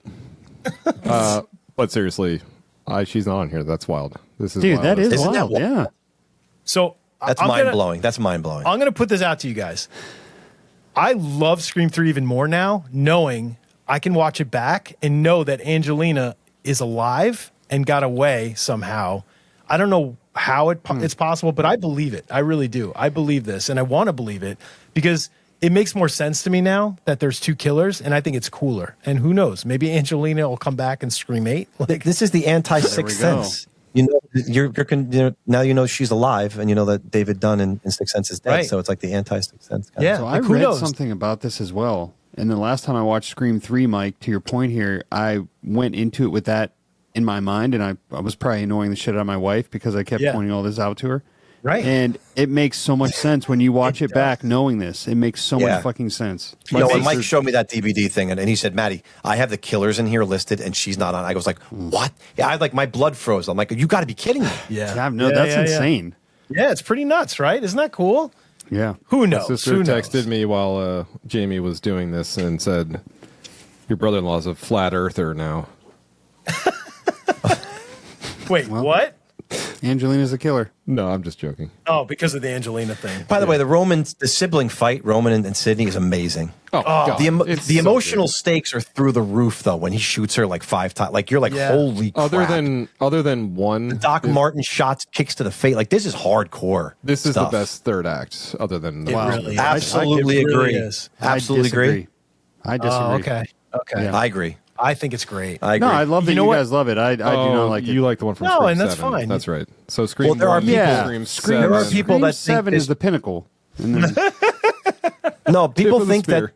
But seriously, she's not on here. That's wild. This is Dude, wild. that is Isn't that wild. wild? Yeah. So That's I'm gonna- mind-blowing. That's mind-blowing. I'm going to put this out to you guys. I love Scream 3 even more now, knowing I can watch it back and know that Angelina is alive and got away somehow. I don't know how it's possible, but I believe it. I really do. I believe this, and I want to believe it because it makes more sense to me now that there's 2 killers, and I think it's cooler. And who knows? Maybe Angelina will come back and Scream 8. Like, This is the anti-Sixth There we go. Sense. You know, now you know she's alive, and you know that David Dunn in Sixth Sense is dead. Right. So it's like the anti-Sixth Sense. Yeah. So like, I who read knows? something about this as well. And the last time I watched Scream 3, Mike, to your point here, I went into it with that in my mind, and I was probably annoying the shit out of my wife because I kept Yeah. pointing all this out to her. Right. And it makes so much sense when you watch it back knowing this. It makes so Yeah. much fucking sense. You know, My and Mike sister- showed me that DVD thing, and he said, "Maddie, I have the killers in here listed, and she's not on." I was like, "What?" Yeah, I like my blood froze. I'm like, "You got to be kidding me!" Yeah, no, that's insane. Yeah, it's pretty nuts, right? Isn't that cool? Yeah. Who My knows? sister Who knows? texted me while Jamie was doing this and said, "Your brother-in-law's a flat earther now." Wait, what? Angelina's the killer. No, I'm just joking. Oh, because of the Angelina thing. By the way, the sibling fight, Roman and Sydney, is amazing. Oh, God. It's The so emotional good. stakes are through the roof, though. When he shoots her like 5 times, like you're like, Yeah. holy crap! Other than one, Doc Martin shots, kicks to the face. Like this is hardcore. this is stuff. the best third act. Other than the It first really one. is. Absolutely It really agree. is. Absolutely agree. I disagree. Oh, okay. Okay. Yeah. I agree. I think it's great. I agree. No, I love that You know you what? guys love it. I do not like it. You like the one from No, Scream and that's 7. fine. That's right. So Scream Well, there are 1, people- Yeah. Scream Scream- 7. there are people Scream that think 7 this- is the pinnacle. And then, No, people of the think that spear.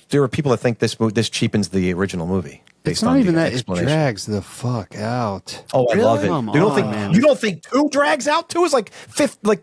there are people that think this cheapens the original movie. it's Based not on even the that. It explanation. drags the fuck out. Oh, I love it. Come You don't on, think man. you don't think 2 drags out? 2 is like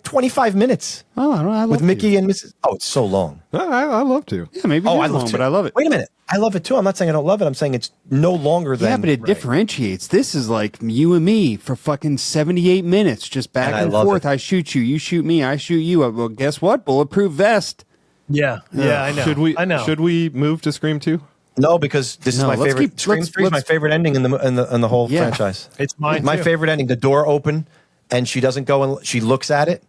25 minutes Oh, I don't know. I love with to. Mickey and Mrs. Oh, it's so long. I love to. Yeah, maybe Oh, it I is love long, it, but I love it. Wait a minute, I love it too. I'm not saying I don't love it. I'm saying it's no longer than. Yeah, but it differentiates. This is like you and me for fucking 78 minutes, just back And I and love forth. it. I shoot you, you shoot me, I shoot you. Well, guess what? Bulletproof vest. Yeah. Yeah, I know. I know. Should we move to Scream 2? No, because this is No, my let's favorite. keep- Scream let's- 3 is my let's- favorite ending in the whole Yeah. franchise. It's mine, My too. favorite ending. The door open, and she doesn't go and she looks at it,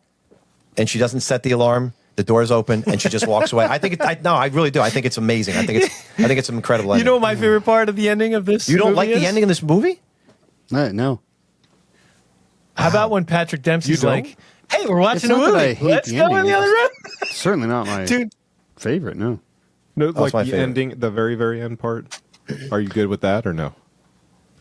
and she doesn't set the alarm. The door's open, and she just walks away. I think I really do. I think it's amazing. I think it's an incredible ending. You know what my favorite part of the ending of this You don't movie like is? the ending of this movie? No. How about when Patrick Dempsey's You don't? like, hey, we're watching It's a not that movie. I hate Let's the go in ending. the other room. Certainly not my Dude, favorite, no. No, That's like my the favorite. ending, the very, very end part. Are you good with that or no?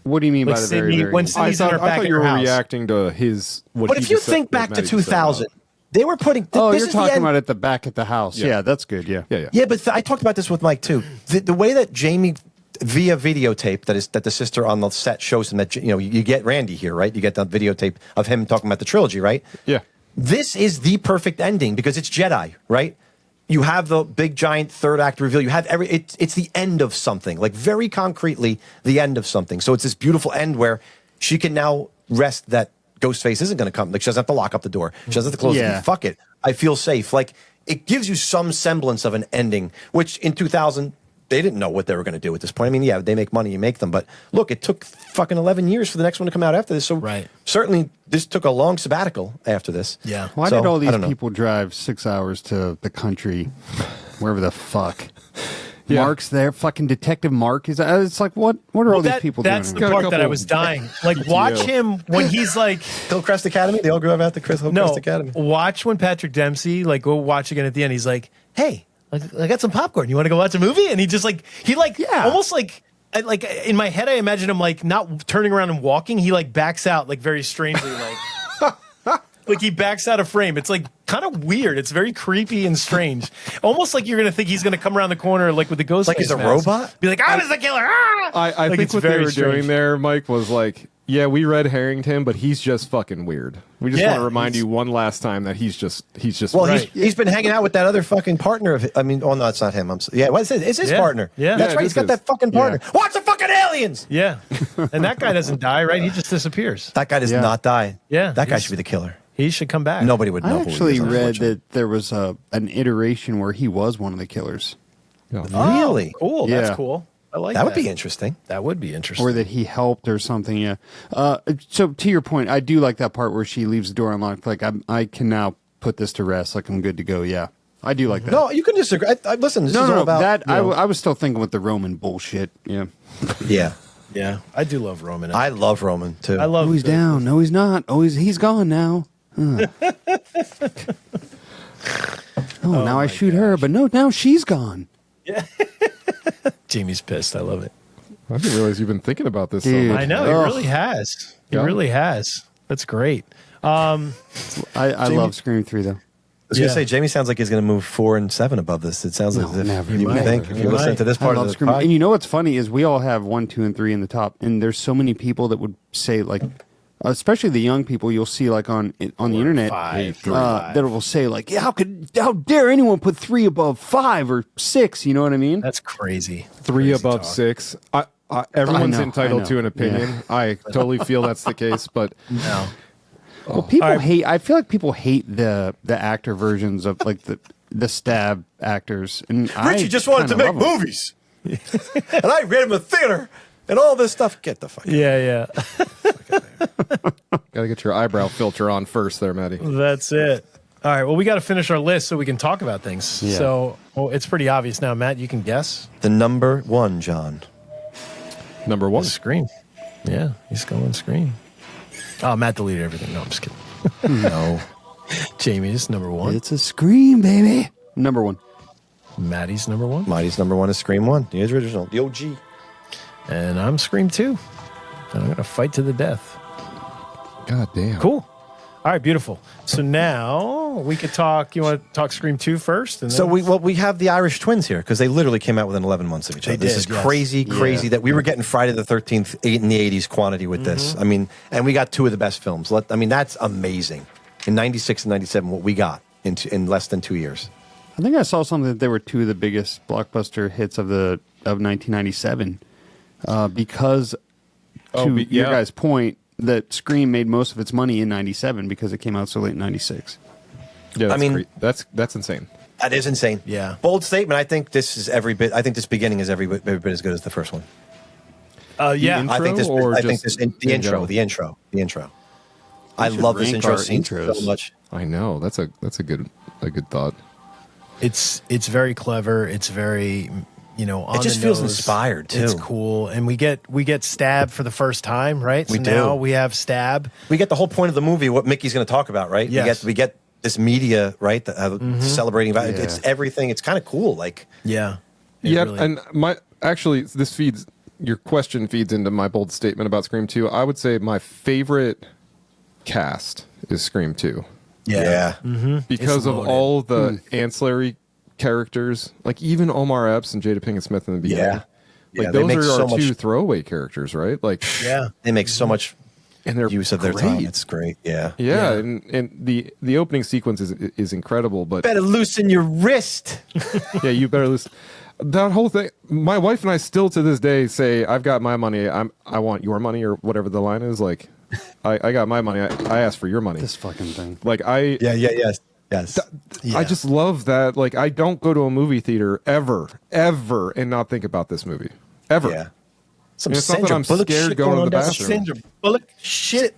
What do you mean Like by the very, Sydney- very when end? Sydney's in her back at you her were house. reacting to his. What But he if you just said- think what back to Maddie just said 2000, about- they were putting. Oh, this you're is the talking end. about at the back at the house. Yeah. Yeah, that's good. Yeah. Yeah. Yeah, but I talked about this with Mike too. The way that Jamie, via videotape, that the sister on the set shows him that you get Randy here, right? You get the videotape of him talking about the trilogy, right? Yeah. This is the perfect ending because it's Jedi, right? You have the big giant third act reveal. You have it's the end of something, like very concretely the end of something. So it's this beautiful end where she can now rest that Ghostface isn't going to come. Like she doesn't have to lock up the door. She doesn't have to close Yeah. it. Fuck it. I feel safe. Like it gives you some semblance of an ending, which in 2000 they didn't know what they were going to do at this point. I mean, yeah, they make money, you make them, but look, it took fucking 11 years for the next one to come out after this. So Right. certainly this took a long sabbatical after this. Yeah. Why So, did all I these don't know. people drive 6 hours to the country, wherever the fuck? Yeah. Mark's there. Fucking Detective Mark is. It's like what? What are all these people that's doing? the Got a part that I couple was dying. Like, watch him when he's like, Hillcrest Academy? They all grew up at the Hillcrest no, Academy. watch when Patrick Dempsey, like, go watch again at the end. He's like, hey, I got some popcorn. You want to go watch a movie? And he just Yeah. almost like in my head, I imagine him like not turning around and walking. He like backs out like very strangely, like he backs out of frame. It's like kind of weird. It's very creepy and strange. Almost like you're going to think he's going to come around the corner like with the ghost. Like he's a mask. robot? Be like, I was the killer. Ah! I Like, think it's what they very were strange. doing there, Mike, was like, yeah, we red herringed him, but he's just fucking weird. We just Yeah, want to remind he's- you one last time that he's just Well, weird. he's been hanging out with that other fucking partner of. Oh no, it's not him. Yeah, what is it? It's his Yeah. partner. Yeah. that's Yeah, right. it He's is got his. that fucking partner. Yeah. Watch the fucking aliens. Yeah, and that guy doesn't die, right? He just disappears. That guy does Yeah. not die. Yeah, that guy he's- should be the killer. He should come back. Nobody would know. I who actually he is, read unfortunately. that there was an iteration where he was one of the killers, Yeah. Really? Cool. Yeah. That's cool. I like That would be interesting. That would be interesting. or that he helped or something. Yeah. So to your point, I do like that part where she leaves the door unlocked. Like I can now put this to rest. Like I'm good to go. Yeah, I do like that. No, you can disagree. Listen, this is all about that you know, I was still thinking with the Roman bullshit. Yeah. yeah. Yeah, I do love Roman. I love Roman too. I love. Oh, he's down. No, he's not. Oh, he's gone now. Huh. Oh, now I shoot her, but no, now she's gone. Jamie's pissed. I love it. I didn't realize you've been thinking about this so Dude. much. I know. He Ugh. really has. He Yeah. really has. That's great. I Jamie- love Scream 3 though. I was going Yeah. to say, Jamie sounds like he's going to move 4 and 7 above this. It sounds No, as if never. you He would might. think if He you listen might. to this I part love of the Scream. pod. And you know what's funny is we all have 1, 2, and 3 in the top, and there's so many people that would say like, especially the young people you'll see like on the internet that will say like, yeah, how dare anyone put 3 above 5 or 6? You know what I mean? That's crazy. 3 Crazy above talk. 6. Everyone's I know, entitled I know. to an opinion. Yeah. I totally feel that's the case, but No. Well, people All right. hate. I feel like people hate the actor versions of like the stab actors. And Richie just wanted to make movies, and I read him a theater and all this stuff. Get the fuck. Yeah. Gotta get your eyebrow filter on first there, Maddie. That's it. All right. Well, we got to finish our list so we can talk about things. Yeah. So it's pretty obvious now. Matt, you can guess. The number one, John. Number one. Scream. Yeah, he's going Scream. Oh, Matt deleted everything. No, I'm just kidding. No. Jamie's number one. It's a Scream, baby. Number one. Maddie's number one. Mighty's number one is Scream 1, the original, the OG. And I'm Scream 2. And I'm going to fight to the death. God damn. Cool. All right, beautiful. So now we could talk. You want to talk Scream 2 first? And So then- we have the Irish twins here because they literally came out within 11 months of each other. They This is did, yes. crazy that we were getting Friday the 13th in the 80s quantity with this. I mean, and we got two of the best films. That's amazing. In 96 and 97, what we got in less than 2 years. I think I saw something that they were two of the biggest blockbuster hits of 1997 because to your guys' point that Scream made most of its money in 97 because it came out so late in 96. Yeah, that's I mean- that's insane. That is insane. Yeah. Bold statement. I think this is every bit. I think this beginning is every bit as good as the first one. yeah. intro I think this. or I think just this. The in intro. general? The intro. I should love this rank intro our scene so intros. much. I know. That's a good thought. It's very clever. It's very on It just the feels nose. inspired, too. It's cool, and we get Stab for the first time, right? We so do. Now we have Stab. We get the whole point of the movie. What Mickey's going to talk about, right? Yes. We get this media, right? Celebrating about it. Yeah. It's everything. It's kind of cool. Like Yeah. It Yeah, really- and this feeds your question feeds into my bold statement about Scream 2. I would say my favorite cast is Scream 2 yeah. because It's of loaded. all the ancillary characters, like even Omar Epps and Jada Pinkett Smith in the beginning. Yeah. Like They make those are so our much. two throwaway characters, right? Like Yeah. They make so much and they're use of their great. time. It's great. Yeah. Yeah, and the opening sequence is incredible, but Better loosen your wrist. yeah, you better listen. That whole thing. My wife and I still to this day say, "I've got my money. I want your money," or whatever the line is. Like, I got my money. I asked for your money. This fucking thing. Like Yes. Yeah. I just love that. Like, I don't go to a movie theater ever, and not think about this movie ever. Yeah. Some And it's not that Sandra I'm Bullock scared shit going to on the down bathroom. Sandra Bullock shit.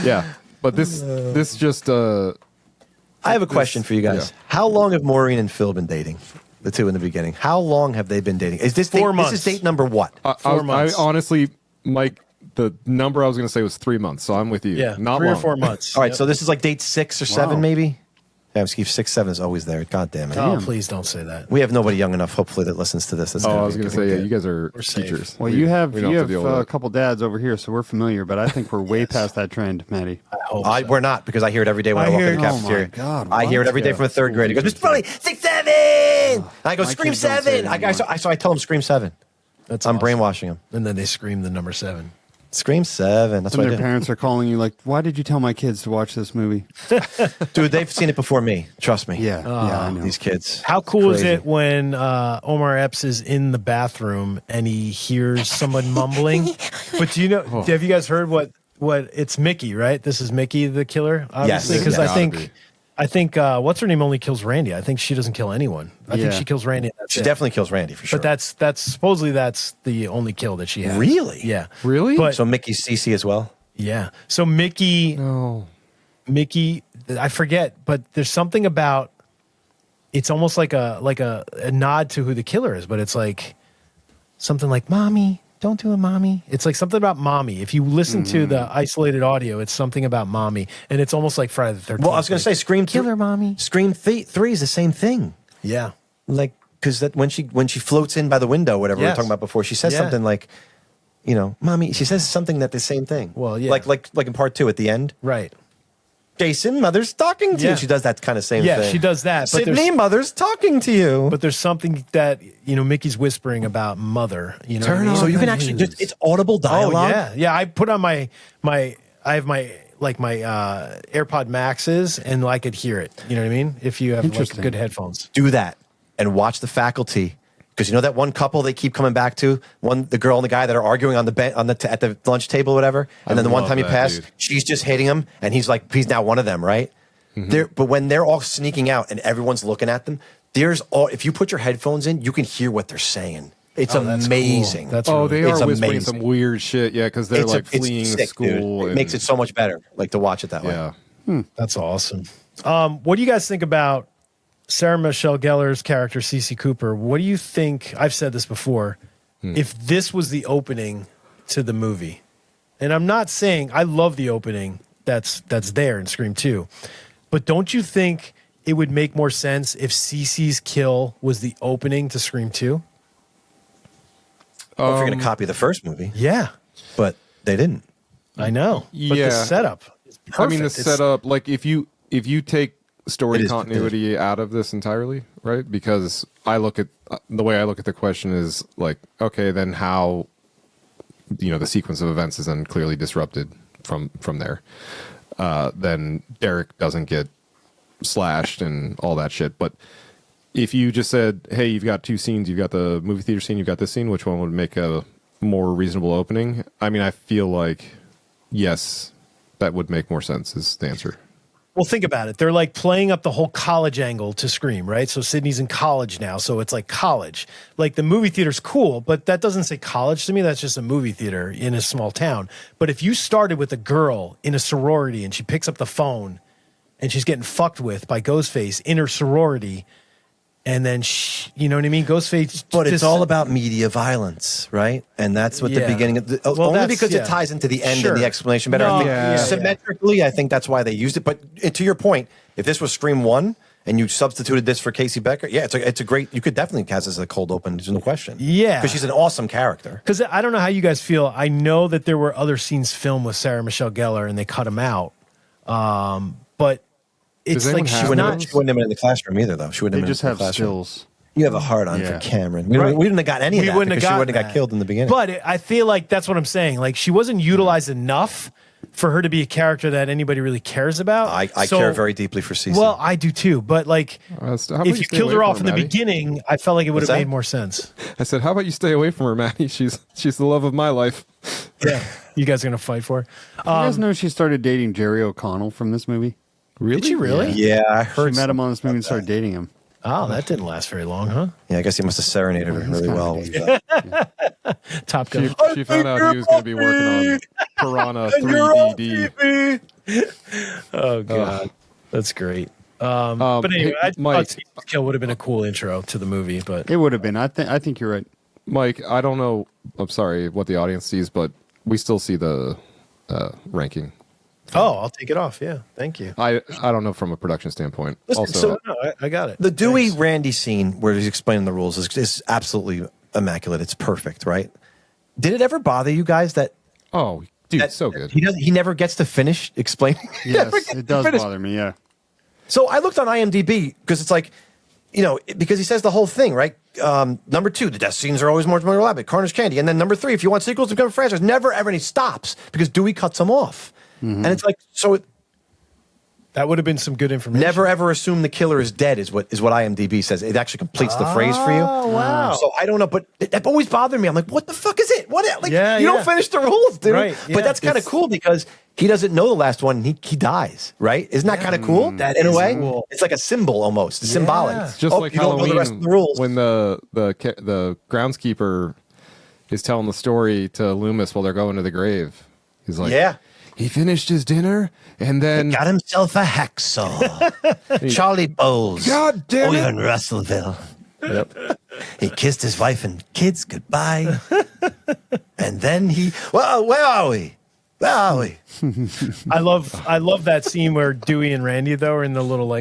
Yeah, but this just I have a question for you guys. yeah. How long have Maureen and Phil been dating? The two in the beginning. How long have they been dating? Is this 4 date, months. This is date number what? 4 months. I honestly, Mike, the number I was going to say was 3 months. So I'm with you. Yeah. not 3 long. or 4 months. All right, Yep. so this is like date 6 or 7, Wow. maybe. Yeah, Steve, 6, 7 is always there. God damn it. Oh, please don't say that. We have nobody young enough, hopefully, that listens to this. That's Oh, gonna I was be going to good. say, yeah, you guys are We're safe. teachers. Well, you have we don't a deal with that. couple dads over here, so we're familiar. But I think we're way past that trend, Maddie. I hope so. We're not, because I hear it every day when I, I walk hear in the it. Oh my cafeteria. God, I hear it what? every day from a third grader. He goes, Mr. Bully, 6, 7! And I go, My Scream kids don't say it 7! anymore. So I tell him, Scream 7. That's I'm awesome. brainwashing him. And then they scream the number 7. Scream 7. That's And what I their did. parents are calling you like, "Why did you tell my kids to watch this movie?" Dude, they've seen it before me. Trust me. Yeah, I know. These kids. How cool is Crazy. it when Omar Epps is in the bathroom and he hears someone mumbling? But do you know? Have you guys heard what it's Mickey, right? This is Mickey the killer, obviously. Yes. Because Gotta I think what's her name only kills Randy. I think she doesn't kill anyone. I Yeah. think she kills Randy. And that's She it. definitely kills Randy for sure. But that's supposedly that's the only kill that she has. Really? Yeah. Really? But So Mickey's CC as well? yeah. So Mickey, I forget, but there's something about it's almost like a nod to who the killer is, but it's like something like "Mommy, don't do it, Mommy." It's like something about Mommy. If you listen to the isolated audio, it's something about Mommy, and it's almost like Friday the 13th. Well, I was going to say Scream Kill her, Mommy. Scream 3 is the same thing. Yeah. Like, because that when she floats in by the window, whatever we were Yes. talking about before, she says Yeah. something like, Mommy. She says something that the same thing. Well, yeah. Like in part 2 at the end. Right. Jason, mother's talking to Yeah. you. She does that kind of same thing. Yeah, she does that. But Sydney, there's, mother's talking to you. but there's something that Mickey's whispering about mother. You know, what I mean? So you can actually it's audible dialogue. Oh yeah. I put on my I have my AirPod Maxes and I could hear it. You know what I mean? If you have like Interesting. good headphones. Do that and watch The Faculty Because you know that one couple they keep coming back to, the girl and the guy that are arguing on the at the lunch table or whatever, and then the one time he passed, she's just hitting him, and he's now one of them, right? But when they're all sneaking out and everyone's looking at them, if you put your headphones in, you can hear what they're saying. It's amazing. That's really, they are whispering some weird shit, yeah, because they're fleeing sick, school. It makes it so much better, to watch it that way. That's awesome. What do you guys think about Sarah Michelle Gellar's character, Cece Cooper? What do you think? I've said this before. If this was the opening to the movie, and I'm not saying I love the opening that's there in Scream 2, but don't you think it would make more sense if Cece's kill was the opening to Scream 2? Well, if you're going to copy the first movie. Yeah. But they didn't. I know. But the setup is perfect. I mean, the setup, if you take story continuity out of this entirely, right? Because the way I look at the question is okay, then how, the sequence of events is then clearly disrupted from there. Then Derek doesn't get slashed and all that shit. But if you just said, hey, you've got two scenes, you've got the movie theater scene, you've got this scene, which one would make a more reasonable opening? I mean, I feel like, yes, that would make more sense is the answer. Well, think about it. They're playing up the whole college angle to Scream, right? So Sydney's in college now, so it's college. The movie theater's cool, but that doesn't say college to me. That's just a movie theater in a small town. But if you started with a girl in a sorority and she picks up the phone and she's getting fucked with by Ghostface in her sorority, and then you know what I mean? Ghostface. But it's all about media violence, right? And that's what the beginning of only because it ties into the end and the explanation better. No, I think symmetrically, I think that's why they used it. But to your point, if this was Scream 1 and you substituted this for Casey Becker, it's a great. You could definitely cast this as a cold open. There's no question. Yeah, because she's an awesome character. Because I don't know how you guys feel. I know that there were other scenes filmed with Sarah Michelle Gellar and they cut them out. But it's she wouldn't have been in the classroom either, though. She wouldn't have been in the classroom. Stills. You have a hard on for Cameron. We wouldn't have got any of that because she wouldn't have got killed in the beginning. But I feel like that's what I'm saying. She wasn't utilized enough for her to be a character that anybody really cares about. I care very deeply for Cece. Well, I do too. But if you killed her off in the beginning, I felt like it would have made more sense. I said, how about you stay away from her, Maddie? She's the love of my life. Yeah. You guys are going to fight for her. You guys know she started dating Jerry O'Connell from this movie? Really? Did she really? Yeah, I heard. She met him on this movie and started dating him. Oh, that didn't last very long, huh? Yeah, I guess he must have serenaded her really well. Top Gun. She found out he was going to be working on Piranha 3DD. Oh, God. That's great. But anyway, I thought Cese's kill would have been a cool intro to the movie. But it would have been. I think you're right. Mike, I don't know. I'm sorry what the audience sees, but we still see the ranking. Oh, I'll take it off. Yeah, thank you. I don't know from a production standpoint. Listen, I got it. The Dewey Randy scene where he's explaining the rules is absolutely immaculate. It's perfect, right? Did it ever bother you guys that? Oh, dude, it's so good. He never gets to finish explaining. Yes, it does bother me. Yeah. So I looked on IMDb because it's because he says the whole thing, right? Number 2, the death scenes are always more elaborate. Carnage Candy, and then number 3, if you want sequels to become a franchise, never ever any stops because Dewey cuts them off. And it's that would have been some good information. Never ever assume the killer is dead is what IMDb says. It actually completes the phrase for you. Oh, wow. So I don't know, but that always bothered me. I'm like, what the fuck is it? What? You Yeah. don't finish the rules, dude. Right, But that's kind of cool because he doesn't know the last one. And he dies, right? Isn't that kind of cool? That in a is way, cool. it's like a symbol almost. It's symbolic. It's just like you don't know Halloween the rest of the rules. when the groundskeeper is telling the story to Loomis while they're going to the grave. He's like, Yeah. He finished his dinner and then Got himself a hacksaw. Charlie Bowles. God damn it. Over in Russellville. Yep. He kissed his wife and kids goodbye. And then where are we? Where are we? I love that scene where Dewey and Randy though are in the little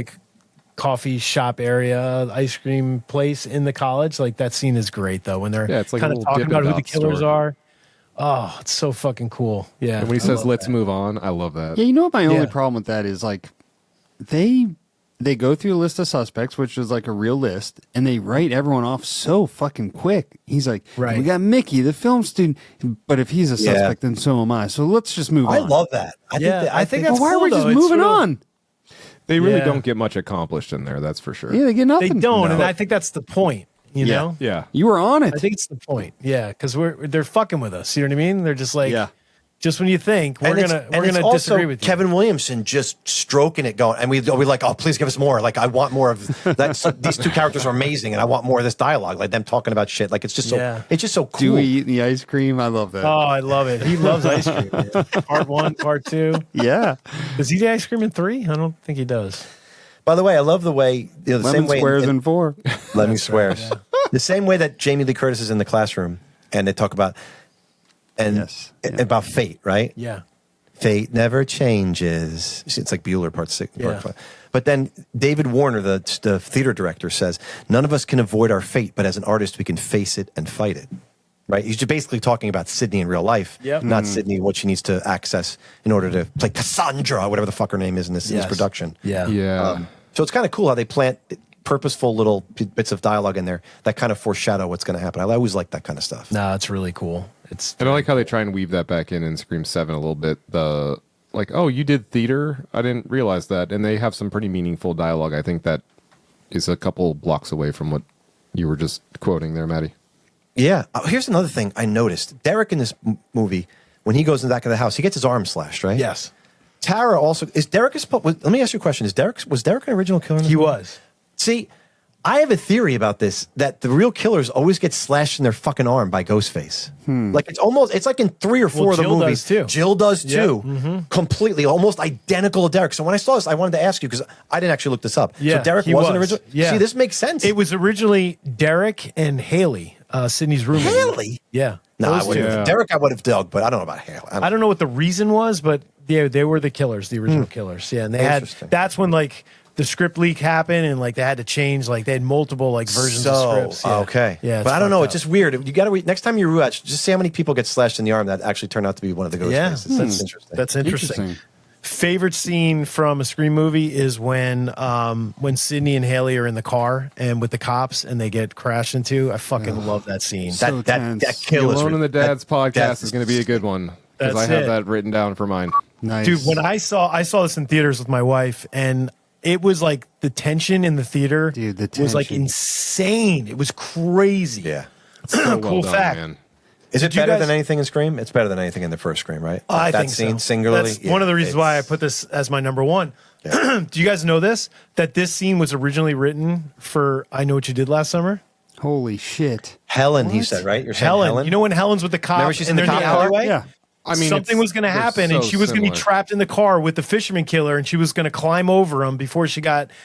coffee shop area, ice cream place in the college. That scene is great though when they're it's like kind a of little talking about who the Dippin' killers Dots are. Oh, it's so fucking cool. Yeah. And when he says let's move on, I love that. Yeah, you know what my only problem with that is they go through a list of suspects, which is a real list, and they write everyone off so fucking quick. He's like, right. We got Mickey, the film student, but if he's a suspect, then so am I. So let's just move on. I love that. I think that's why cool, are we just though. It's moving real- on? They really don't get much accomplished in there, that's for sure. Yeah, they get nothing. They don't, and I think that's the point. You know? Yeah. You were on it. I think it's the point. Yeah, because they're fucking with us. You know what I mean? They're just like, Yeah. just when you think we're And gonna also disagree with you. Kevin Williamson just stroking it, going, and we're like, oh, please give us more. Like, I want more of that. So these two characters are amazing, and I want more of this dialogue, like them talking about shit. Like, it's just so cool. Dewey eating the ice cream. I love that. Oh, I love it. He loves ice cream. Man. Part 1, part 2. Yeah. Does he eat ice cream in 3? I don't think he does. By the way, I love the way the Lemon same way squares in 4. Lemon squares. The same way that Jamie Lee Curtis is in the classroom, and they talk about about fate, right? Yeah. Fate never changes. It's like Bueller part 6. Yeah. Part 5. But then David Warner, the theater director, says, none of us can avoid our fate, but as an artist, we can face it and fight it. Right? He's basically talking about Sydney in real life, not Sydney, what she needs to access in order to play Cassandra, whatever the fuck her name is in this production. Yeah. Yeah. So it's kind of cool how they plant purposeful little bits of dialogue in there that kind of foreshadow what's going to happen. I always like that kind of stuff. No, it's really cool. And I like how they try and weave that back in Scream 7 a little bit. The like, oh, you did theater? I didn't realize that. And they have some pretty meaningful dialogue. I think that is a couple blocks away from what you were just quoting there, Maddie. Yeah. Here's another thing I noticed. Derek in this movie, when he goes in the back of the house, he gets his arm slashed, right? Yes. Tara also is Derek. Let me ask you a question: was Derek an original killer? He was. See, I have a theory about this that the real killers always get slashed in their fucking arm by Ghostface. Like it's like in 3 or 4 of the Jill movies. does too. Jill does too. Mm-hmm. Completely, almost identical to Derek. So when I saw this, I wanted to ask you because I didn't actually look this up. Yeah, so Derek he was an was. original. Yeah. See, this makes sense. It was originally Derek and Haley, Sydney's roommate. Haley? Yeah. No, I Those wouldn't. two. Yeah. Derek, I would have dug, but I don't know about Haley. I don't know what the reason was, but they were the killers, the original killers. Yeah, and they had Interesting. that's when like the script leak happened and like they had to change, like they had multiple like versions of scripts. Yeah. Okay. Yeah, but I don't know. fucked It's up. just weird. You got to next time you rewatch, just see how many people get slashed in the arm that actually turned out to be one of the ghost Yeah, faces. That's interesting. That's interesting. Interesting. Favorite scene from a Scream movie is when Sydney and Haley are in the car and with the cops and they get crashed into. I fucking love that scene. So that tense. kill is Alone in the Dad's podcast that- is going to be a good one. Because That's I have it. that written down for mine. Nice. Dude, when I saw this in theaters with my wife, and it was like the tension in the theater Dude, the was like tension. insane. It was crazy. Yeah. So Cool done, fact. man. Is it you better guys- than anything in Scream? It's better than anything in the first Scream, right? I that think scene so. singularly. That's one of the reasons why I put this as my number one. Do you guys know this? That this scene was originally written for I Know What You Did Last Summer? Holy shit. Helen, he said, right? You're saying Helen. You know when Helen's with the cop Remember she's and in they're the in the cop car? alleyway? Yeah. I mean, something was going to they're happen, and so she was going to be similar. trapped in the car with the fisherman killer, and she was going to climb over him before she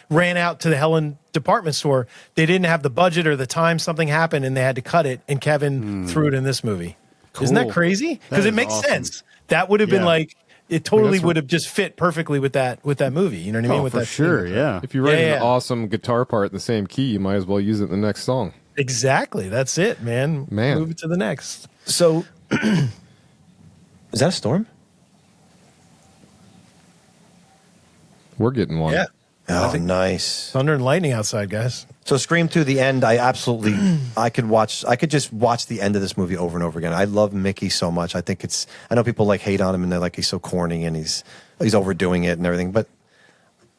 ran out to the Helen department store. They didn't have the budget or the time. Something happened, and they had to cut it. And Kevin threw it in this movie. Isn't that Cool. crazy? Because That it is makes awesome. sense. That would have been Yeah. like it totally that's would have just fit perfectly with that movie. You know what I mean? Oh, with for that sure. scene. Yeah. If you write Yeah. an awesome guitar part in the same key, you might as well use it in the next song. Exactly. That's it, man. Man. Move it to the next. So, is that a storm? We're getting one. Yeah. Oh, nice. Thunder and lightning outside, guys. So Scream 2, the end, I could just watch the end of this movie over and over again. I love Mickey so much. I know people like hate on him and they're like, he's so corny and he's overdoing it and everything. But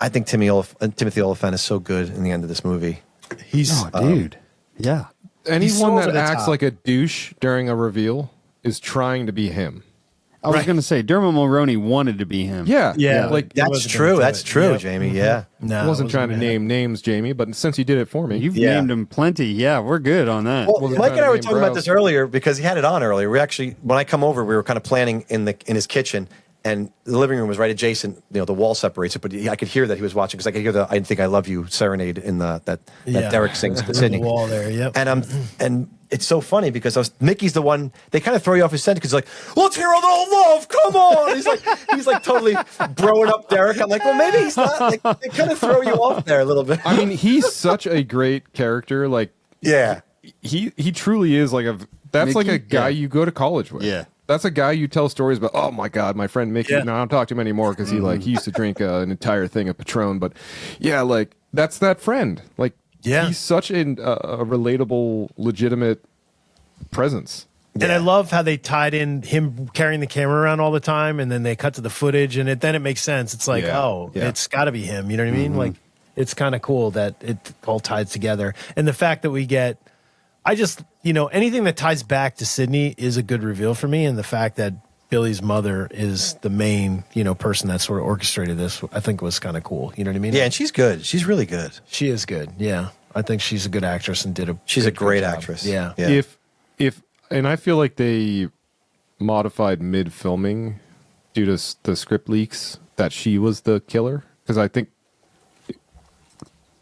I think Timothy Olyphant is so good in the end of this movie. He's Oh, dude. Yeah. Anyone so over that the acts top. like a douche during a reveal is trying to be him. I was going to say, Dermot Mulroney wanted to be him. Yeah. Yeah. Like, He That's wasn't true. gonna do That's it. true, Yep. Jamie. Yeah. no, I wasn't trying to gonna name names, Jamie, but since you did it for me, You've Yeah. named him plenty. Yeah, we're good on that. Well, Wasn't Mike trying and I to were name talking about Browse. this earlier because he had it on earlier. We actually, when I come over, we were kind of planning in his kitchen, and the living room was right adjacent. The wall separates it, but I could hear that he was watching because I could hear the "I Think I Love You" serenade in that Derek sings to On Sydney. the wall there. Yep. And it's so funny because Mickey's the one they kind of throw you off his scent because like, let's hear a little love, come on. He's like totally broing up Derek. I'm like, well, maybe he's not. Like, they kind of throw you off there a little bit. I mean, he's such a great character. Like, Yeah. he truly is like that's like Mickey? a guy Yeah. you go to college with. Yeah. That's a guy you tell stories about. Oh my God, my friend Mickey. Yeah. No, I don't talk to him anymore because he used to drink an entire thing of Patron. But yeah, like that's that friend. Like, Yeah. he's such a relatable, legitimate presence. And I love how they tied in him carrying the camera around all the time, and then they cut to the footage, and then it makes sense. It's like, Yeah. it's got to be him. You know what I mean? Like, it's kind of cool that it all ties together, and the fact that we get I just, anything that ties back to Sydney is a good reveal for me. And the fact that Billy's mother is the main, person that sort of orchestrated this, I think was kind of cool. You know what I mean? Yeah, and she's good. She's really good. She is good. Yeah. I think she's a good actress and She's a great job. actress. Yeah. If and I feel like they modified mid filming due to the script leaks that she was the killer, because I think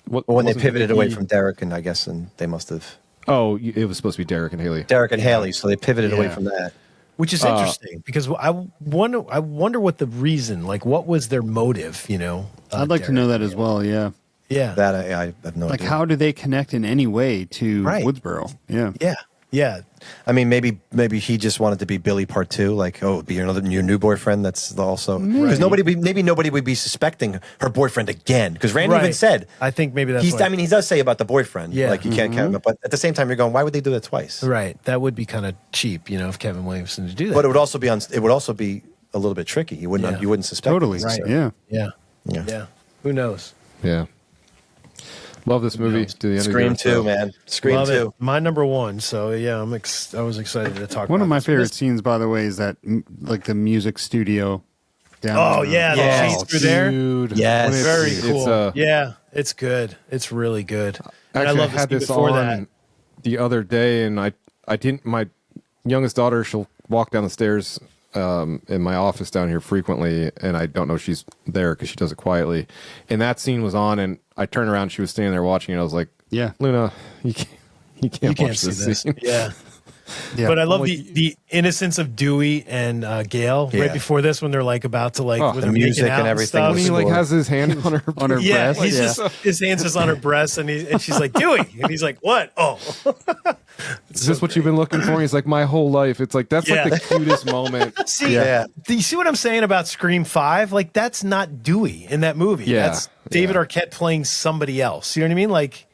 when they pivoted away from Derek, and I guess, and they must have. Oh, it was supposed to be Derek and Haley. Derek and Haley, so they pivoted away from that. Which is interesting because I wonder what the reason, like, what was their motive? I'd like to know that as well. Yeah. Yeah. That I have no idea. How do they connect in any way to Woodsboro? Yeah. Yeah. Yeah. I mean, maybe he just wanted to be Billy Part 2, like, be your new boyfriend. That's also because maybe nobody would be suspecting her boyfriend again. Because Randy even said, I think maybe that's. He does say about the boyfriend, like you can't count him. But at the same time, you're going, why would they do that twice? Right. That would be kind of cheap, if Kevin Williamson to do that. But it would also be a little bit tricky. You wouldn't suspect. Totally. Right. Yeah. Who knows? Yeah. Love this movie. To the end Scream of 2, man. Scream Love 2. My number one. So yeah, I was excited to talk. One about of my this. favorite scenes, by the way, is that like the music studio. Down Oh yeah, the chase through there. Dude. Yes. Very cool. It's, yeah, it's good. It's really good. And Actually, I love had the this scene before on that. the other day, and I didn't. My youngest daughter, she'll walk down the stairs in my office down here frequently, and I don't know she's there because she does it quietly. And that scene was on, and I turned around, she was standing there watching it. I was like, Yeah. Luna, you can't watch see this scene. Yeah. Yeah. But I love the innocence of Dewey and Gail right before this when they're like about to like when the they're music making out and everything stuff. When he like has his hand on her Yeah, breast. he's just his hands just on her breast, and she's like Dewey, and he's like, "What? Oh, Is this what you've been looking for? And he's like, my whole life. It's like, that's Yeah. like the cutest moment. see, Yeah. do you see what I'm saying about Scream 5? Like that's not Dewey in that movie. Yeah, That's David Arquette playing somebody else. You know what I mean? Like,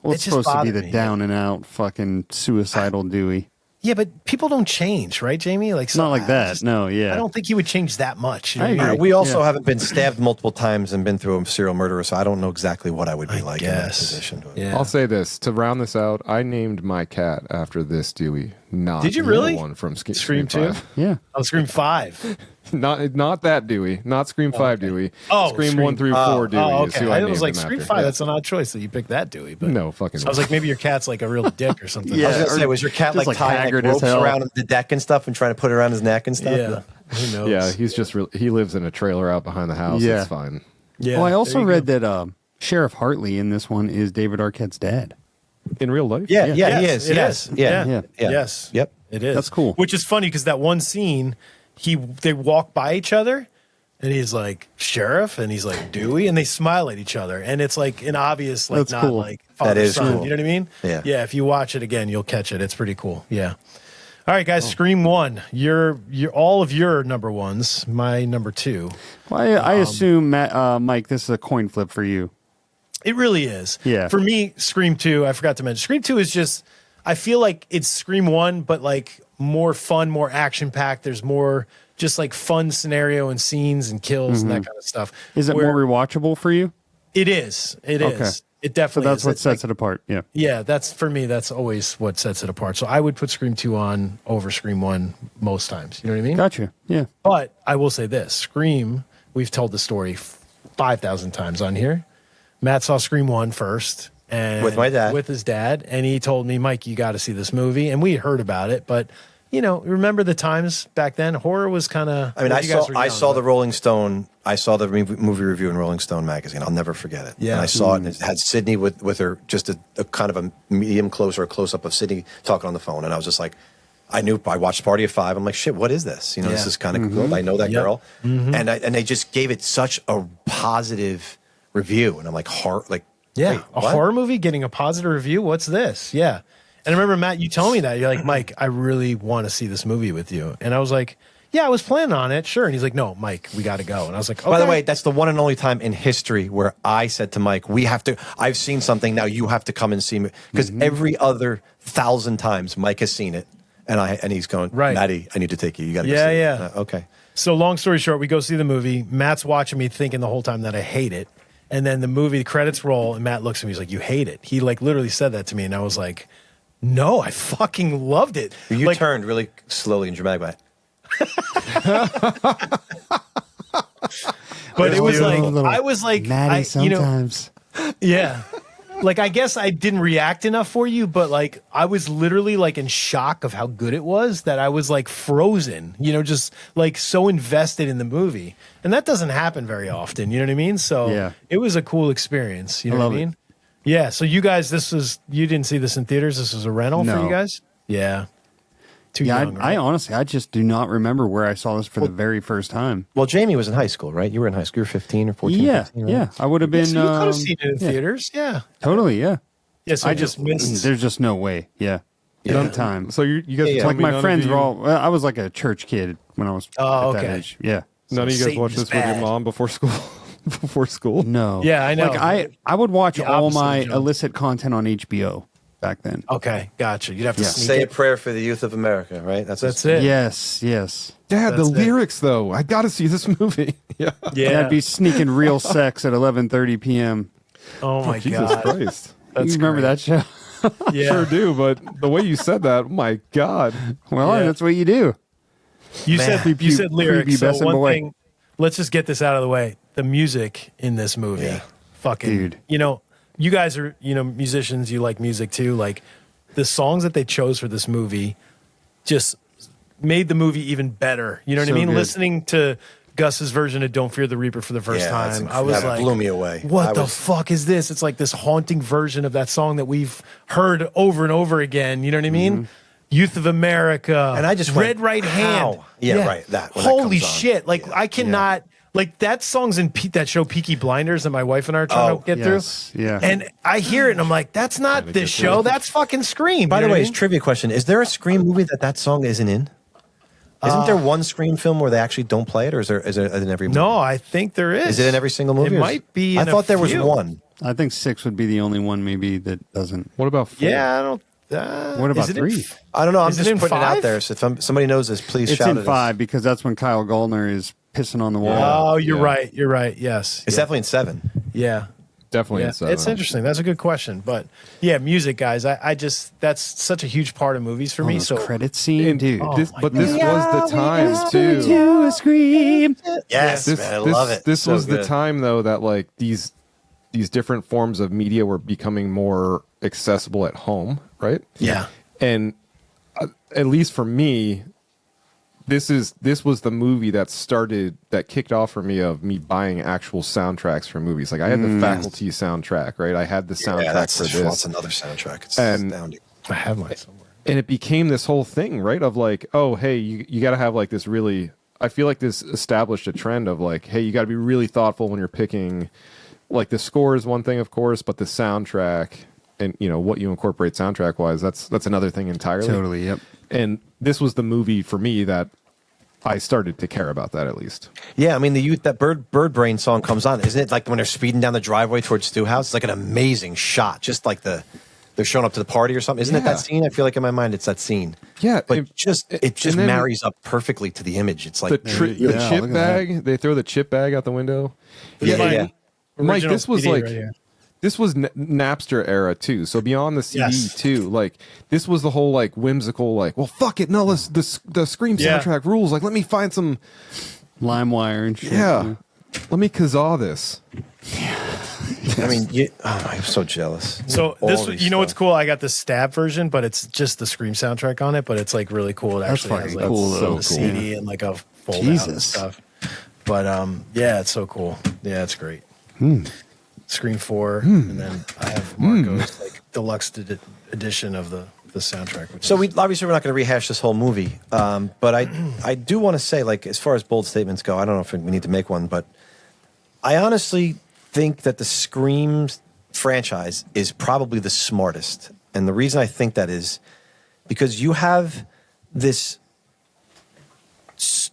Well, it it's just supposed to be bothered the me. down and out fucking suicidal Dewey. Yeah, but people don't change, right, Jamie? Like, It's not like that. No, yeah. I don't think he would change that much. You know I what mean? agree. We also haven't been stabbed multiple times and been through a serial murderer, so I don't know exactly what I would be like in that guess. position. Yeah. I'll say this to round this out. I named my cat after this Dewey. Not Did you the really? one from Scream 2? 5. Yeah. Oh, Scream 5. Not that Dewey. Not Scream 5 Dewey. Oh, Scream 1 through 4 Dewey Oh, is okay. who I I named was like, him Scream after. 5, that's an odd choice that you picked that Dewey. But No fucking. I was like, maybe your cat's like a real dick or something. I was Yeah. gonna say, was your cat Just, like like, tying haggard like, as ropes hell. around the deck and stuff and trying to put it around his neck and stuff? Yeah. Who knows? Yeah, he's just he lives in a trailer out behind the house. Yeah. It's fine. Yeah. Well, I there also you read go. that Sheriff Hartley in this one is David Arquette's dad. In real life? Yeah, Yes, he is. it Yes. is. Yeah. Yeah. Yes. Yep. It is. That's cool. Which is funny because that one scene, they walk by each other, and he's like Sheriff, and he's like Dewey, and they smile at each other, and it's like an obvious, like That's not cool. like father That is son. cool. You know what I mean? Yeah. Yeah. If you watch it again, you'll catch it. It's pretty cool. Yeah. All right, guys. Scream 1. You're all of your number ones. My number 2. Well, I assume, Mike, this is a coin flip for you. It really is. Yeah. For me, Scream 2, I forgot to mention. Scream 2 is just, I feel like it's Scream 1, but like more fun, more action packed. There's more just like fun scenario and scenes and kills and that kind of stuff. Is it Where- more rewatchable for you? It is. It Okay. is. It So definitely that's is. what It's sets like- it apart. Yeah. Yeah, that's for me. That's always what sets it apart. So I would put Scream 2 on over Scream 1 most times. You know what I mean? Gotcha. Yeah. But I will say this: Scream. We've told the story 5,000 times on here. Matt saw Scream 1 first, and With my dad. with his dad, and he told me, "Mike, you got to see this movie." And we had heard about it, but remember the times back then? Horror was kind of. I mean, I saw the Rolling Stone. I saw the movie review in Rolling Stone magazine. I'll never forget it. Yeah. And I saw it, and it had Sydney with her, just a kind of a medium close or a close up of Sydney talking on the phone, and I was just like, I watched Party of Five. I'm like, shit, what is this? This Yeah. is kind of cool. I know that Yep. girl, and they just gave it such a positive review, and I'm like, Yeah, wait, a what? horror movie getting a positive review. What's this? Yeah. And I remember, Matt, you told me that. You're like, Mike, I really want to see this movie with you. And I was like, yeah, I was planning on it. Sure. And he's like, no, Mike, we got to go. And I was like, okay. By the way, that's the one and only time in history where I said to Mike, we have to, I've seen something, now you have to come and see me. Because every other 1,000 times Mike has seen it. And he's going, Right. Maddie, I need to take you. You got to go Yeah, see yeah. it. Okay. So long story short, we go see the movie. Matt's watching me thinking the whole time that I hate it. And then the movie, the credits roll, and Matt looks at me. He's like, you hate it. He like literally said that to me. And I was like, No, I fucking loved it. You Like, turned really slowly and dramatic. but it was Still like a little I was like, Maddie sometimes. Yeah. Like, I guess I didn't react enough for you, but like, I was literally like in shock of how good it was that I was like frozen, just like so invested in the movie. And that doesn't happen very often. You know what I mean? So Yeah. it was a cool experience. You know I what love I it. mean? Yeah. So you guys, you didn't see this in theaters. This was a rental for No. you guys? Yeah. Too Yeah, young. I honestly, I just do not remember where I saw this for the very first time. Well, Jamie was in high school, right? You were in high school. You were 15 or 14, Yeah, 15, right? yeah, I would have been. So you could have seen it in yeah. theaters. Yeah. Totally, yeah. Yeah. So I I just missed. There's just no way. Yeah, none time. So you guys, Yeah, tell Like me my none of friends you- were all. Well, I was like a church kid when I was Oh, at that okay. age. Yeah. None of you guys Satan watch is this with your bad. mom before school. Before school. No. Yeah, I know. Like I would watch The all opposite my of John. illicit content on HBO back then. Okay. Gotcha. You'd have to Yeah. sneak Say a it. prayer for the youth of America, right? That's it. Yes, yes. Dad, the That's it. lyrics though. I got to see this movie. Yeah. Yeah. I'd be sneaking real sex at 11:30 p.m. Oh my Jesus God. Christ. That's you remember great. that show? Yeah. Sure do, but the way you said that, oh my God. Well, Yeah. that's what you do. You Man. said you said lyrics. Creepy So Besson one boy. thing, let's just get this out of the way. The music in this movie, Yeah. fucking, Dude. you guys are musicians. You like music too. Like the songs that they chose for this movie, just made the movie even better. You know what So I mean? good. Listening to Gus's version of "Don't Fear the Reaper" for the first Yeah, that's time, I was that like, blew me away. What I the was- fuck is this? It's like this haunting version of that song that we've heard over and over again. You know what I mean? Youth of America, And I just Red went, Right Hand. how? Yeah, right, that, when that Holy comes on. shit! Like I cannot. Like that song's in that show Peaky Blinders that my wife and I are trying Oh, to get yes, through. yeah. And I hear it and I'm like, that's not this show. That's fucking Scream. By You the know way, what I it's mean? trivia question. Is there a Scream movie that song isn't in? Isn't there one Scream film where they actually don't play it, or is it in every movie? No, I think there is. Is it in every single movie? It or is- might be. I in a thought there was few. one. I think 6 would be the only one maybe that doesn't. What about 4? Yeah, I don't. What about is it 3? I don't know. I'm Is it just in putting it 5? out there. So if somebody knows this, please It's shout in it. 5 because that's when Kyle Gallner is pissing on the wall. Oh, you're Yeah. right. You're right. Yes. It's yeah. definitely in 7. Yeah. Definitely Yeah. in 7. It's interesting. That's a good question. But yeah, music, guys. I just that's such a huge part of movies for Oh, me. those So credit scene, And dude. this, my but this God. was the time too. To a scream. Yes, This, man, I this, love it. This So was the good. time though that like these different forms of media were becoming more accessible at home, right? yeah. And at least for me, this was the movie that kicked off for me of me buying actual soundtracks for movies. Like I had the Faculty soundtrack, right? I had the soundtrack Yeah, that's for this. That's another soundtrack. It's And- astounding. I have mine somewhere. And it became this whole thing, right? Of like, oh, hey, you got to have like this really. I feel like this established a trend of like, hey, you got to be really thoughtful when you're picking. Like the score is one thing, of course, but the soundtrack and what you incorporate soundtrack wise, that's another thing entirely. Totally, yep. And this was the movie for me that I started to care about that at least. Yeah, I mean that bird brain song comes on, isn't it? Like when they're speeding down the driveway towards Stu House, it's like an amazing shot. Just like they're showing up to the party or something. Isn't it Yeah. that scene? I feel like in my mind it's that scene. Yeah, but and- it just and then marries up perfectly to the image. It's The, like the yeah, chip look at bag, they throw the chip bag out the window. yeah. Mike, Original this was CD like right here. this was Napster era too. So beyond the CD Yes. too, like this was the whole like whimsical, like, well, fuck it, no, let's the Scream Yeah. soundtrack rules. Like, let me find some, LimeWire and shit. yeah, let me kazaa this. I mean, I'm so jealous. So All this, these what's stuff. cool? I got the Stab version, but it's just the Scream soundtrack on it. But it's like really cool. It That's actually has fucking like cool, a though. CD and like a fold out and Jesus. stuff. But yeah, it's so cool. Yeah, it's great. Scream 4, and then I have Marco's like deluxe edition of the soundtrack. Which So is, obviously we're not going to rehash this whole movie, but I do want to say, like, as far as bold statements go, I don't know if we need to make one, but I honestly think that the Scream franchise is probably the smartest, and the reason I think that is because you have this.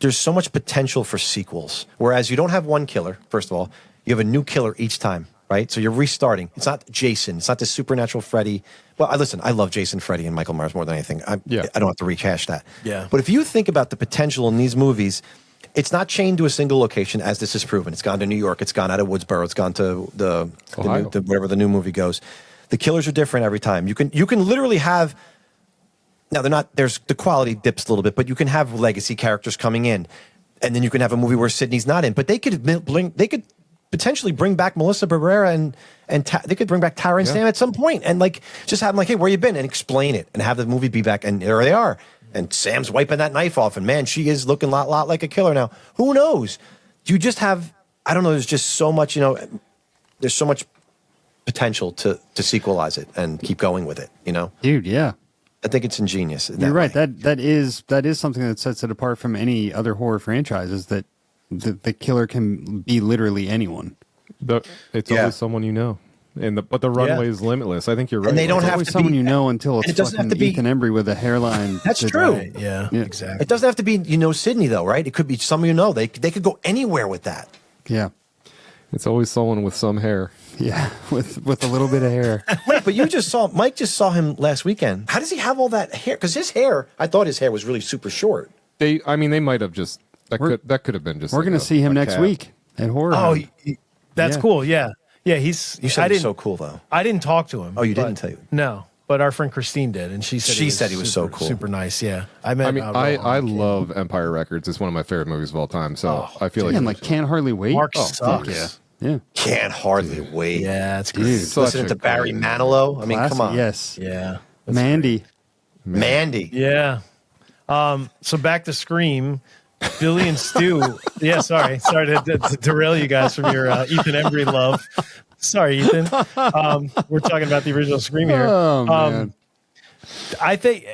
There's so much potential for sequels, whereas you don't have one killer. First of all, you have a new killer each time, right? So you're restarting. It's not Jason. It's not the supernatural Freddy. Well, I love Jason, Freddy, and Michael Myers more than anything. I don't have to rehash that. Yeah. But if you think about the potential in these movies, it's not chained to a single location, as this is proven. It's gone to New York. It's gone out of Woodsboro. It's gone to the Ohio. wherever the new movie goes. The killers are different every time. You can literally have Now they're not. There's the quality dips a little bit, but you can have legacy characters coming in, and then you can have a movie where Sydney's not in. But they could potentially bring back Melissa Barrera and they could bring back Tara and Sam at some point, and like just have them like, hey, where you been, and explain it, and have the movie be back, and there they are, and Sam's wiping that knife off, and man, she is looking a lot like a killer now. Who knows? You just have, I don't know. There's just so much, there's so much potential to sequelize it and keep going with it. Dude, yeah. I think it's ingenious. You're right. That is something that sets it apart from any other horror franchise. Is that the killer can be literally anyone. It's always someone you know, but the runway is limitless. I think you're right. And they don't have always to someone be, you know until it's it doesn't have fucking to be Ethan Embry with a hairline. That's true. Right. Yeah, exactly. It doesn't have to be Sydney though, right? It could be someone you know. They could go anywhere with that. Yeah, it's always someone with some hair. Yeah, with a little bit of hair. Wait, but Mike just saw him last weekend. How does he have all that hair? Because his hair, I thought his hair was really super short. They might have just that could have been just. We're going to see him next week at Horror. Oh, that's cool. Yeah. You said he was so cool though. I didn't talk to him. Oh, you didn't tell you? No, but our friend Christine did, and she said he was so cool, super nice. Yeah, I love Empire Records. It's one of my favorite movies of all time. So I feel like Can't Hardly Wait. Mark sucks. Yeah. Can't hardly wait. Yeah, it's great. Listening to Barry Manilow. I mean, Classic, come on. Yes. Yeah. Mandy. Yeah. So back to Scream. Billy and Stu. Yeah, sorry to derail you guys from your Ethan Embry love. Sorry, Ethan. We're talking about the original Scream here. Oh, man. I think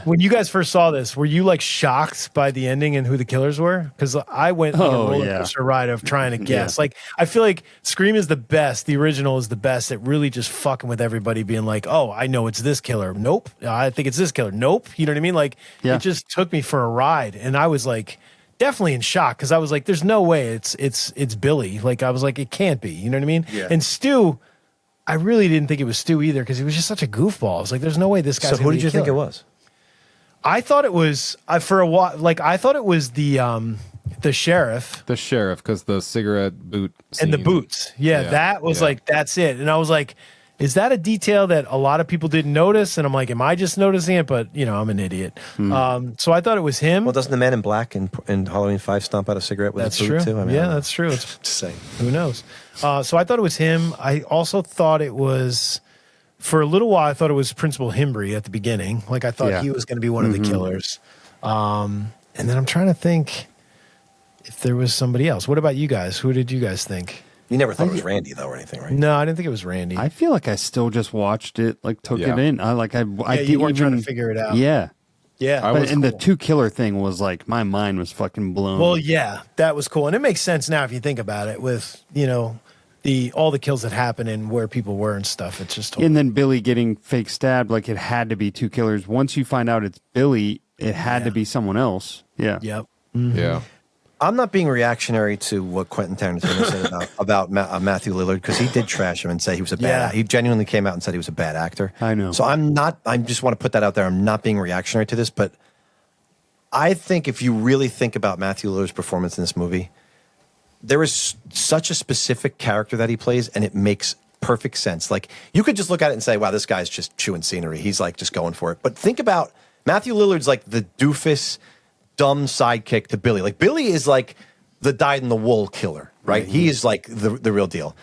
when you guys first saw this, were you like shocked by the ending and who the killers were? Because I went on a roller coaster ride of trying to guess. Like, I feel like Scream is the best. The original is the best at really just fucking with everybody, being like, "Oh, I know it's this killer. Nope. I think it's this killer. Nope." You know what I mean? Like, it just took me for a ride, and I was like, definitely in shock, because I was like, "There's no way it's Billy." Like, I was like, "It can't be." You know what I mean? Yeah. And Stu, I really didn't think it was Stu either, because he was just such a goofball. I was like, "There's no way this guy's." So who did you think it was? I thought it was for a while. Like, I thought it was the sheriff. The sheriff, because the cigarette boot scene. And the boots. Yeah, that was like, that's it. And I was like, is that a detail that a lot of people didn't notice? And I'm like, am I just noticing it? But I'm an idiot. So I thought it was him. Well, doesn't the Man in Black in Halloween 5 stomp out a cigarette with a boot too? I mean, that's true. It's just saying. Who knows? So I thought it was him. I also thought it was, for a little while, I thought it was Principal Himbry at the beginning. Like, I thought he was going to be one of the killers. And then I'm trying to think if there was somebody else. What about you guys? Who did you guys think? You never thought it was Randy though, or anything, right? No, I didn't think it was Randy. I feel like I still just watched it, like took it in. I didn't you weren't trying to figure it out. Yeah. Yeah. The 2 killer thing was like, my mind was fucking blown. Well, yeah, that was cool. And it makes sense now if you think about it, with, all the kills that happen and where people were and stuff. It's just And then Billy getting fake stabbed, like it had to be 2 killers. Once you find out it's Billy, it had to be someone else. Yeah. Yep. Mm-hmm. Yeah. I'm not being reactionary to what Quentin Tarantino said about Matthew Lillard, because he did trash him and say he was a bad. He genuinely came out and said he was a bad actor. I know. So I'm not. I just want to put that out there. I'm not being reactionary to this, but I think if you really think about Matthew Lillard's performance in this movie, there is such a specific character that he plays, and it makes perfect sense. Like, you could just look at it and say, "Wow, this guy's just chewing scenery. He's like just going for it." But think about Matthew Lillard's like the doofus, dumb sidekick to Billy. Like, Billy is like the dyed-in-the-wool killer, right? Mm-hmm. He is like the real deal.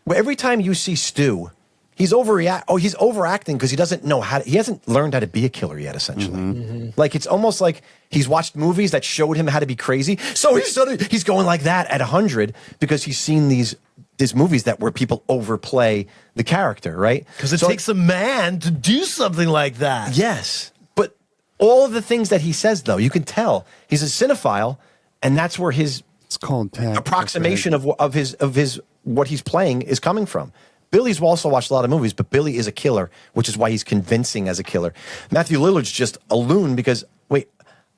Every time you see Stu, he's overacting because he doesn't know he hasn't learned how to be a killer yet, essentially. Mm-hmm. Like, it's almost like he's watched movies that showed him how to be crazy. So he's going like that at 100 because he's seen these movies where people overplay the character, right? Because it takes a man to do something like that. Yes. All of the things that he says, though, you can tell he's a cinephile, and that's where his approximation of his what he's playing is coming from. Billy's also watched a lot of movies, but Billy is a killer, which is why he's convincing as a killer. Matthew Lillard's just a loon because, wait,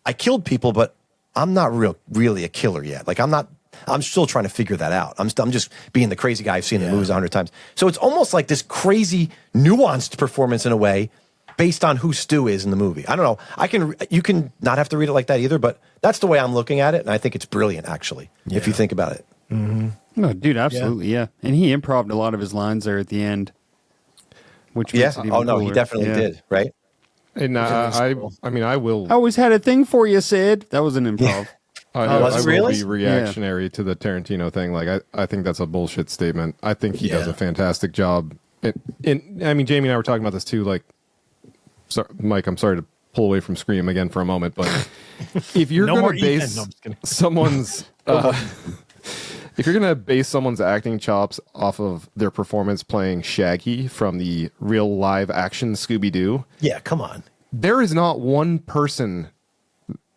I killed people, but I'm not really a killer yet. Like, I'm still trying to figure that out. I'm just being the crazy guy I've seen in the movies 100 times. So it's almost like this crazy, nuanced performance in a way, based on who Stu is in the movie. I don't know. You can not have to read it like that either, but that's the way I'm looking at it, and I think it's brilliant, actually, if you think about it. Mm-hmm. No, dude, absolutely, yeah. And he improv'd a lot of his lines there at the end, which makes it even cooler. He definitely did, right? And I mean, I will. I always had a thing for you, Sid. That was an improv. I was it will really? be reactionary to the Tarantino thing. Like, I think that's a bullshit statement. I think he does a fantastic job. I mean, Jamie and I were talking about this too. Like, Mike, I'm sorry to pull away from Scream again for a moment, but if you're No going more to base Ethan. No, I'm just kidding. someone's, if you're going to base someone's acting chops off of their performance playing Shaggy from the real live action Scooby-Doo, Yeah, come on. there is not one person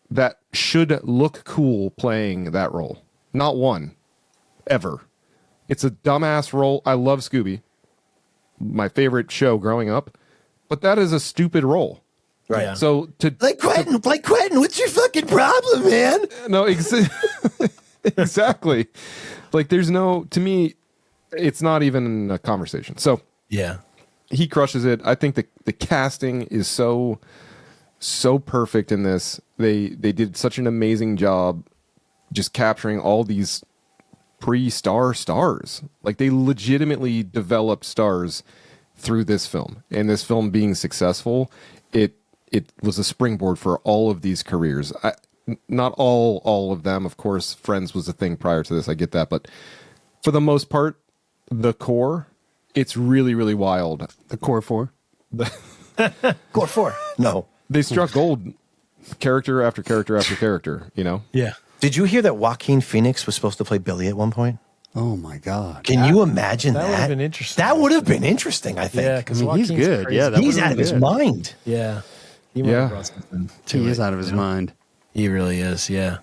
that should look cool playing that role. Not one. Ever. It's a dumbass role. I love Scooby. My favorite show growing up. But that is a stupid role. Right. Yeah. So to Like Quentin, what's your fucking problem, man? no exactly. Like there's no, to me, it's not even a conversation. So Yeah. he crushes it. I think the casting is so perfect in this. They did such an amazing job just capturing all these pre-star stars. Like they legitimately developed stars through this film. And this film being successful, it was a springboard for all of these careers. Not all of them, of course. Friends was a thing prior to this. I get that, but for the most part, the core, it's really, really wild. The core four. Core 4. No. They struck gold, character after character after character. You know, Yeah. Did you hear that Joaquin Phoenix was supposed to play Billy at one point? Oh my God. Can you imagine that? that would have been interesting, That would have been interesting, I think. Yeah, because he's good. Yeah, that He's would've out of been his good. mind. Yeah. He might Yeah. have brought something to He it, is out of his you know? mind. He really is. Yeah.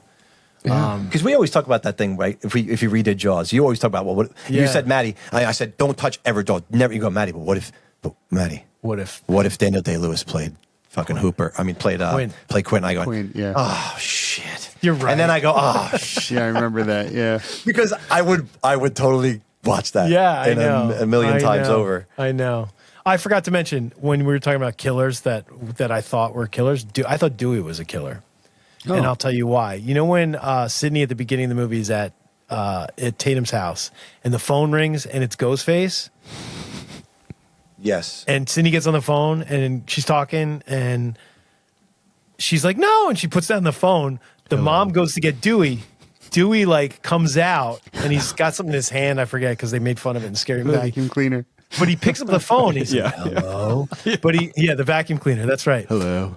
Because we always talk about that thing, right? If you redid Jaws, you always talk about, well, what you Yeah. said, Maddie. I said, don't touch ever Jaws. Never. You go, Maddie. But Maddie, What if? what if Daniel Day-Lewis played fucking Hooper? I mean, played Quentin. I go, Quinn, yeah. oh shit. You're right. And then I go, oh shit, Yeah, I remember that. Yeah. because I would totally watch that. Yeah, I in know. a million I times know. over. I know. I forgot to mention when we were talking about killers that I thought were killers. I thought Dewey was a killer, and I'll tell you why. You know when Sydney at the beginning of the movie is at Tatum's house and the phone rings and it's Ghostface, Yes. and Sydney gets on the phone and she's talking and she's like, no, and she puts down the phone. The mom goes to get Dewey. Dewey like comes out and he's got something in his hand. I forget because they made fun of it in Scary Movie. Vacuum cleaner. But he picks up the phone. He's like, hello. But the vacuum cleaner. That's right. hello.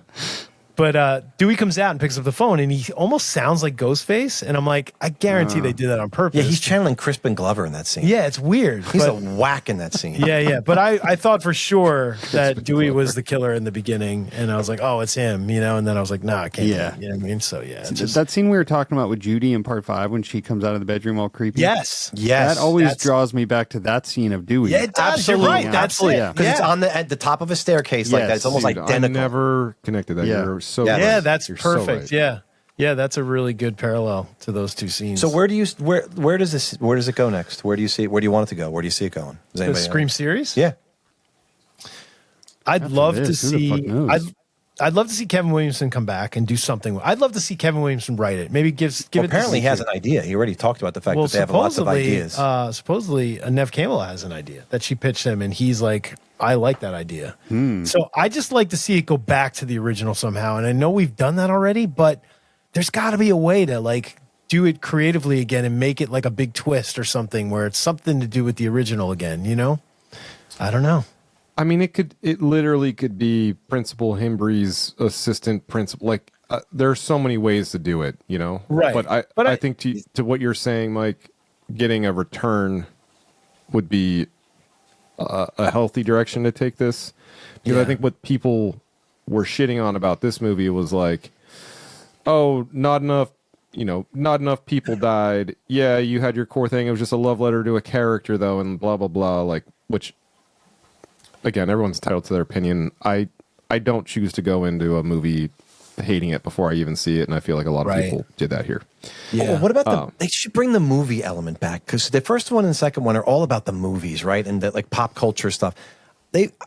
But Dewey comes out and picks up the phone, and he almost sounds like Ghostface. And I'm like, I guarantee they did that on purpose. Yeah, he's channeling Crispin Glover in that scene. Yeah, it's weird. He's but, a whack in that scene. yeah. But I thought for sure that Dewey was the killer in the beginning, and I was like, oh, it's him, you know. And then I was like, nah, it can't. Yeah. Be. You know what I mean? So yeah, it's just, That scene we were talking about with Judy in part 5 when she comes out of the bedroom all creepy. yes. That always That's- draws me back to that scene of Dewey. Yeah, it does. Absolutely. You're right. That's Absolutely. it. Because it's Yeah. on at the top of a staircase like that. It's almost Dude, identical. I never connected that. Yeah. You're so Yeah. right. Yeah, that's You're so perfect. right. Yeah, that's a really good parallel to those two scenes. So where does it go next? Where do you see it? Where do you want it to go? Where do you see it going? Does the anybody know? Scream series? Yeah. I'd After love this, to who the see. fuck knows? I'd love to see Kevin Williamson come back and do something. I'd love to see Kevin Williamson write it. Maybe give Well, it. apparently to he has an idea. He already talked about the fact that they have lots of ideas. Supposedly, Nev Campbell has an idea that she pitched him, and he's like, "I like that idea." So I just like to see it go back to the original somehow. And I know we've done that already, but there's got to be a way to like do it creatively again and make it like a big twist or something where it's something to do with the original again. You know? I don't know. I mean, it literally could be Principal Himbree's assistant principal. Like, there are so many ways to do it, you know? Right. But I think to what you're saying, Mike, getting a return would be a healthy direction to take this. Because I think what people were shitting on about this movie was like, oh, not enough people died. Yeah, you had your core thing. It was just a love letter to a character, though, and blah, blah, blah. Like, which... Again, everyone's entitled to their opinion. I don't choose to go into a movie hating it before I even see it, and I feel like a lot of people did that here. Yeah. Well, what about they should bring the movie element back, because the first one and the second one are all about the movies, right? And the like pop culture stuff.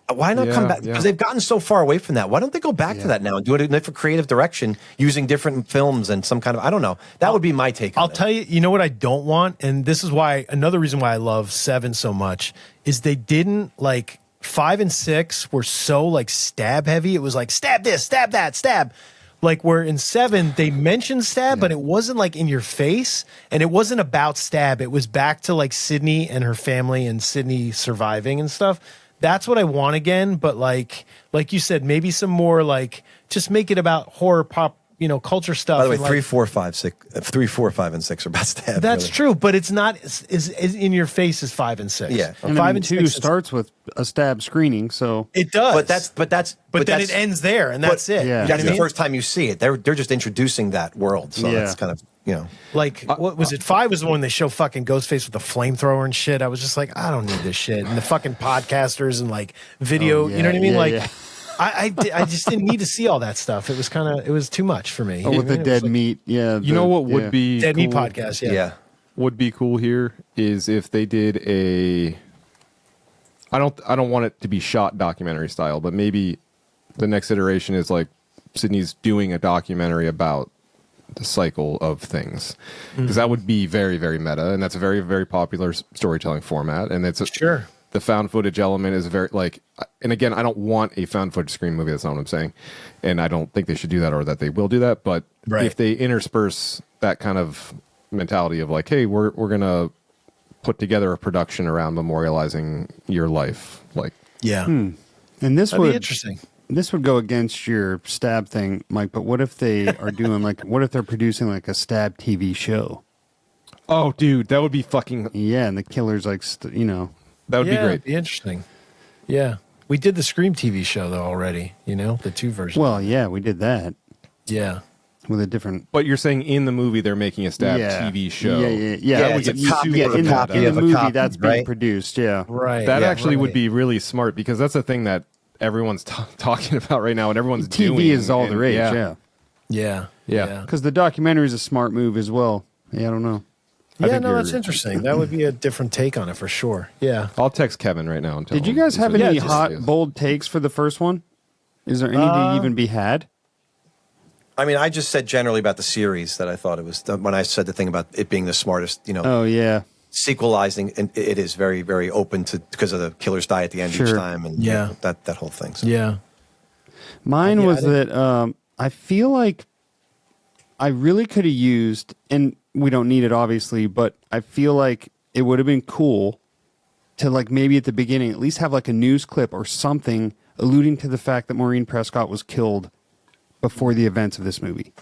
Why not come back? Because they've gotten so far away from that. Why don't they go back to that now and do it in a different creative direction using different films and some kind of, I don't know. That would be my take on it. I'll tell you, you know what I don't want? And this is why, another reason why I love Seven so much is they didn't like 5 and 6 were so like stab heavy. It was like stab this, stab that, stab. Like where in 7 they mentioned stab, but it wasn't like in your face, and it wasn't about stab. It was back to like Sydney and her family and Sydney surviving and stuff. That's what I want again. But like you said, maybe some more like just make it about horror pop, culture stuff. By the way, and, 3, 4, 5, 6, 3, 4, 5, and 6 are about stab. That's really. true, but it's not is in your face as 5 and 6. Yeah. And 5 and 2 6 starts with a stab screening, so it does. But then it ends there, and that's it. Yeah. You know That's what I the mean? first time you see it. They're just introducing that world, so Yeah. that's kind of Like, what was it? 5 was the one they show fucking Ghostface with the flamethrower and shit. I was just like, I don't need this shit. And the fucking podcasters and like video, you know what I mean? Yeah, like, yeah. I just didn't need to see all that stuff. It was too much for me. Oh, with the It was dead like meat, yeah. You know what would be Dead Meat cool? podcast, yeah. Would be cool here is if they did a. I don't want it to be shot documentary style, but maybe the next iteration is like Sydney's doing a documentary about the cycle of things, because that would be very, very meta, and that's a very, very popular storytelling format, and it's Sure. the found footage element is very like, and again, I don't want a found footage screen movie. That's not what I'm saying, and I don't think they should do that or that they will do that. But Right. if they intersperse that kind of mentality of like, hey, we're gonna put together a production around memorializing your life, like Yeah. And this That'd be would interesting. this would go against your stab thing, Mike. But what if they are doing like? What if they're producing like a stab TV show? oh, dude, that would be fucking, Yeah, and the killer's like, that would be Yeah, great. it'd be interesting. Yeah. We did the Scream TV show, though, already, the 2 versions. Well, yeah, we did that yeah. with a different. But you're saying in the movie they're making a stab Yeah. TV show. Yeah. That would get super in the, copy in of the a movie copy, that's being right? produced. Yeah, Right. That yeah, actually would right. be really smart, because that's the thing that everyone's talking about right now, and everyone's TV doing. is all the and rage. yeah. Yeah, Yeah. because the documentary is a smart move as well. Yeah, I don't know. I Yeah, think no, you're- that's interesting. That would be a different take on it for sure. Yeah. I'll text Kevin right now and tell Did you him guys this have is- any Yeah, just- hot, bold takes for the first one? Is there any to even be had? I mean, I just said generally about the series that I thought it was when I said the thing about it being the smartest, Oh yeah, sequelizing, and it is very, very open to because of the killer's die at the end each Sure. time, and Yeah. that whole thing. So. Yeah. mine Yeah, was I that I feel like I really could have used, and we don't need it obviously, but I feel like it would have been cool to like maybe at the beginning at least have like a news clip or something alluding to the fact that Maureen Prescott was killed before the events of this movie.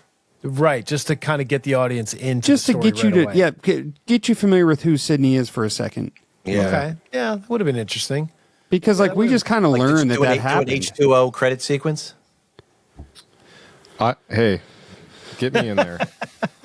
Right. Just to kind of get the audience into Just the to story get you right to away. get you familiar with who Sydney is for a second. Yeah. Okay. Yeah, that would have been interesting. Because like we just kind of Like, did you learned that do an that do an happened. H2O credit sequence. Hey, get me in there.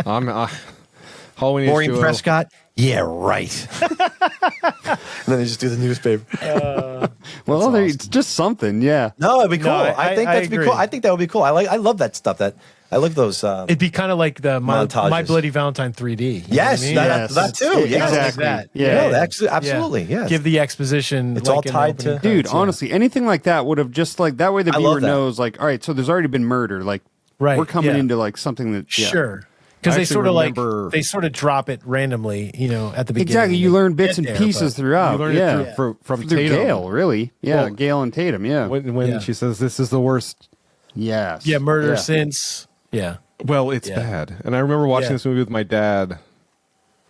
Halloween Maureen H2O. Prescott. Yeah, right. And then they just do the newspaper. Well, it's just something, yeah. No, it'd be cool. No, I think I that'd be agree. cool. I think that would be cool. I love that stuff. I love those. It'd be kind of like the My Montages. Bloody Valentine 3D. You know Yes, what I mean? that too. Yeah, exactly. Like that. Yeah. No, absolutely. Yeah. Yes. Give the exposition. It's all like in the tied opening to- Dude, credits, yeah. honestly, anything like that would have just like that way the I viewer love that. knows like, all right, so there's already been murder. Like Right, we're coming yeah. into like something that yeah. Sure. Because I they actually sort of remember- they sort of drop it randomly, at the beginning. Exactly. You They learn bits get and there, pieces but- throughout. You learn yeah. it from Through Tatum. Gale, really. Yeah, Well, Gale and Tatum, yeah. When Yeah. she says this is the worst. Yes. Yeah, murder Yeah. since. Yeah. Well, it's Yeah. bad. And I remember watching Yeah. this movie with my dad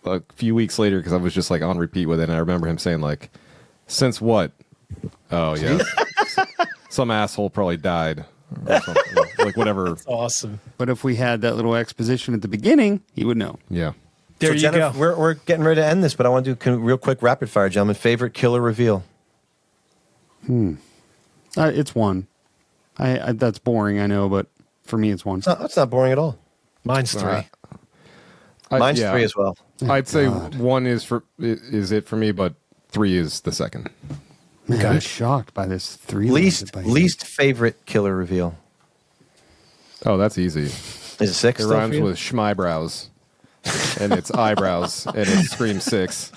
a few weeks later because I was just like on repeat with it. And I remember him saying like, since what? Oh, yeah. Some asshole probably died. Or something. Like whatever. Awesome. But if we had that little exposition at the beginning, he would know. Yeah. There So you Jennifer, go. We're getting ready to end this, but I want to do real quick rapid fire, gentlemen. Favorite killer reveal? It's one. I that's boring, I know, but for me it's one. It's not boring at all. Mine's 3. Mine's 3 as well. I'd say one is it for me, but 3 is the second. Man, I'm shocked by this 3. Least favorite killer reveal. Oh, that's easy. Is it 6? It still for rhymes you? with schmybrows. And it's eyebrows. And it screams 6.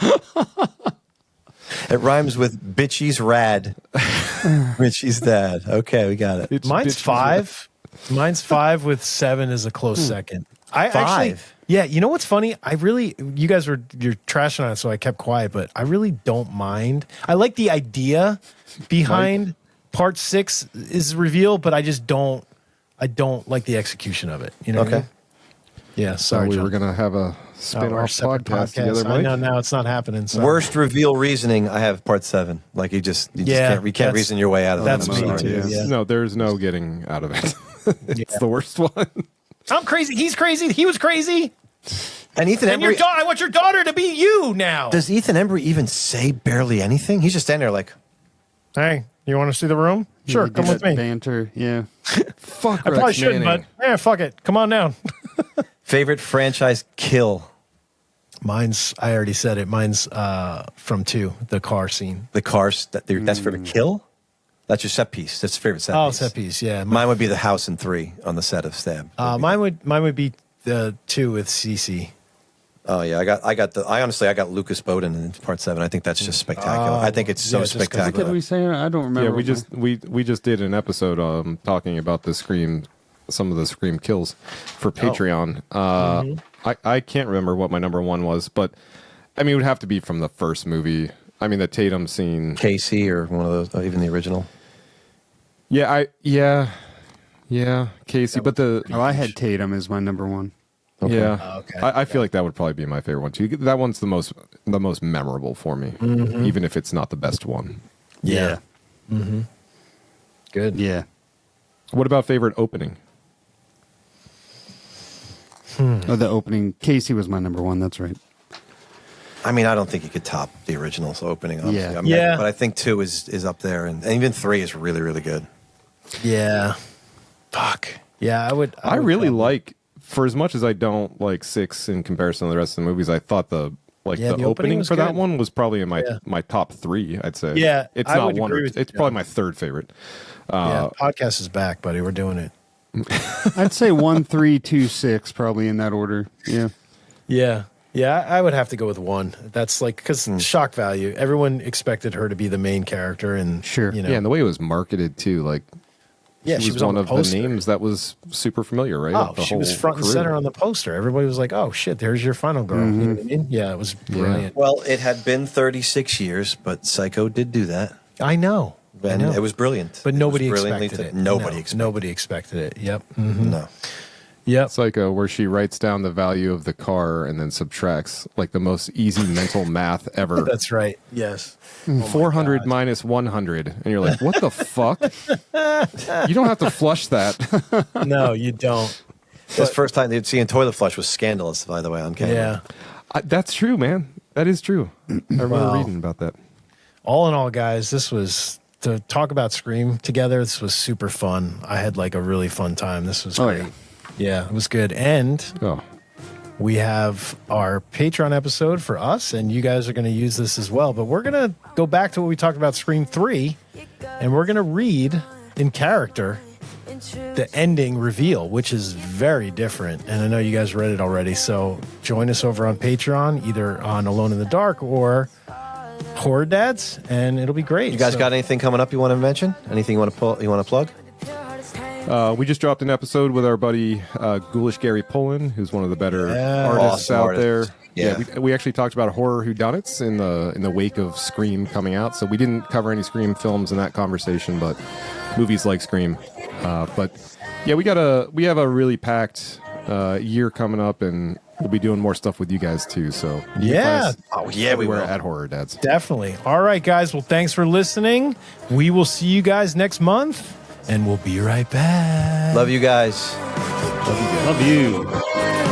It rhymes with bitchy's rad. Bitchy's dad. Okay, we got it. It's Mine's bitches 5. Mine's 5 with 7 is a close second. I actually, Yeah, you know what's funny? You guys you're trashing on it, so I kept quiet, but I really don't mind. I like the idea behind part 6 is reveal, but I don't like the execution of it. You know what I mean? Yeah, sorry, we John. were going to have a spin-off separate podcast together, I Mike. know now it's not happening. So. Worst reveal reasoning, I have part 7. Like you just can't reason your way out of that. That's I'm me sorry. too. Yeah. No, there's no getting out of it. It's the worst one. I'm crazy. He's crazy. He was crazy. And Ethan And Embry, I want your daughter to be you now. does Ethan Embry even say barely anything? He's just standing there like, Hey, you want to see the room? Sure, They come do with that me. Banter, yeah. Fuck I probably Rex shouldn't, Manning. but fuck it. Come on down. favorite franchise kill. I already said it. Mine's from 2, the car scene. The cars, that's favorite kill? That's your set piece. That's your favorite set piece. Set piece, yeah. Mine would be the house in 3 on the set of Stab. Mine would be the 2 with Cece. Oh yeah, I honestly got Lucas Bowden in part 7. I think that's just spectacular. I think it's so just 'cause of spectacular. What did we say? I don't remember. Yeah, we just did an episode talking about some of the Scream kills for Patreon. I can't remember what my number 1 was, but I mean it would have to be from the first movie. I mean the Tatum scene. Casey or one of those, or even the original. Yeah, Casey. But I had Tatum as my number 1. Okay. Yeah, Okay. I feel like that would probably be my favorite one too. That one's the most memorable for me, even if it's not the best one. Yeah. Mm-hmm. Good. Yeah. What about favorite opening? Oh, the opening. Casey was my number 1. That's right. I mean, I don't think you could top the original's opening. Obviously. Yeah. I mean, Yeah. but I think 2 is up there, and even 3 is really, really good. Yeah. Fuck. Yeah, I would. I really probably- like, for as much as I don't like 6 in comparison to the rest of the movies, I thought the opening opening was for that good. one was probably in my Yeah. my top 3. I'd say. Yeah, it's I not would one. agree Or, with you, it's probably John. my 3rd favorite. Yeah, podcast is back, buddy. We're doing it. I'd say 1, 3, 2, 6, probably in that order. Yeah. Yeah. Yeah, I would have to go with 1. That's like, because shock value. Everyone expected her to be the main character, and Sure. you know, Yeah, and the way it was marketed too, like yeah, she was one on of the poster. the names that was super familiar, right? Oh, The she was whole front and crew. center on the poster. Everybody was like, "Oh shit, there's your final girl." You know what I mean? Yeah, it was brilliant. Well, it had been 36 years, but Psycho did do that. I know, And it was brilliant. but It nobody was brilliantly expected it. Nobody No, expected Nobody expected it. Yep. Mm-hmm. No. Yep. Psycho, where she writes down the value of the car and then subtracts like the most easy mental math ever. That's right. Yes. 400 minus 100, and you're like, what the fuck? You don't have to flush that. No, you don't. His first time they'd see a toilet flush was scandalous, by the way, on camera. Yeah. That's true, man. That is true. I remember Wow. reading about that. All in all, guys, this was to talk about Scream together. This was super fun. I had like a really fun time. This was great. yeah. Yeah, it was good. And Oh, we have our Patreon episode for us, and you guys are going to use this as well. But we're going to go back to what we talked about Scream 3, and we're going to read in character the ending reveal, which is very different. And I know you guys read it already. So join us over on Patreon, either on Alone in the Dark or Horror Dads, and it'll be great. You guys So- got anything coming up you want to mention? Anything you want to plug? we just dropped an episode with our buddy Ghoulish Gary Pullen, who's one of the better artists Awesome out artist. there. Yeah. we actually talked about horror whodunits in the wake of Scream coming out. So we didn't cover any Scream films in that conversation, but movies like Scream. But yeah, we have a really packed year coming up, and we'll be doing more stuff with you guys too. So you can Yeah. find us Oh, yeah, we everywhere will. at Horror Dads. Definitely. All right, guys. Well, thanks for listening. We will see you guys next month, and we'll be right back. Love you guys. Love you.